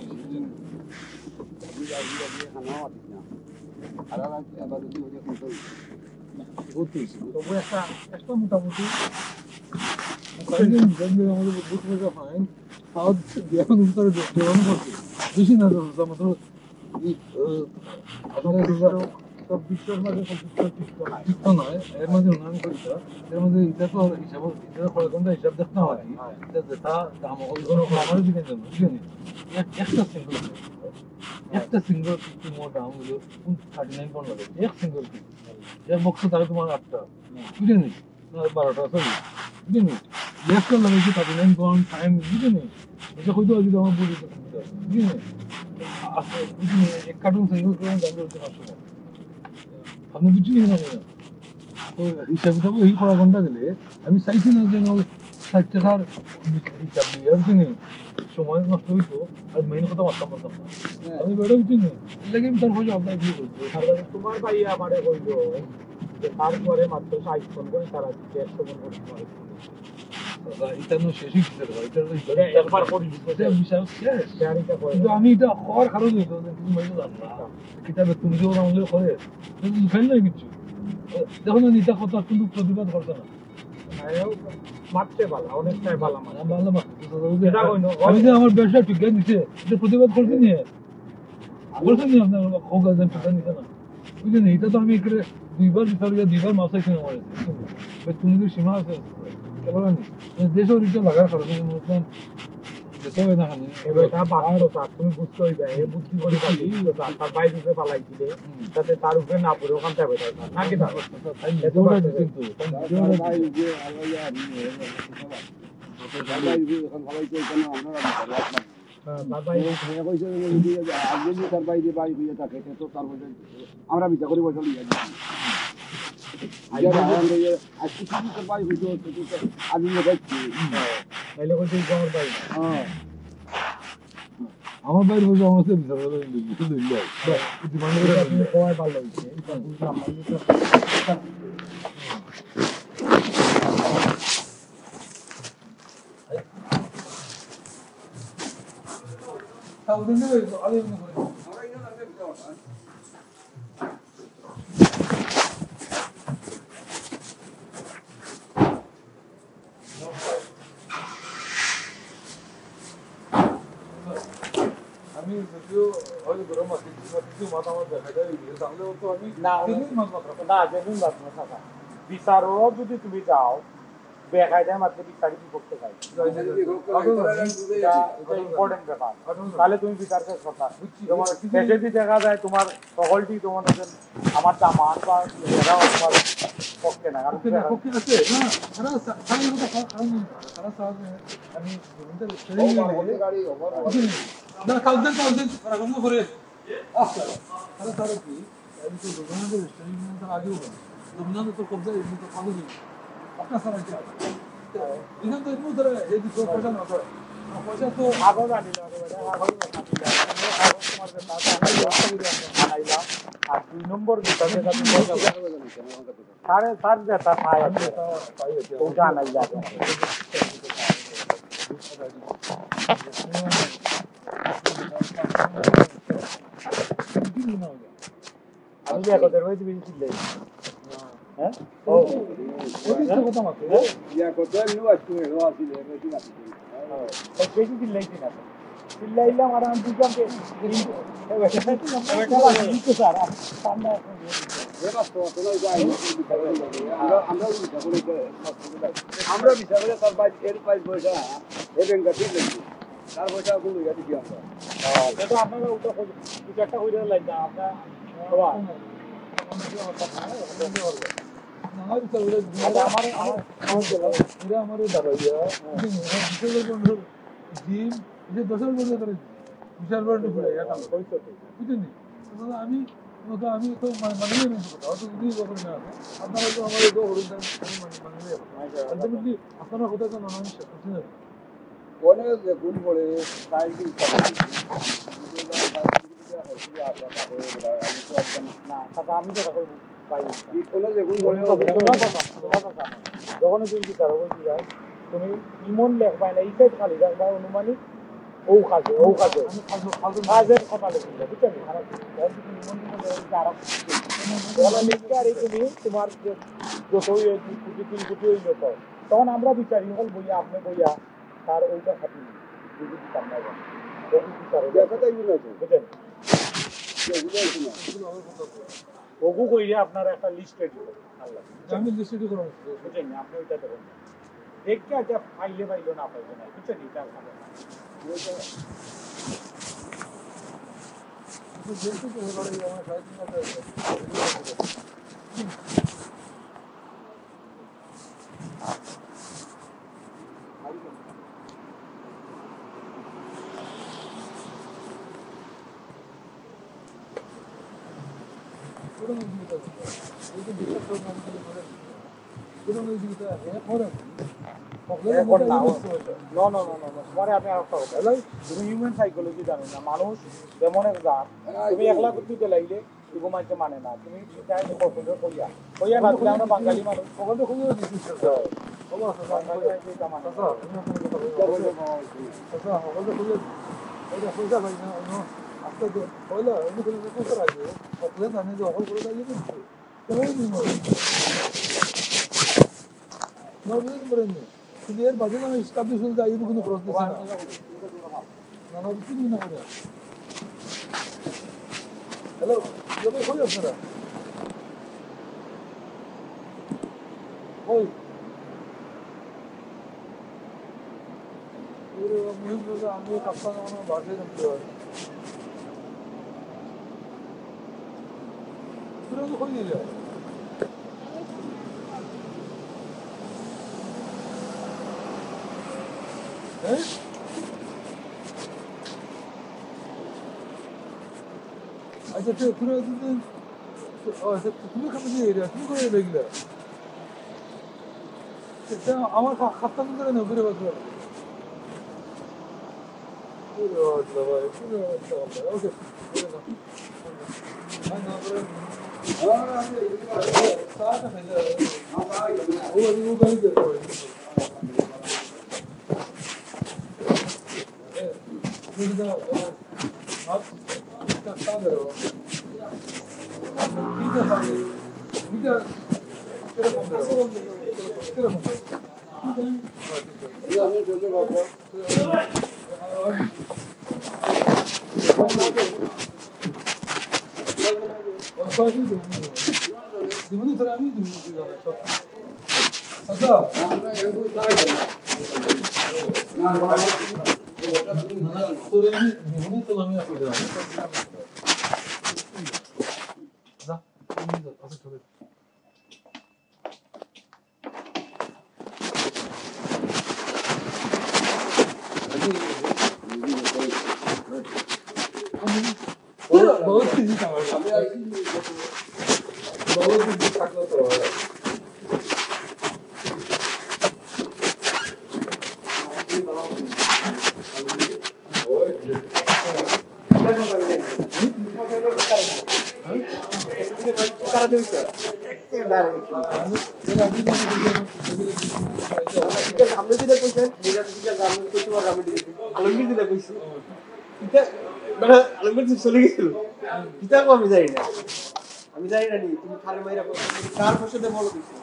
Speaker 1: একটা মোটামুটি আমাদের বুথ মজা ফাইন এখন উত্তরে দেওয়ানো করছে বেশি না মাত্র নয় এর মাঝে উন্নয়ন করিত এর মধ্যে এটা তো হিসাব ঘন্টা হিসাব দেখতে হয় আমার দিকে জন্য বুঝলি একটা সিঙ্গল মোট দাম হলো 39 পয়েন্ট লাগে এক সিঙ্গল এর মকসদ তাহলে তোমার 8টা বুঝলি 12টা সরি বুঝলি লেফট লাগাইছি 39 পয়েন্ট টাইম বুঝলি এটা কইতো যদি আমার বলি বুঝলি আছে বুঝলি এক কার্টুন সিঙ্গল করে দাম হচ্ছে 500 আপনি বুঝলি না তো হিসাব দেবো এই পড়া ঘন্টা গেলে আমি চাইছি না যে 60 টাকার হিসাব দিয়ে বুঝলি সময় নষ্ট হইতো আর মেইন কথা মারতাম না আমি বেড়ে বুঝি না লেগে আমি তার হয়ে আপনার বিয়ে করবো
Speaker 2: তোমার ভাই আমারে কইল যে তারপরে মাত্র 60 ফোন করে তারা 100 ফোন করে
Speaker 1: এটা নো শেষই দিতে পারে এটা একবার করে দিতে বিশাল শেষ কিন্তু আমি এটা হওয়ার কারণ হইতো যে তুমি মাইনে জানো না কিতাবে তুমি যে আমলে করে তুমি ফেল নাই কিছু দেখো না এটা কথা কিন্তু প্রতিবাদ করতে না
Speaker 2: মারতে ভালো অনেকটাই ভালো মানে
Speaker 1: ভালো আমি যে আমার ব্যবসা ঠিক দিচ্ছে এটা প্রতিবাদ করতে নিয়ে বলছেন নি আপনার হোক একজন ঠিক নিতে না বুঝলেন এটা তো আমি এখানে দুইবার মাছ এখানে মারেছি তুমি যে সীমা আছে কেবল দেশেও রিটা লাগার কারণে যেতে না
Speaker 2: এটা বাস্তবতা তুমি বুঝতে হইবে এই বুদ্ধি করে পালি তার বাইরে উপরে পালাইছিলে তাতে তার উপরে না পড়ে ওখান থেকে বেটাই না নাকি তা
Speaker 1: এতটা কিন্তু
Speaker 10: ভাই যে আল্লাহ এখন ভালোই তো কেন আমরা বিচার করে বসে
Speaker 1: আমার বাইরে বসে আমার সাথে
Speaker 2: সবাই ভালো হয়েছে এটা বুঝলাম
Speaker 1: আমি যদিও হয়তো গরম আছি কিন্তু মাথা আমার দেখা যায় তাহলেও তো আমি
Speaker 2: না জেনুইন বাদ না থাকা বিচারও যদি তুমি যাও বেকায়দায় মাত্র বিচারই বিভক্ত খাই ইম্পর্টেন্ট ব্যাপার তাহলে তুমি বিচার শেষ কথা তোমার শেষে যদি দেখা যায় তোমার সকলটি তোমার আমার জামান বা এরাও তোমার পক্ষে না কারণ
Speaker 1: পক্ষে আছে না আমি না কাউন্টার রাখুন করে তারা কি আমি তো রবীন্দ্র রেস্টুরেন্ট আগেও রবীন্দ্র তো কবজা এমনি তো খাবো নি আপনার সারা কি এখান তো এমনি ধরে এই দিকে পয়সা না করে পয়সা তো
Speaker 2: আগো জানি না আর 2 নম্বর ভিতরে সাড়ে যেটা পাই আছে ওটা নাই যাবে আমি যে কত রয়েছে বেশি ছিল হ্যাঁ ও ওটা কথা মত ইয়া কত নিউ আসছে ও আসি বেশি না বেশি ছিল লাইছি না চিল্লাইলাম আর আমি দুজনকে
Speaker 10: আমরা বিচার করে তার বাইরে এর পাইল পয়সা এই ব্যাংকটা ঠিক লাগছে তার পয়সা কোনো ইয়া দিই আমরা
Speaker 2: এটা আপনারা ওটা কিছু একটা কইরা লাইনা আপনারা বাবা
Speaker 1: আমার দাঁড়াইয়া জিম যে 10 বছর ধরে বিশাল বড় করে বুঝলেন আমি আমি তো মানে হয়তো যদি বছর না আপনারা তো আমার তো হরিদান মানে আপনারা কোথায় তো মানুষ
Speaker 10: অনেক গুণ পড়ে সাইকেল
Speaker 2: না আমি তো পাই যখন তুমি বিচার তুমি ইমন লেখ পাই না এই সাইড খালি রাখবা অনুমানিক ও কাজে কাজের কথা লিখবে বুঝছেন তুমি তোমার যতই 2 কোটি হইল তখন আমরা বিচারি হল বইয়া আপনি বইয়া তার ওইটা খাটি বিচার না বুঝছেন ওগু কইলে আপনার একটা লিস্টে দিব আল্লাহ
Speaker 1: আমি লিস্টে করব
Speaker 2: বুঝছেন আপনি ওইটা দেবেন দেখে আচ্ছা পাইলে পাইলো না পাইলো না বুঝছেন এটা খাবে না
Speaker 1: যেহেতু আমার
Speaker 2: তুমি হিউম্যান সাইকোলজি জানো না মানুষ যেমন এক জাত তুমি একলা করতে লাগলে এগো মানতে মানে না তুমি পছন্দ কইয়া কইয়া না দিলে আমরা বাঙালি মানুষ সকল তো খুবই
Speaker 1: এর বাজে না স্টাবলিশ হয়ে যায় কোনো প্রশ্ন না হ্যালো কই আপনারা ওই আমি কাপ্তান আমার বাসায় থাকতে পারি তো কই দিলে আচ্ছা তুই তুমি খাবে দিয়ে এটা তুমি করে দেখলে আমার খাতা করে না ঘুরে বাদ ওকে
Speaker 11: চলে গেছিল আমি জানি না নি তুমি খালি মাইরা কার পয়সাতে বলো দিচ্ছি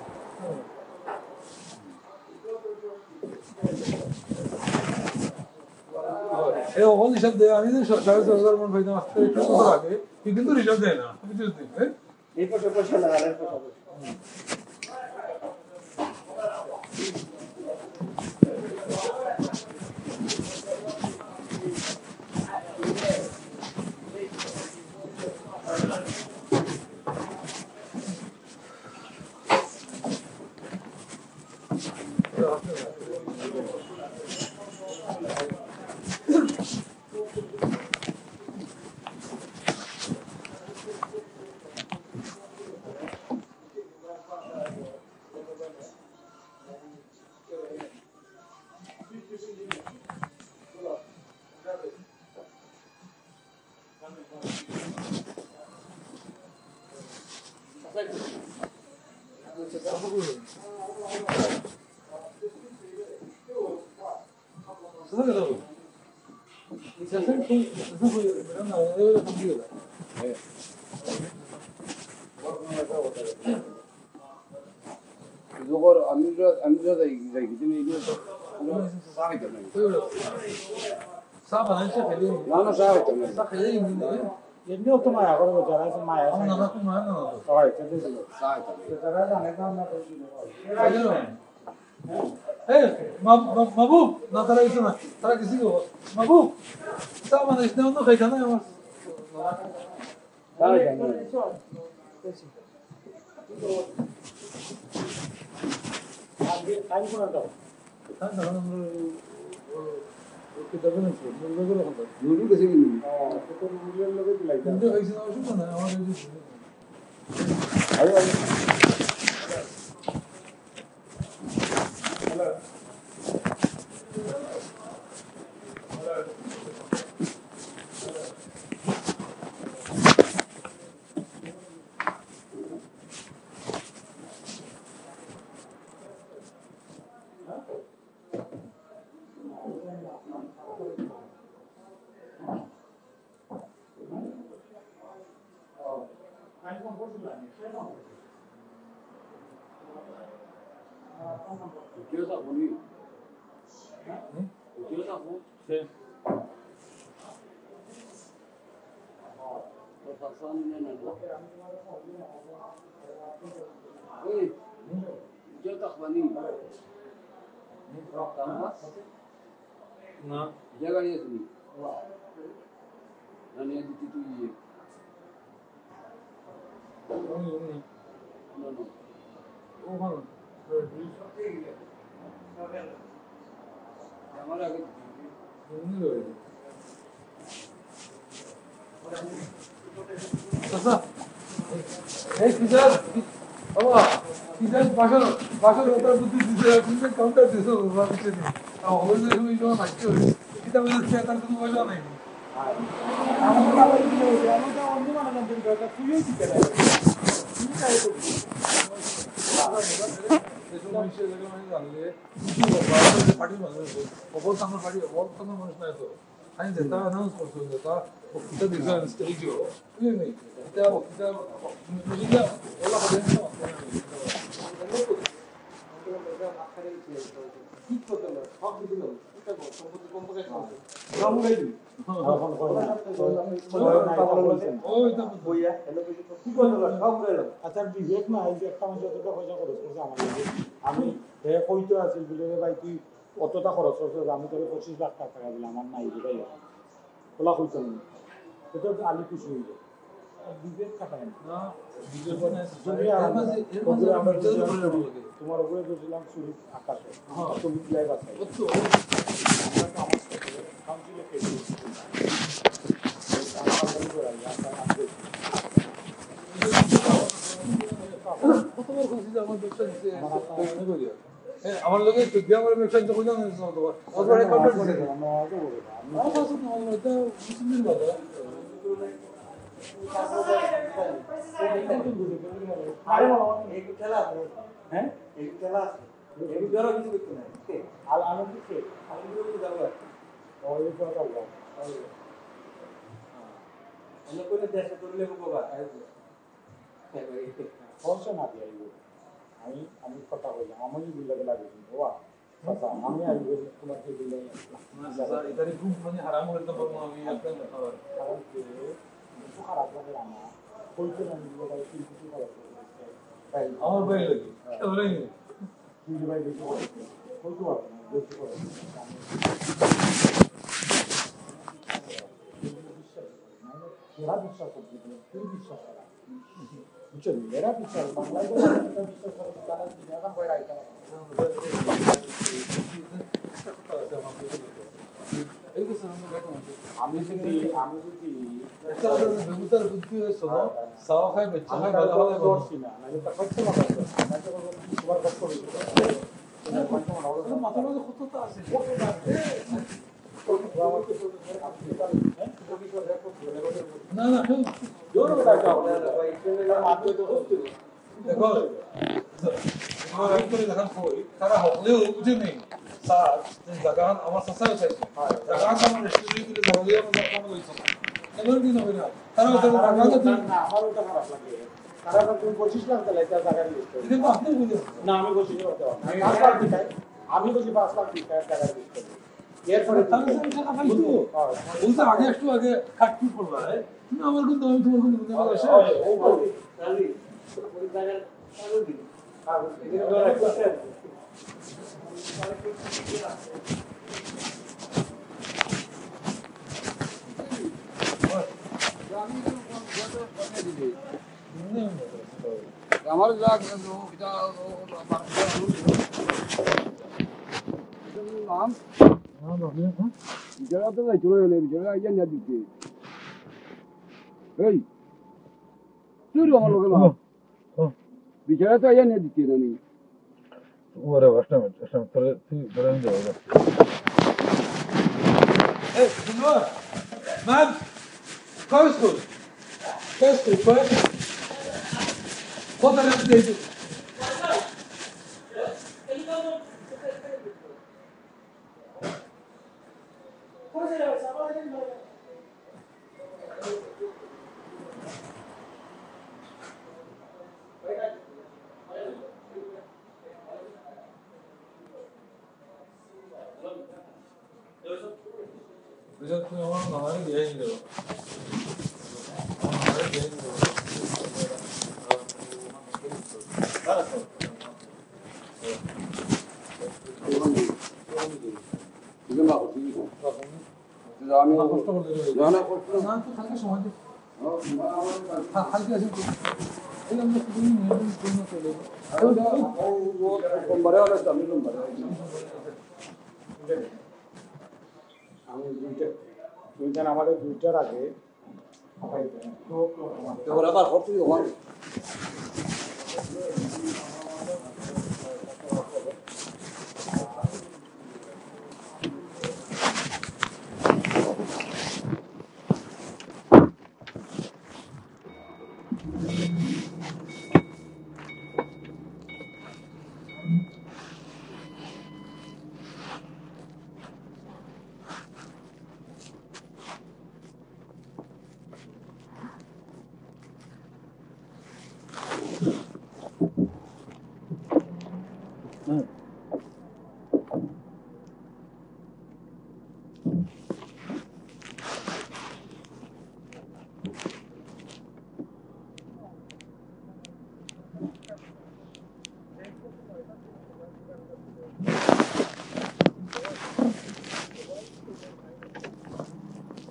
Speaker 1: হিসাব দেয় আমি 4,500 মন পাইতাম একটু আগে কিন্তু হিসাব দেয় না
Speaker 11: এই পয়সা না আর পয়সা
Speaker 2: এমনিও তো মায়া করে যারা আছে মায়া হয়
Speaker 1: মাহবুব না তারা কিছু না তারা কিছু মাহবুব তা মানে অন্য খাইতা না আমার এই কিজার বাবা কিজার বাসার ওটা বুদ্ধি দিছে তুমি কাউন্টার দিছো বাবা কিছু নেই ওই যে তুমি যখন মাইছো এটা বলে চেতার কোনো মজা নাই
Speaker 2: আমাদের বাবা কি বলছে আমাদের অন্য মানুষ দরকার তুইও দিতে না তুমি চাই তো
Speaker 1: eso no dice de que no hay darle para de partir más o por tanto partir o tanto más no eso hay de estar no por su de estar o quita de ese estudio bien quita no diga hola podemos ঠিক করতে হবে সব কিছু না এটা সম্পত্তি কম করে নাম গাই দিই
Speaker 2: আচ্ছা বিবেক না এই যে একটা মানুষ যতটা পয়সা খরচ করছে আমার আমি কইতে আছি বলে ভাই তুই অতটা খরচ করছে আমি তোর 25 লাখ টাকা দিলাম আমার নাই এটাই খোলা কইতে না এটা তো আলি খুশি হয়ে যায় বিবেক কাটায় না বিবেক তোমার উপরে বুঝলাম সুরিত আকাশে তুমি লাইভ আছে
Speaker 1: আমার লোকের চোদ্দ আমার ব্যবসায়িক করলাম
Speaker 2: হ্যাঁ খেলা কিছু না আর আমি কি যাবো দেশে করলে সমস্যা না দিয়ে আমি কথা বললাম আমি বিল্লাকে লাগিয়েছি বাবা আমি আই তোমাকে দিলে
Speaker 1: এটারই খুব মানে হারাম করতে পারবো আমি
Speaker 2: খারাপ লাগে আমার কইতে না কিছু খারাপ
Speaker 1: আমার ভাই লাগে
Speaker 2: তুই ভাই বেশি কইতে পারবো না বেশি করে এরা বিশ্বাস করতে তুই বিশ্বাস করা বুঝছো এরা বিশ্বাস বাংলায় বিশ্বাস করে তারা এখন বই রাইতে আমি যদি
Speaker 1: বেগুতার বুদ্ধি হয়েছে সাওয়া খাই বাচ্চা খাই ভালো ভালো
Speaker 2: করছি না নাহলে তা করতে না তোমার কষ্ট হইছে মাথা মধ্যে কত আছে
Speaker 1: না না দেখো তারা হলেও বুঝে নেই স্যার জায়গা আমার সসাই চাইছে জায়গা আমার রেস্টুরেন্টে গিয়ে জায়গা আমার কম লইছে এমন কি না না তারা
Speaker 2: আমার ওটা খারাপ লাগে তারা তুমি 25 লাখ দিলে তার টাকা লিস্ট করে
Speaker 1: কিন্তু আপনি বুঝে
Speaker 2: না আমি 25 করতে পারবো না 5 লাখ দিই আমি বলছি 5 লাখ দিই টাকা লিস্ট করে এরপরে
Speaker 1: তাহলে টাকা পাইছো বলতে আগে একটু আগে কাটকি পড়বা না আমার কিন্তু আমি তোমার কোনো বুঝতে পারছি
Speaker 2: ও বলি তাহলে ওই জায়গা চালু দিই আর এর দ্বারা করতে
Speaker 10: আমার নাম যারা তো চলে গেলে যারা ইয়ে না দিতে এই তুই আমার লোকের নাম বিচারা তো ইয়ে না দিতে না নি
Speaker 1: ওরে বাস্তা তোরে তুই বলেন দাও এই শুনো ম্যাম কইস কই কত রেট দিয়েছো Bisa punya orang namanya dia ini loh. Namanya dia ini loh.
Speaker 10: 이거 막 어떻게 이거? 그다음에 연애 꼴찌는
Speaker 1: 나한테 가게 정하지. 다 하게 하시고. 이런 거 그분이 내는 그런 거 때문에.
Speaker 10: 말해 알았다. 믿는 말해.
Speaker 2: আমি দুইটা আমাদের দুইটার আগে
Speaker 10: এবার আবার কত ওয়ান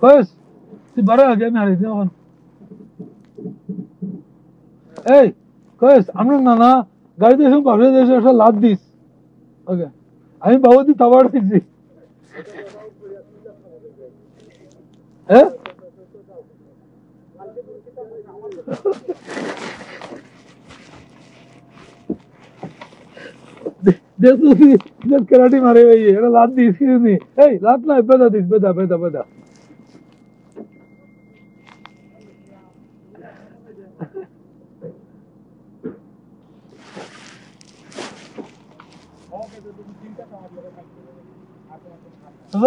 Speaker 1: কয়েস তুই বারো আগে আমি হারিয়ে দিই এখন এই কয়েস আমরা নানা গাড়িতে এসে পাশে এসে একটা লাভ দিস ওকে আমি বাবুদি তাবার দিচ্ছি হ্যাঁ কেরাটি মারে ভাই এটা লাভ দিস কি এই লাভ না বেদা দিস বেদা বেদা বেদা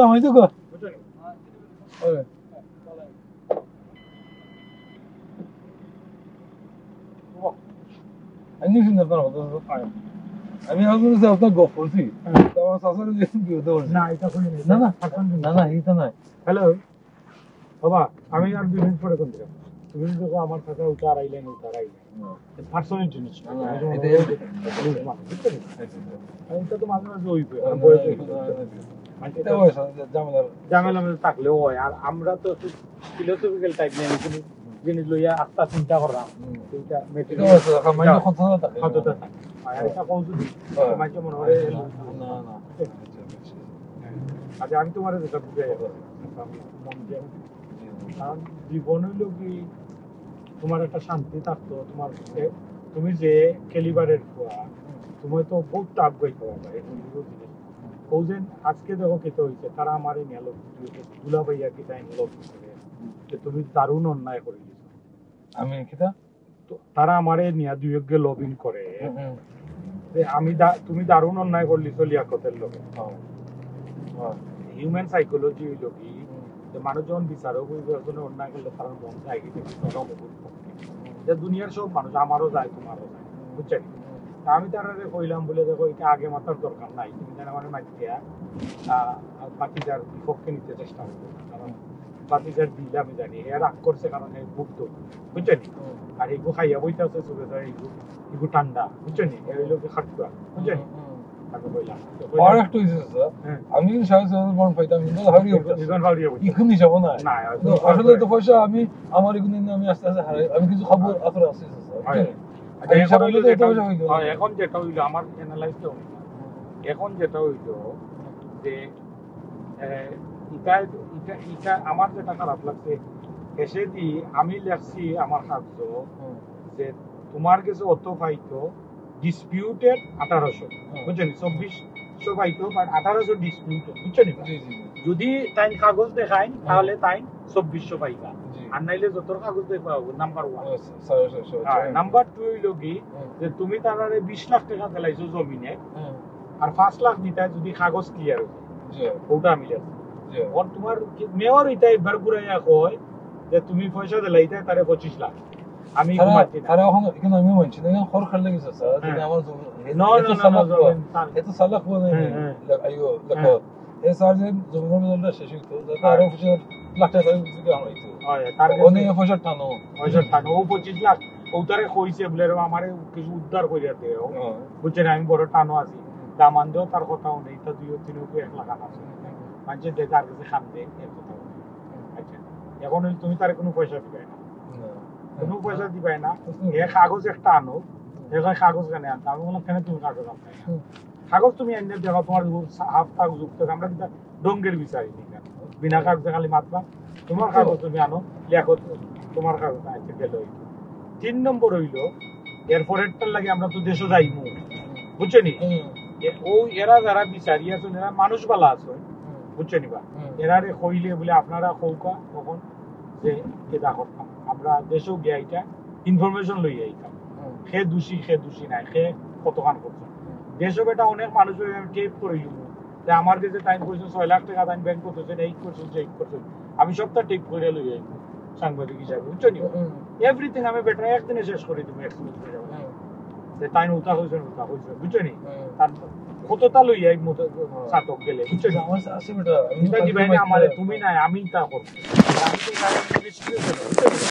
Speaker 1: আমি তো আমি আপনার গপ করছি না না না না এটা নাই
Speaker 2: হ্যালো বাবা আমি আর 2 মিনিট পরে কোন দিলাম তুমি দেখো আমার সাথে উতার আইলেন পার্সোনাল জিনিস এটা তো মাঝে মাঝে হইবে ঝামেলা থাকলে হয় আর আমরা তো ফিলোসফিক্যাল টাইপ নিয়ে কোনো জিনিস লইয়া আস্তা চিন্তা করলাম এইটা আচ্ছা আমি তোমার যেটা বুঝাই কারণ জীবন হইল কি তোমার একটা শান্তি থাকতো তোমার তুমি যে কেলিবারের তুমি তো বহুত টাপ গাইতে পারবা ওজেন আজকে দেখো কেতে হয়েছে তারা আমার এই মেলো দুলা ভাইয়া কি তাই লোক যে তুমি দারুণ অন্যায় করে দিয়েছো
Speaker 1: আমি কিতা
Speaker 2: তারা আমারে নিয়া দুইকে লবিং করে যে আমি তুমি দারুণ অন্যায় করলি লিয়াকতের লোকে হিউম্যান সাইকোলজি হইল কি যে মানুষ যখন বিচারক জন্য অন্যায় করলে তার মন যায় কি যে দুনিয়ার সব মানুষ আমারও যায় তোমারও যায় বুঝছেন আমি তারা কইলাম বলে দেখো এটা আগে মাথার দরকার নাই তুমি যেন আমার মাইক দেয়া বাকিটার বিপক্ষে নিতে চেষ্টা করবো কারণ বাকিটার দিলে আমি জানি এ রাগ করছে কারণ এই মুক্ত বুঝছেন আর এইগু খাইয়া বইতে আছে চলে যায় এইগু ঠান্ডা বুঝছেন এই হইল কি খাটুয়া বুঝছেন
Speaker 1: আমি আসলে তো পয়সা আমি আমার এগুলো আমি আস্তে আস্তে হারাই আমি কিছু খবর আপনার আছে
Speaker 2: এখন যেটা হইলো আমার অ্যানালাইজ এখন যেটা হইলো যে এটা আমার যেটা খারাপ লাগছে এসে দি আমি লেখছি আমার সাহায্য যে তোমার কাছে অত পাইতো ডিসপিউটেড 1800 বুঝছেন 2400 পাইতো বাট 1800 ডিসপিউটেড বুঝছেন যদি তাই কাগজ দেখায় তাহলে তাই 2400 পাইবা আর নাইলে যত কাগজ দেখাবো নাম্বার 1 নাম্বার 2 হইল কি যে তুমি তারারে 20 লাখ টাকা দিলাইছো জমিনে আর 5 লাখ দিতা যদি কাগজ ক্লিয়ার হইছে ওটা মিলে আর তোমার মেয়র এটা একবার ঘুরাইয়া কয় যে তুমি পয়সা দিলাইতে তারে 25 লাখ আমি ঘুমাচ্ছি না আরে এখন এখানে আমি মানছি না খর খাল লাগেছে স্যার যদি আমার এত সালাক বলে আইও দেখো এই স্যার যে জমিটা শেষ হইতো যাতে আরো 25 লাখ টাকা দিতে আমরা হইতো তার অনেক পয়সা টানো ও 25 লাখ ওটারে কইছে বলে আমারে কিছু উদ্ধার কইরা দেও বুঝছেন আমি বড় টানো আছি দামান দেও তার কথাও নেই তা 2-3 1 লাখ আছে মানে দেখার কাছে খান্দে এর কথা আচ্ছা এখন তুমি তারে কোনো পয়সা দিবে না কোনো পয়সা দিবাই না এ কাগজ একটা আনো এখানে কাগজ কেন আনতে আমি বললাম কেন তুমি কাগজ আনতে কাগজ তুমি এনে দেখো তোমার হাফ কাগজ যুক্ত আমরা কিন্তু ডঙ্গের বিচারি বিনা কাগজে খালি মাতবা তোমার কাগজ তুমি আনো লেখো তোমার কাগজ আইতে গেল 3 নম্বর হইল এরপরেরটার লাগে আমরা তো দেশে যাইমু বুঝছেনি ও এরা যারা বিচারি আছেন এরা মানুষ বালা আছে বুঝছেনি বা এরারে কইলে বলে আপনারা কৌকা তখন যে কেদা করতাম আমরা দেশেও গিয়ে এটা ইনফরমেশন লই আইতাম সে দোষী নাই সে কতখান করছে দেশও বেটা অনেক মানুষ টেপ করে যে আমার কাছে টাইম করছে 6 লাখ টাকা টাইম ব্যাংক করতেছে এই করছে যে করছে আমি সবটা টেপ করে লই আই সাংবাদিক হিসাবে বুঝছেনি এভরিথিং আমি বেটা একদিনে শেষ করে দিব এক্সপ্লেন করে যাব যে টাইম উঠা হইছে বুঝছেনি তার কতটা লই আই মতো সাতক গেলে বুঝছেনি আমার আছে বেটা আমি দিবাই না আমারে তুমি নাই আমি তা করব আমি তো